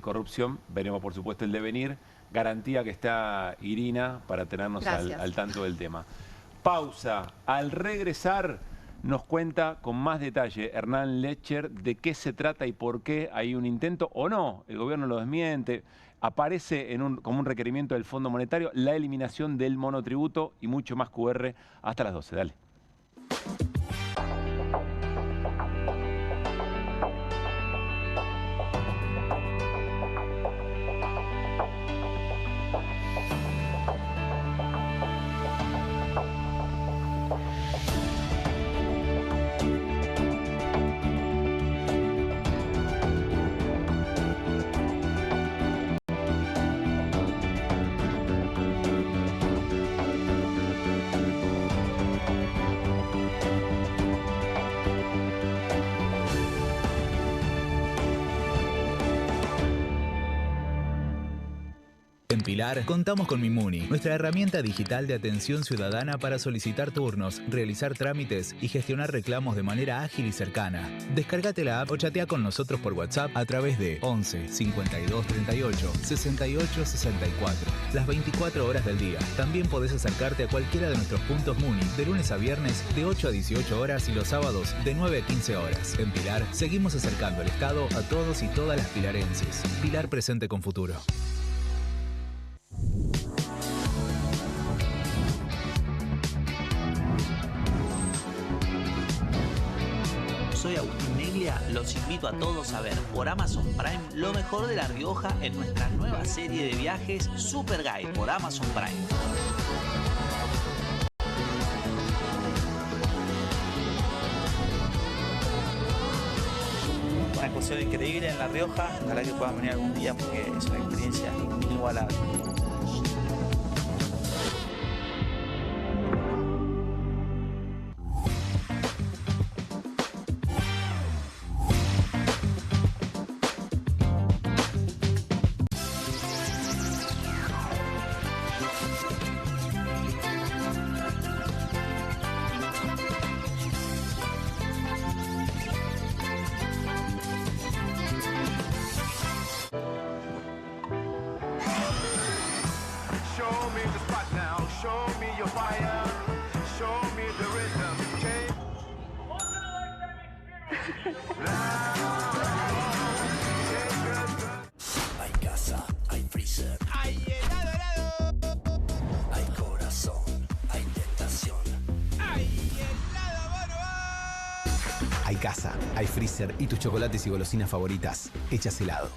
Speaker 1: corrupción. Veremos, por supuesto, el devenir. Garantía que está Irina para tenernos al tanto del tema. Pausa. Al regresar nos cuenta con más detalle Hernán Lecher de qué se trata y por qué hay un intento o no. El gobierno lo desmiente. Aparece como un requerimiento del Fondo Monetario la eliminación del monotributo y mucho más QR hasta las 12. Dale.
Speaker 5: En Pilar, contamos con Mimuni, nuestra herramienta digital de atención ciudadana para solicitar turnos, realizar trámites y gestionar reclamos de manera ágil y cercana. Descárgate la app o chatea con nosotros por WhatsApp a través de 11 52 38 68 64. Las 24 horas del día. También podés acercarte a cualquiera de nuestros puntos Muni, de lunes a viernes de 8 a 18 horas y los sábados de 9 a 15 horas. En Pilar, seguimos acercando el Estado a todos y todas las pilarenses. Pilar presente con futuro.
Speaker 6: Soy Agustín Neglia, los invito a todos a ver por Amazon Prime lo mejor de La Rioja en nuestra nueva serie de viajes Super Guide por Amazon Prime. Una excursión increíble en La Rioja, ojalá que puedan venir algún día porque es una experiencia inigualable.
Speaker 23: Hay casa, hay freezer, hay helado, hay corazón, hay tentación, hay helado, bono.
Speaker 24: Hay casa, hay freezer y tus chocolates y golosinas favoritas hechas helado.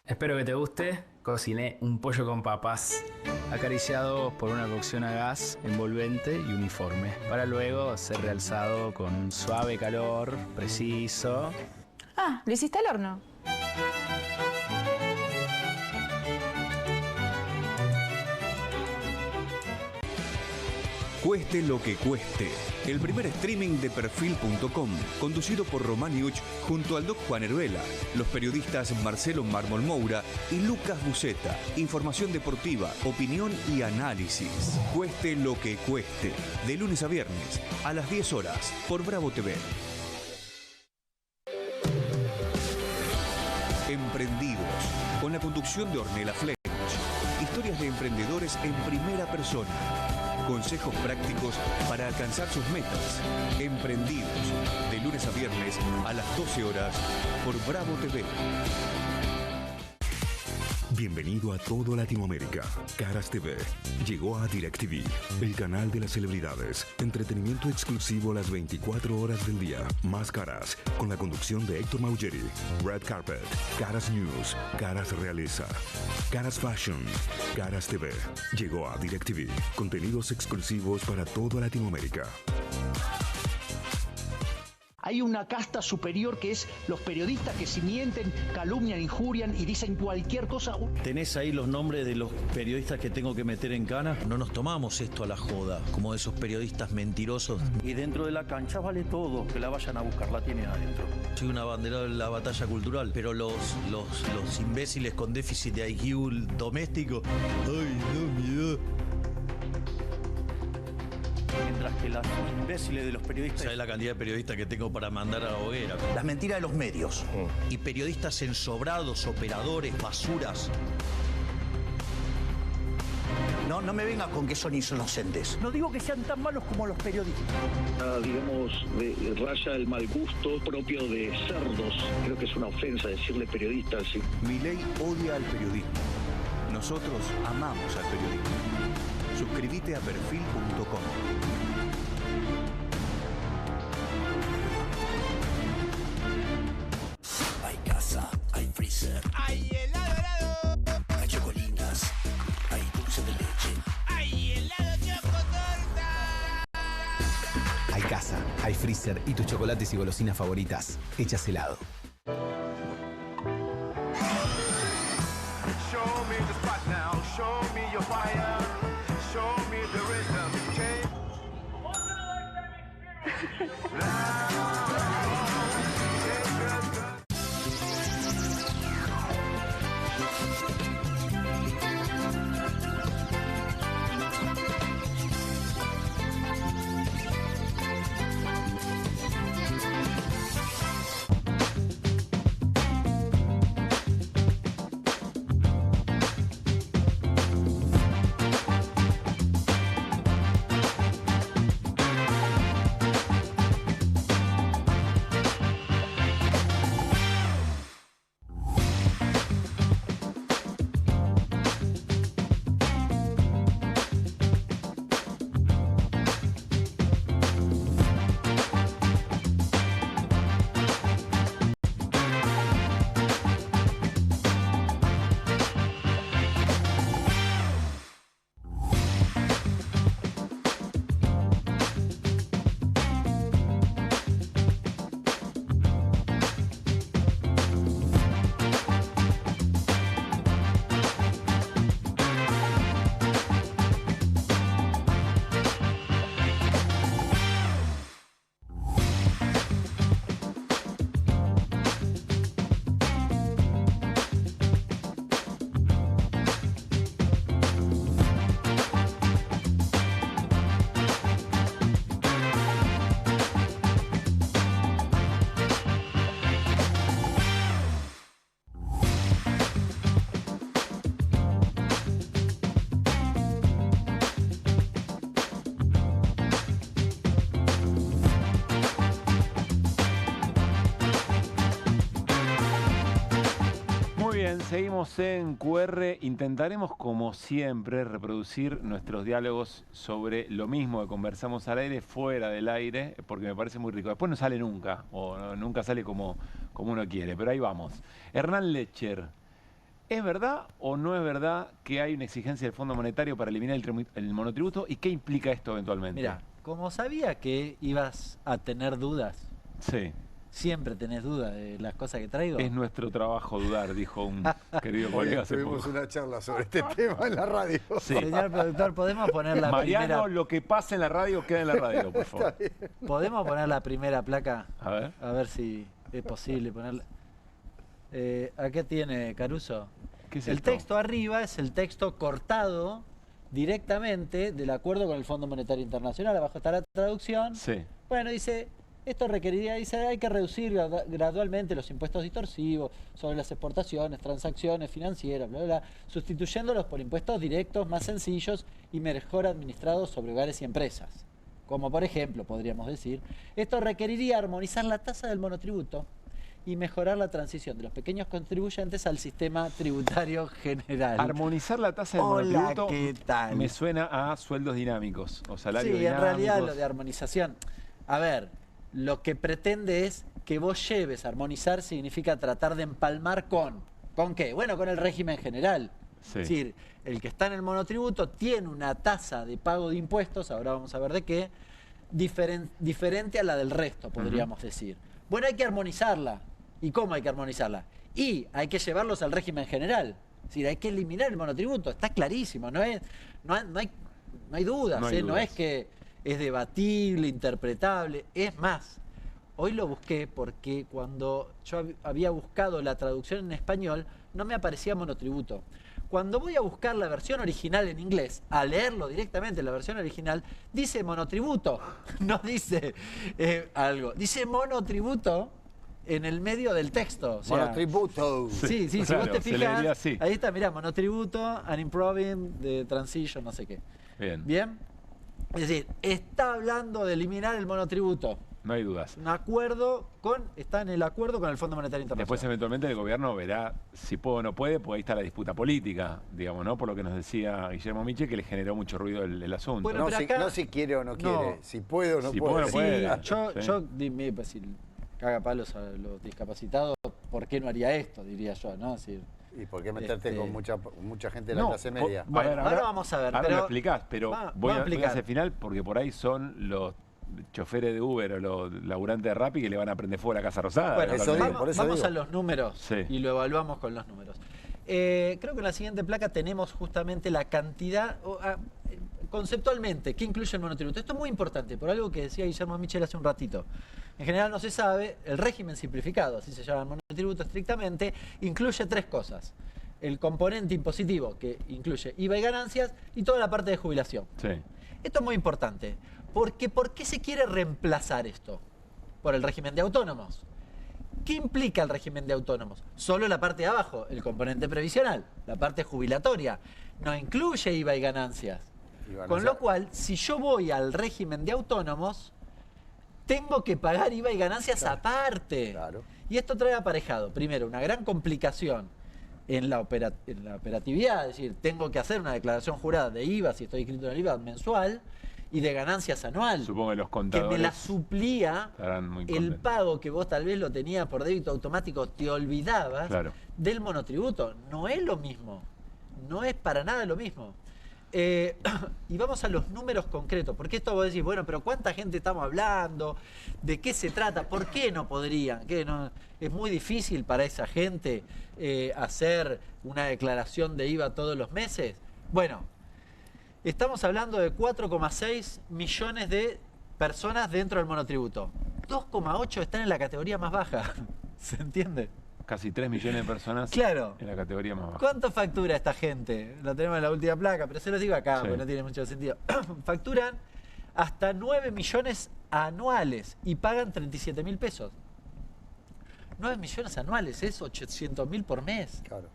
Speaker 25: Espero que te guste. Cociné un pollo con papas, acariciado por una cocción a gas envolvente y uniforme, para luego ser realzado con un suave calor preciso.
Speaker 26: Ah, ¿lo hiciste al horno?
Speaker 27: Cueste lo que cueste. El primer streaming de Perfil.com, conducido por Romaniuch junto al Doc Juan Heruela, los periodistas Marcelo Mármol Moura y Lucas Buceta. Información deportiva, opinión y análisis. Cueste lo que cueste. De lunes a viernes, a las 10 horas, por Bravo TV. Emprendidos, con la conducción de Ornella Flemich. Historias de emprendedores en primera persona. Consejos prácticos para alcanzar sus metas. Emprendidos, de lunes a viernes a las 12 horas por Bravo TV. Bienvenido a todo Latinoamérica. Caras TV llegó a DirecTV, el canal de las celebridades. Entretenimiento exclusivo las 24 horas del día. Más Caras, con la conducción de Héctor Maugeri. Red Carpet, Caras News, Caras Realeza, Caras Fashion, Caras TV. Llegó a DirecTV. Contenidos exclusivos para toda Latinoamérica.
Speaker 7: Hay una casta superior que es los periodistas que si mienten, calumnian, injurian y dicen cualquier cosa.
Speaker 9: ¿Tenés ahí los nombres de los periodistas que tengo que meter en cana? No nos tomamos esto a la joda, como esos periodistas mentirosos.
Speaker 7: Y dentro de la cancha vale todo, que la vayan a buscar, la tienen adentro.
Speaker 9: Soy una bandera de la batalla cultural, pero los imbéciles con déficit de IQ doméstico, ¡ay, no, miedo!
Speaker 7: Mientras que los imbéciles de los periodistas...
Speaker 9: ¿Sabes la cantidad de periodistas que tengo para mandar a la hoguera?
Speaker 7: Las mentiras de los medios.
Speaker 9: Y periodistas ensobrados, operadores, basuras.
Speaker 7: No me vengas con que son inocentes. No digo que sean tan malos como los periodistas.
Speaker 10: Digamos, raya el mal gusto propio de cerdos. Creo que es una ofensa decirle periodista así.
Speaker 27: Milei odia al periodismo. Nosotros amamos al periodismo. Suscríbete a perfil.com.
Speaker 23: Hay casa, hay freezer,
Speaker 11: hay helado,
Speaker 23: hay chocolinas, hay dulce de leche,
Speaker 11: hay helado chocotorta.
Speaker 24: Hay casa, hay freezer y tus chocolates y golosinas favoritas hechas helado.
Speaker 11: Show me the spot now, show me your fire, show me the rhythm,
Speaker 1: Seguimos en QR. Intentaremos, como siempre, reproducir nuestros diálogos sobre lo mismo que conversamos al aire, fuera del aire, porque me parece muy rico. Después no sale nunca, o nunca sale como uno quiere, pero ahí vamos. Hernán Lecher, ¿es verdad o no es verdad que hay una exigencia del Fondo Monetario para eliminar el monotributo? ¿Y qué implica esto eventualmente?
Speaker 22: Mira, como sabía que ibas a tener dudas,
Speaker 1: sí.
Speaker 22: Siempre tenés dudas de las cosas que traigo.
Speaker 1: Es nuestro trabajo dudar, dijo un querido colega hace poco.
Speaker 8: Tuvimos una charla sobre este tema en la radio.
Speaker 1: Sí.
Speaker 22: Señor productor, ¿podemos poner la
Speaker 1: Mariano,
Speaker 22: primera...
Speaker 1: lo que pasa en la radio queda en la radio, por favor.
Speaker 22: ¿Podemos poner la primera placa?
Speaker 1: A ver.
Speaker 22: A ver si es posible ponerla. ¿A qué tiene, Caruso?
Speaker 1: ¿Qué es
Speaker 22: el
Speaker 1: esto?
Speaker 22: texto arriba es el texto cortado directamente del acuerdo con el Fondo Monetario Internacional. Abajo está la traducción.
Speaker 1: Sí.
Speaker 22: Bueno, dice... Esto requeriría, dice, hay que reducir gradualmente los impuestos distorsivos sobre las exportaciones, transacciones financieras, bla, bla, bla, sustituyéndolos por impuestos directos más sencillos y mejor administrados sobre hogares y empresas. Como por ejemplo, podríamos decir, esto requeriría armonizar la tasa del monotributo y mejorar la transición de los pequeños contribuyentes al sistema tributario general.
Speaker 1: Armonizar la tasa del
Speaker 22: Hola,
Speaker 1: monotributo
Speaker 22: ¿qué tal?
Speaker 1: me suena a sueldos dinámicos o salarios
Speaker 22: Sí,
Speaker 1: dinámicos.
Speaker 22: en realidad lo de armonización. A ver, lo que pretende es que vos lleves a armonizar significa tratar de empalmar con... ¿Con qué? Bueno, con el régimen general.
Speaker 1: Sí.
Speaker 22: Es decir, el que está en el monotributo tiene una tasa de pago de impuestos, ahora vamos a ver de qué, diferente a la del resto, podríamos decir. Bueno, hay que armonizarla. ¿Y cómo hay que armonizarla? Y hay que llevarlos al régimen general. Es decir, hay que eliminar el monotributo. Está clarísimo, no hay dudas. No es que es debatible, interpretable. Es más, hoy lo busqué porque cuando yo había buscado la traducción en español, no me aparecía monotributo. Cuando voy a buscar la versión original en inglés, a leerlo directamente en la versión original, dice monotributo, no dice algo. Dice monotributo en el medio del texto. O sea,
Speaker 8: monotributo.
Speaker 22: Sí, sí,
Speaker 1: claro,
Speaker 22: si vos te fijas,
Speaker 1: así.
Speaker 22: ahí está, mirá, monotributo, an improving, de transition, no sé qué.
Speaker 1: Bien.
Speaker 22: ¿Bien? Es decir, está hablando de eliminar el monotributo.
Speaker 1: No hay dudas.
Speaker 22: Un acuerdo está en el acuerdo con el Fondo Monetario Internacional.
Speaker 1: Después eventualmente el gobierno verá si puede o no puede, porque ahí está la disputa política, digamos, ¿no? Por lo que nos decía Guillermo Miche, que le generó mucho ruido el asunto.
Speaker 22: Bueno,
Speaker 8: No,
Speaker 22: pero
Speaker 8: si,
Speaker 22: acá-
Speaker 8: no si quiere o no quiere,
Speaker 22: No.
Speaker 8: si puede o no
Speaker 1: Si
Speaker 8: puede.
Speaker 1: puede o no puede.
Speaker 22: Sí,
Speaker 1: Sí.
Speaker 22: yo dime, pues, si caga palos a los discapacitados, ¿por qué no haría esto? Diría yo, ¿no? Es decir,
Speaker 8: ¿Y por qué meterte con mucha gente de la
Speaker 1: No,
Speaker 8: clase media?
Speaker 22: Bueno, ahora vamos a ver,
Speaker 1: Ahora
Speaker 22: pero-
Speaker 1: lo explicás, pero
Speaker 22: Va-
Speaker 1: voy
Speaker 22: vamos a
Speaker 1: a
Speaker 22: explicar.
Speaker 1: hacer el final porque por ahí son los choferes de Uber o los laburantes de Rappi que le van a prender fuego a la Casa Rosada.
Speaker 22: Bueno,
Speaker 1: totalmente.
Speaker 22: vamos a los números
Speaker 1: Sí.
Speaker 22: y lo evaluamos con los números. Creo que en la siguiente placa tenemos justamente la cantidad, conceptualmente, ¿qué incluye el monotributo? Esto es muy importante, por algo que decía Guillermo Michel hace un ratito. En general no se sabe, el régimen simplificado, así se llama el monotributo estrictamente, incluye tres cosas. El componente impositivo, que incluye IVA y ganancias, y toda la parte de jubilación.
Speaker 1: Sí.
Speaker 22: Esto es muy importante, porque ¿por qué se quiere reemplazar esto? Por el régimen de autónomos. ¿Qué implica el régimen de autónomos? Solo la parte de abajo, el componente previsional, la parte jubilatoria. No incluye IVA y ganancias. Con lo cual, si yo voy al régimen de autónomos, tengo que pagar IVA y ganancias aparte. Y esto trae aparejado, primero, una gran complicación en la operatividad, es decir, tengo que hacer una declaración jurada de IVA, si estoy inscrito en el IVA mensual, y de ganancias anual.
Speaker 1: Supongo que los
Speaker 22: Que
Speaker 1: contadores
Speaker 22: me la suplía
Speaker 1: estarán muy
Speaker 22: el
Speaker 1: contentos.
Speaker 22: pago que vos tal vez lo tenías por débito automático, te olvidabas
Speaker 1: Claro.
Speaker 22: del monotributo. No es lo mismo. No es para nada lo mismo. Y vamos a los números concretos, porque esto vos decís, bueno, pero ¿cuánta gente estamos hablando? ¿De qué se trata? ¿Por qué no podrían? ¿Qué no? Es muy difícil para esa gente hacer una declaración de IVA todos los meses. Bueno, estamos hablando de 4,6 millones de personas dentro del monotributo. 2,8 están en la categoría más baja. ¿Se entiende?
Speaker 1: Casi 3 millones de personas
Speaker 22: Claro.
Speaker 1: en la categoría más baja.
Speaker 22: ¿Cuánto factura esta gente? Lo tenemos en la última placa, pero se los digo acá,
Speaker 1: Sí.
Speaker 22: porque no tiene mucho sentido. Facturan hasta 9 millones anuales y pagan 37 mil pesos. 9 millones anuales, es 800 mil por mes.
Speaker 8: Claro.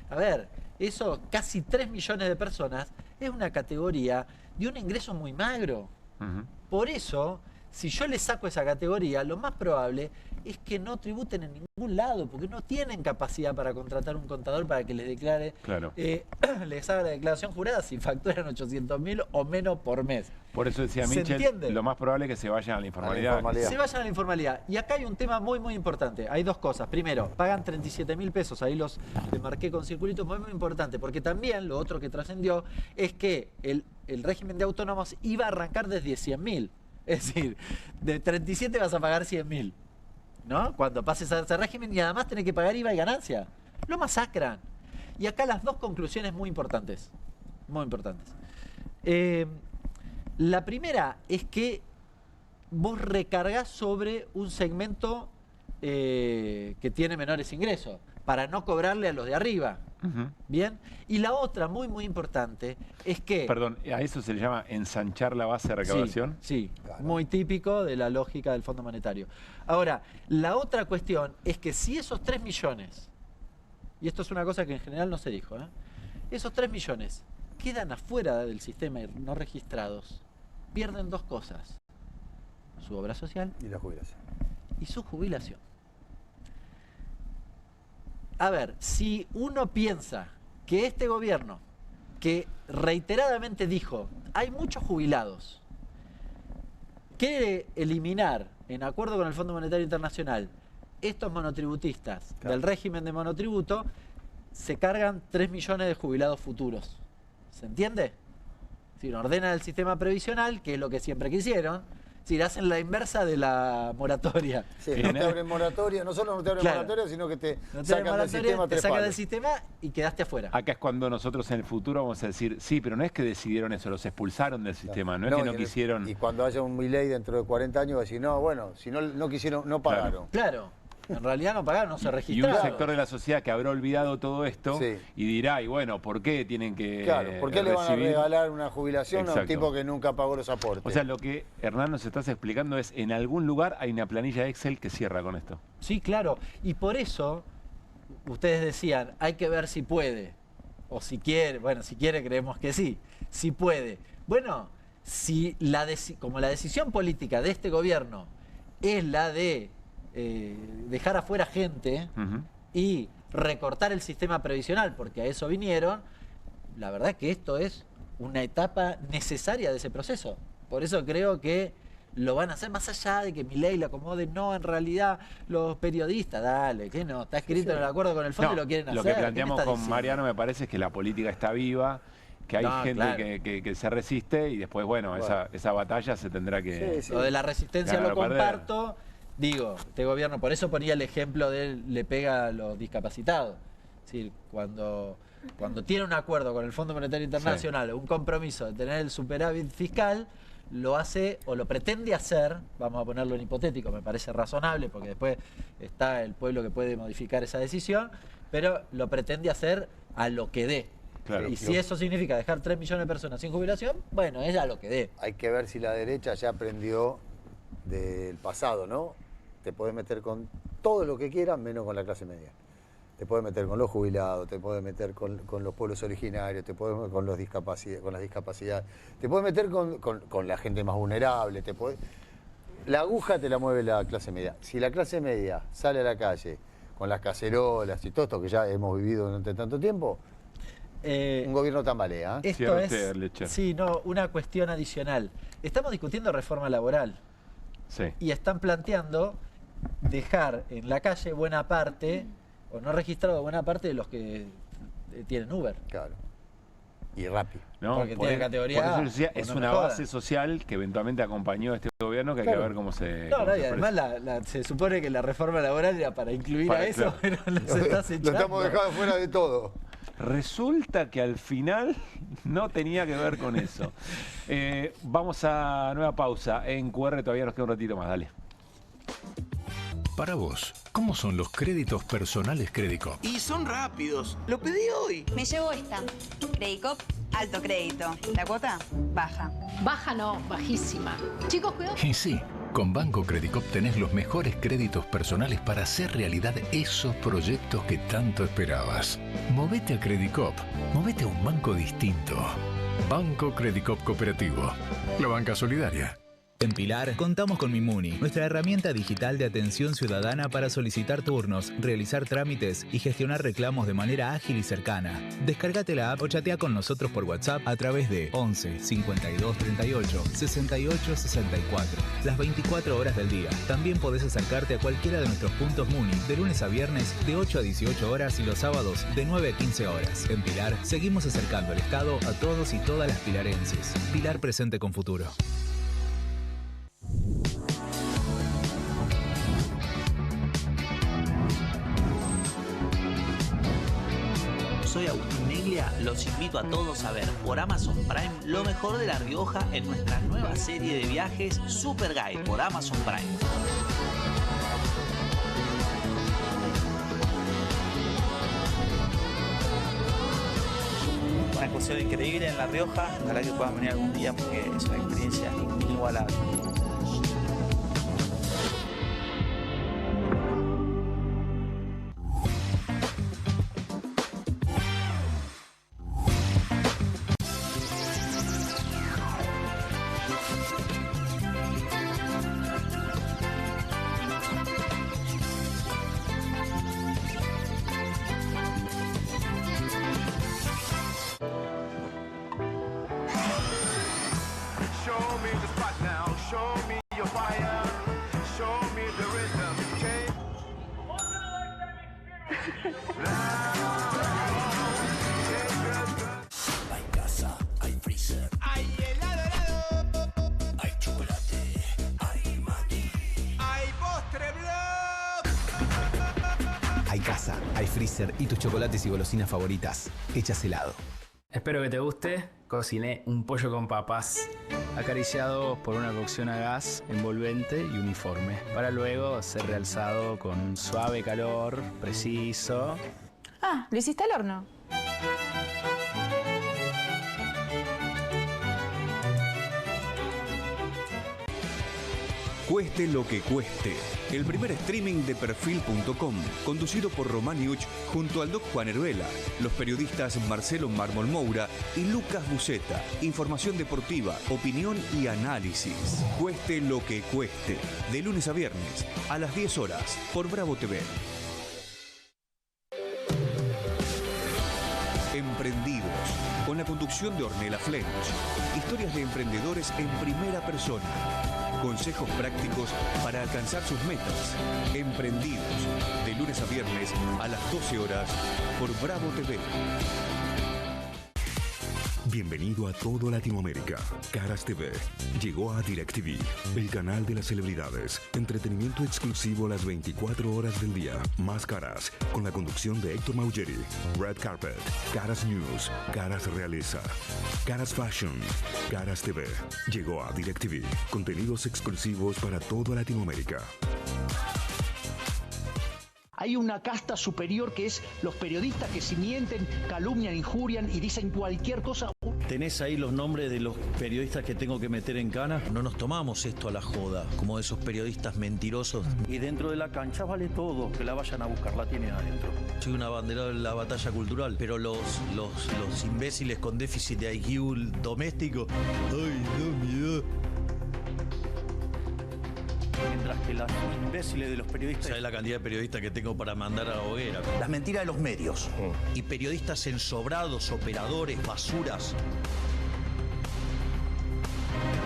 Speaker 22: A ver, eso, casi 3 millones de personas, es una categoría de un ingreso muy magro.
Speaker 1: Ujú.
Speaker 22: Por eso, si yo le saco esa categoría, lo más probable es que no tributen en ningún lado, porque no tienen capacidad para contratar un contador para que les declare,
Speaker 1: Claro.
Speaker 22: les haga la declaración jurada si facturan 800 mil o menos por mes.
Speaker 1: Por eso decía
Speaker 22: ¿Se
Speaker 1: Michel,
Speaker 22: entiende?
Speaker 1: lo más probable es que se vayan a la informalidad.
Speaker 22: Se vayan a la informalidad. Y acá hay un tema muy, muy importante. Hay dos cosas. Primero, pagan 37 mil pesos. Ahí los marqué con circulitos. Muy, muy importante. Porque también lo otro que trascendió es que el régimen de autónomos iba a arrancar desde 100 mil. Es decir, de 37 vas a pagar 100 mil, ¿no? Cuando pases a ese régimen y además tenés que pagar IVA y ganancia. Lo masacran. Y acá las dos conclusiones muy importantes. Muy importantes. La primera es que vos recargás sobre un segmento que tiene menores ingresos para no cobrarle a los de arriba.
Speaker 1: Ujú.
Speaker 22: ¿Bien? Y la otra, muy, muy importante, es que...
Speaker 1: Perdón, ¿a eso se le llama ensanchar la base de recaudación?
Speaker 22: Sí, muy típico de la lógica del Fondo Monetario. Ahora, la otra cuestión es que si esos 3 millones, y esto es una cosa que en general no se dijo, esos 3 millones quedan afuera del sistema y no registrados, pierden dos cosas: su obra social
Speaker 8: y la jubilación.
Speaker 22: Y su jubilación. A ver, si uno piensa que este gobierno, que reiteradamente dijo, hay muchos jubilados, quiere eliminar, en acuerdo con el Fondo Monetario Internacional, estos monotributistas del régimen de monotributo, se cargan 3 millones de jubilados futuros. ¿Se entiende? Si ordenan el sistema previsional, que es lo que siempre quisieron, si hacen la inversa de la moratoria.
Speaker 8: Sí, no te abren moratoria, no solo no te abren moratoria, sino que te sacan del sistema
Speaker 22: te sacan del sistema y quedaste afuera.
Speaker 1: Acá es cuando nosotros en el futuro vamos a decir, sí, pero no es que decidieron eso, los expulsaron del sistema, no es que no quisieron...
Speaker 8: Y cuando haya un Milei dentro de 40 años va a decir, no, bueno, si no quisieron, no pagaron.
Speaker 22: Claro. En realidad no pagaron, no se registraron.
Speaker 1: Y un sector de la sociedad que habrá olvidado todo esto y dirá, y bueno, ¿por qué tienen que
Speaker 8: ¿por qué le van a regalar una jubilación a un
Speaker 1: Exacto.
Speaker 8: tipo que nunca pagó los aportes?
Speaker 1: O sea, lo que Hernán nos estás explicando es, en algún lugar hay una planilla Excel que cierra con esto.
Speaker 22: Sí, claro. Y por eso, ustedes decían, hay que ver si puede. O si quiere, bueno, si quiere creemos que sí. Si puede. Bueno, si como la decisión política de este gobierno es la de dejar afuera gente y recortar el sistema previsional, porque a eso vinieron, la verdad es que esto es una etapa necesaria de ese proceso. Por eso creo que lo van a hacer más allá de que Milei lo acomode. No, en realidad los periodistas, dale, que no, está escrito en el acuerdo con el fondo y lo quieren hacer.
Speaker 1: Lo que planteamos con Mariano me parece es que la política está viva, que hay gente que se resiste y después, bueno, esa batalla se tendrá que...
Speaker 22: Lo de la resistencia lo comparto. Digo, este gobierno, por eso ponía el ejemplo de él, le pega a los discapacitados. Es decir, cuando tiene un acuerdo con el Fondo Monetario Internacional, un compromiso de tener el superávit fiscal, lo hace o lo pretende hacer, vamos a ponerlo en hipotético, me parece razonable, porque después está el pueblo que puede modificar esa decisión, pero lo pretende hacer a lo que dé. Claro, y si eso significa dejar 3 millones de personas sin jubilación, bueno, es a lo que dé.
Speaker 8: Hay que ver si la derecha ya aprendió del pasado, ¿no? Te podés meter con todo lo que quieras, menos con la clase media. Te podés meter con los jubilados, te podés meter con los pueblos originarios, te podés meter con las discapacidades, te podés meter con la gente más vulnerable, la aguja te la mueve la clase media. Si la clase media sale a la calle con las cacerolas y todo esto que ya hemos vivido durante tanto tiempo, un gobierno tambalea.
Speaker 22: Esto es, sí, no, una cuestión adicional. Estamos discutiendo reforma laboral.
Speaker 1: Sí.
Speaker 22: Y están planteando dejar en la calle buena parte, o no registrado buena parte de los que tienen Uber.
Speaker 8: Claro. Y Rappi.
Speaker 22: No, porque tiene categoría A.
Speaker 1: Es una base social que eventualmente acompañó a este gobierno que hay que ver cómo se...
Speaker 22: No, y además se supone que la reforma laboral era para incluir a eso, pero lo estás echando.
Speaker 8: Lo estamos dejando fuera de todo.
Speaker 1: Resulta que al final no tenía que ver con eso. Vamos a nueva pausa. En QR todavía nos queda un ratito más, dale.
Speaker 12: Para vos, ¿cómo son los créditos personales Credicop?
Speaker 13: Y son rápidos. Lo pedí hoy.
Speaker 14: Me llevo esta. Credicop, alto crédito. La cuota, baja.
Speaker 15: Baja no, bajísima. Chicos, cuidado.
Speaker 12: Y sí, con Banco Credicop tenés los mejores créditos personales para hacer realidad esos proyectos que tanto esperabas. Movete a Credicop. Movete a un banco distinto. Banco Credicop Cooperativo. La banca solidaria.
Speaker 5: En Pilar, contamos con Mimuni, nuestra herramienta digital de atención ciudadana para solicitar turnos, realizar trámites y gestionar reclamos de manera ágil y cercana. Descárgate la app o chatea con nosotros por WhatsApp a través de 11 52 38 68 64, las 24 horas del día. También podés acercarte a cualquiera de nuestros puntos Muni, de lunes a viernes de 8 a 18 horas y los sábados de 9 a 15 horas. En Pilar, seguimos acercando el Estado a todos y todas las pilarenses. Pilar presente con futuro.
Speaker 6: Soy Agustín Neglia, los invito a todos a ver por Amazon Prime lo mejor de La Rioja en nuestra nueva serie de viajes Super Guide por Amazon Prime.
Speaker 16: Una excursión increíble en La Rioja, ojalá que puedan venir algún día porque es una experiencia inigualable.
Speaker 24: casa, hay freezer y tus chocolates y golosinas favoritas hechas helado.
Speaker 25: Espero que te guste. Cociné un pollo con papas, acariciado por una cocción a gas, envolvente y uniforme, para luego ser realzado con un suave calor preciso.
Speaker 26: Ah, ¿lo hiciste al horno?
Speaker 27: Cueste lo que cueste. El primer streaming de Perfil.com, conducido por Román Yuch junto al Doc Juan Heruela, los periodistas Marcelo Mármol Moura y Lucas Buceta. Información deportiva, opinión y análisis. Cueste lo que cueste. De lunes a viernes, a las 10 horas, por Bravo TV. Emprendidos, con la conducción de Ornella Flench. Historias de emprendedores en primera persona. Consejos prácticos para alcanzar sus metas. Emprendidos, de lunes a viernes a las 12 horas por Bravo TV.
Speaker 2: Bienvenido a todo Latinoamérica. Caras TV llegó a DirecTV, el canal de las celebridades. Entretenimiento exclusivo las 24 horas del día. Más Caras, con la conducción de Héctor Maugeri. Red Carpet, Caras News, Caras Realeza, Caras Fashion, Caras TV. Llegó a DirecTV. Contenidos exclusivos para toda Latinoamérica.
Speaker 7: Hay una casta superior que es los periodistas que si mienten, calumnian, injurian y dicen cualquier cosa.
Speaker 9: ¿Tenés ahí los nombres de los periodistas que tengo que meter en cana? No nos tomamos esto a la joda, como esos periodistas mentirosos.
Speaker 10: Y dentro de la cancha vale todo, que la vayan a buscar, la tienen adentro.
Speaker 9: Soy una bandera de la batalla cultural, pero los imbéciles con déficit de IQ doméstico, ¡ay, no, miedo!
Speaker 10: Mientras que los imbéciles de los periodistas...
Speaker 9: ¿Sabes la cantidad de periodistas que tengo para mandar a la hoguera?
Speaker 10: Las mentiras de los medios.
Speaker 9: Y periodistas ensobrados, operadores, basuras.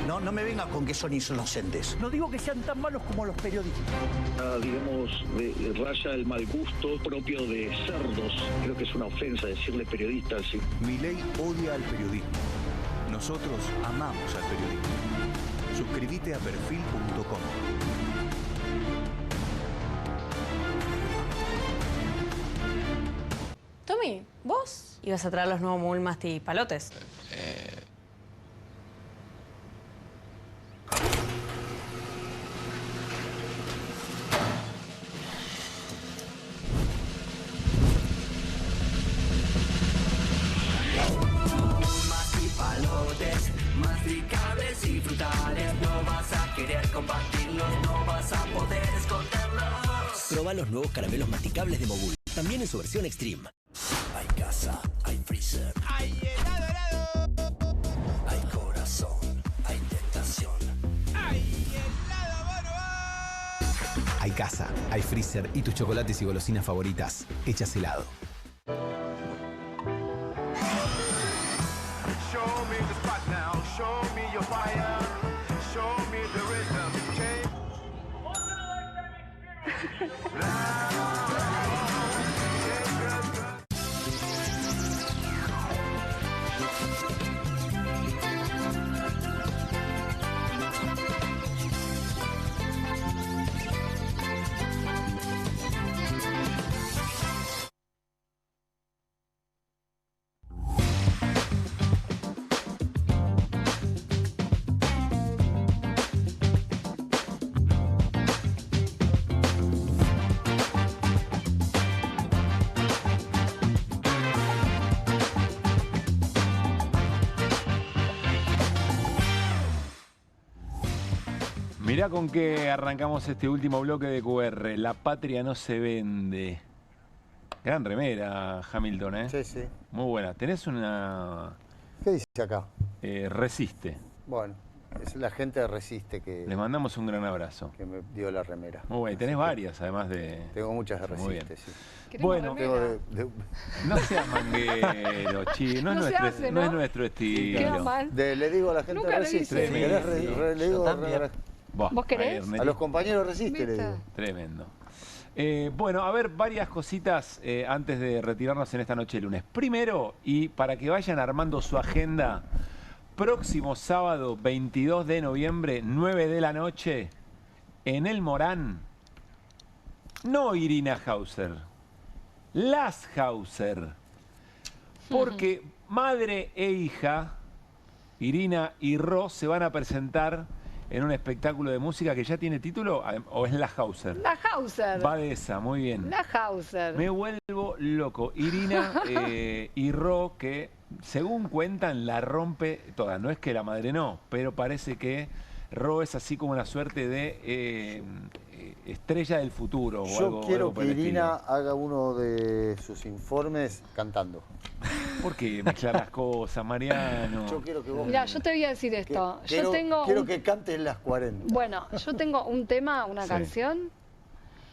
Speaker 10: No me vengas con que son inocentes. No digo que sean tan malos como los periodistas.
Speaker 3: Digamos, raya el mal gusto propio de cerdos. Creo que es una ofensa decirle periodistas. Sí.
Speaker 27: Milei odia al periodismo. Nosotros amamos al periodismo. Suscríbete a Perfil.com.
Speaker 4: Tommy, ¿vos ibas a traer los nuevos Mulmasti palotes?
Speaker 23: Mulmasti palotes, masticables y frutales. No vas a querer compartirlos, no vas a poder esconderlos.
Speaker 24: Proba los nuevos caramelos masticables de Mogul, también en su versión Extreme.
Speaker 23: Hay casa, hay freezer. Hay helado. Hay corazón, hay tentación. Hay helado, bueno.
Speaker 24: Hay casa, hay freezer y tus chocolates y golosinas favoritas hechas helado.
Speaker 11: Show me the spot now, show me your fire, show me the rhythm.
Speaker 1: Mirá con qué arrancamos este último bloque de QR. La patria no se vende. Gran remera, Hamilton, ¿eh?
Speaker 8: Sí, sí.
Speaker 1: Muy buena. ¿Tenés una...?
Speaker 8: ¿Qué dice acá?
Speaker 1: Resiste.
Speaker 8: Bueno, es la gente de Resiste que...
Speaker 1: Les mandamos un gran abrazo.
Speaker 8: Que me dio la remera.
Speaker 1: Muy bueno. Y tenés varias, además de...
Speaker 8: Tengo muchas de Resiste, sí.
Speaker 1: Bueno, no seas manguero, chi. No,
Speaker 20: No
Speaker 1: es
Speaker 20: se
Speaker 1: nuestro,
Speaker 20: hace,
Speaker 1: no
Speaker 20: ¿no?
Speaker 1: es nuestro estilo.
Speaker 20: Queda mal.
Speaker 8: Le digo a la gente
Speaker 20: Nunca
Speaker 8: de
Speaker 20: lo
Speaker 8: Resiste.
Speaker 20: hice.
Speaker 8: Si querés, le digo...
Speaker 20: ¿Vos querés?
Speaker 8: A los compañeros de Resiste le digo.
Speaker 1: Tremendo. Bueno, a ver, varias cositas antes de retirarnos en esta noche de lunes. Primero, y para que vayan armando su agenda, próximo sábado 22 de noviembre, 9 de la noche, en el Morán, no Irina Hauser, Las Hauser. Porque madre e hija, Irina y Ro, se van a presentar en un espectáculo de música que ya tiene título, ¿o es La Hauser?
Speaker 20: La Hauser.
Speaker 1: Va de esa, muy bien.
Speaker 20: La Hauser.
Speaker 1: Me vuelvo loco. Irina y Ro, que según cuentan la rompe toda. No es que la madre no, pero parece que Ro es así como una suerte de estrella del futuro.
Speaker 8: Yo quiero que Irina haga uno de sus informes cantando.
Speaker 1: ¿Por qué mezclar las cosas, Mariano?
Speaker 8: Yo quiero que vos...
Speaker 20: Mira, yo te voy a decir esto.
Speaker 8: Quiero que cantes las 40.
Speaker 20: Bueno, yo tengo un tema, una canción.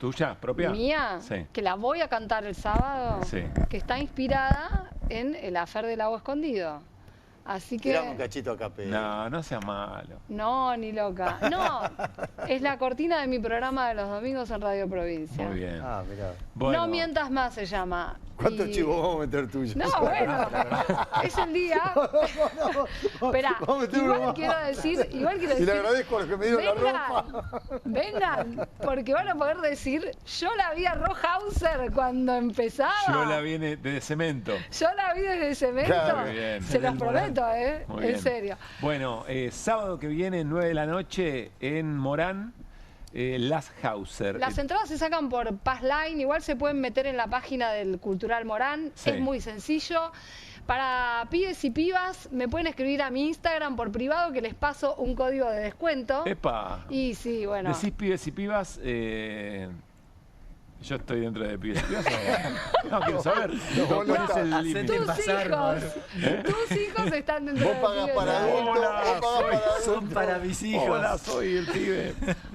Speaker 1: ¿Tuya? ¿Propia?
Speaker 20: Mía,
Speaker 1: sí.
Speaker 20: Que la voy a cantar el sábado,
Speaker 1: sí.
Speaker 20: Que está inspirada en El afer del lago escondido. Así que...
Speaker 8: Tirame un cachito acá, Pedro.
Speaker 1: No, no sea malo.
Speaker 20: No, ni loca. No, es la cortina de mi programa de los domingos en Radio Provincia.
Speaker 1: Muy bien.
Speaker 8: Ah, mirá.
Speaker 20: Bueno. No mientas más se llama.
Speaker 8: ¿Cuántos chivos vamos a meter tuyos?
Speaker 20: No, bueno, es el día. Espera, igual quiero decir...
Speaker 8: Y le agradezco a los que me dieron la ropa.
Speaker 20: Vengan, porque van a poder decir, yo la vi a Ro Hauser cuando empezaba.
Speaker 1: Yo la vi de Cemento.
Speaker 20: Yo la vi desde Cemento.
Speaker 1: Claro, muy bien.
Speaker 20: Se los prometo,
Speaker 1: Muy bien.
Speaker 20: En serio.
Speaker 1: Bueno, sábado que viene, 9 de la noche, en Morán, Las Hauser.
Speaker 20: Las entradas se sacan por Passline, igual se pueden meter en la página del Cultural Morán,
Speaker 1: sí.
Speaker 20: Es muy sencillo. Para pibes y pibas me pueden escribir a mi Instagram por privado que les paso un código de descuento.
Speaker 1: ¡Epa!
Speaker 20: Y sí, bueno.
Speaker 1: Decís pibes y pibas, yo estoy dentro de pibes y pibas. No, quiero saber. ¿Cuál es el límite?
Speaker 20: Tus hijos están dentro de
Speaker 8: pibes. Vos pagás para adultos.
Speaker 9: Son para mis hijos.
Speaker 1: Hola, soy el pibe.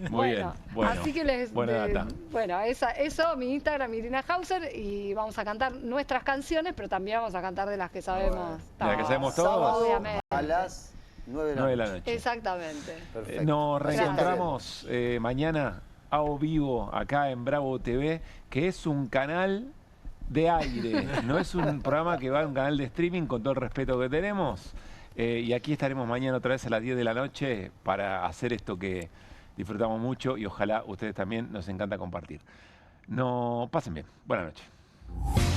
Speaker 1: Muy bien. Bueno,
Speaker 20: así que les...
Speaker 1: buena data.
Speaker 20: Bueno, eso, mi Instagram, Irina Hauser, y vamos a cantar nuestras canciones, pero también vamos a cantar de las que sabemos.
Speaker 1: ¿De las que sabemos todos?
Speaker 20: Obviamente.
Speaker 8: A las 9
Speaker 1: de la noche.
Speaker 20: Exactamente.
Speaker 8: Perfecto.
Speaker 1: Nos reencontramos mañana a vivo acá en Bravo TV, que es un canal de aire, no es un programa que va a un canal de streaming, con todo el respeto que tenemos. Y aquí estaremos mañana otra vez a las 10 de la noche para hacer esto que disfrutamos mucho y ojalá ustedes también, nos encanta compartir. No, pasen bien. Buenas noches.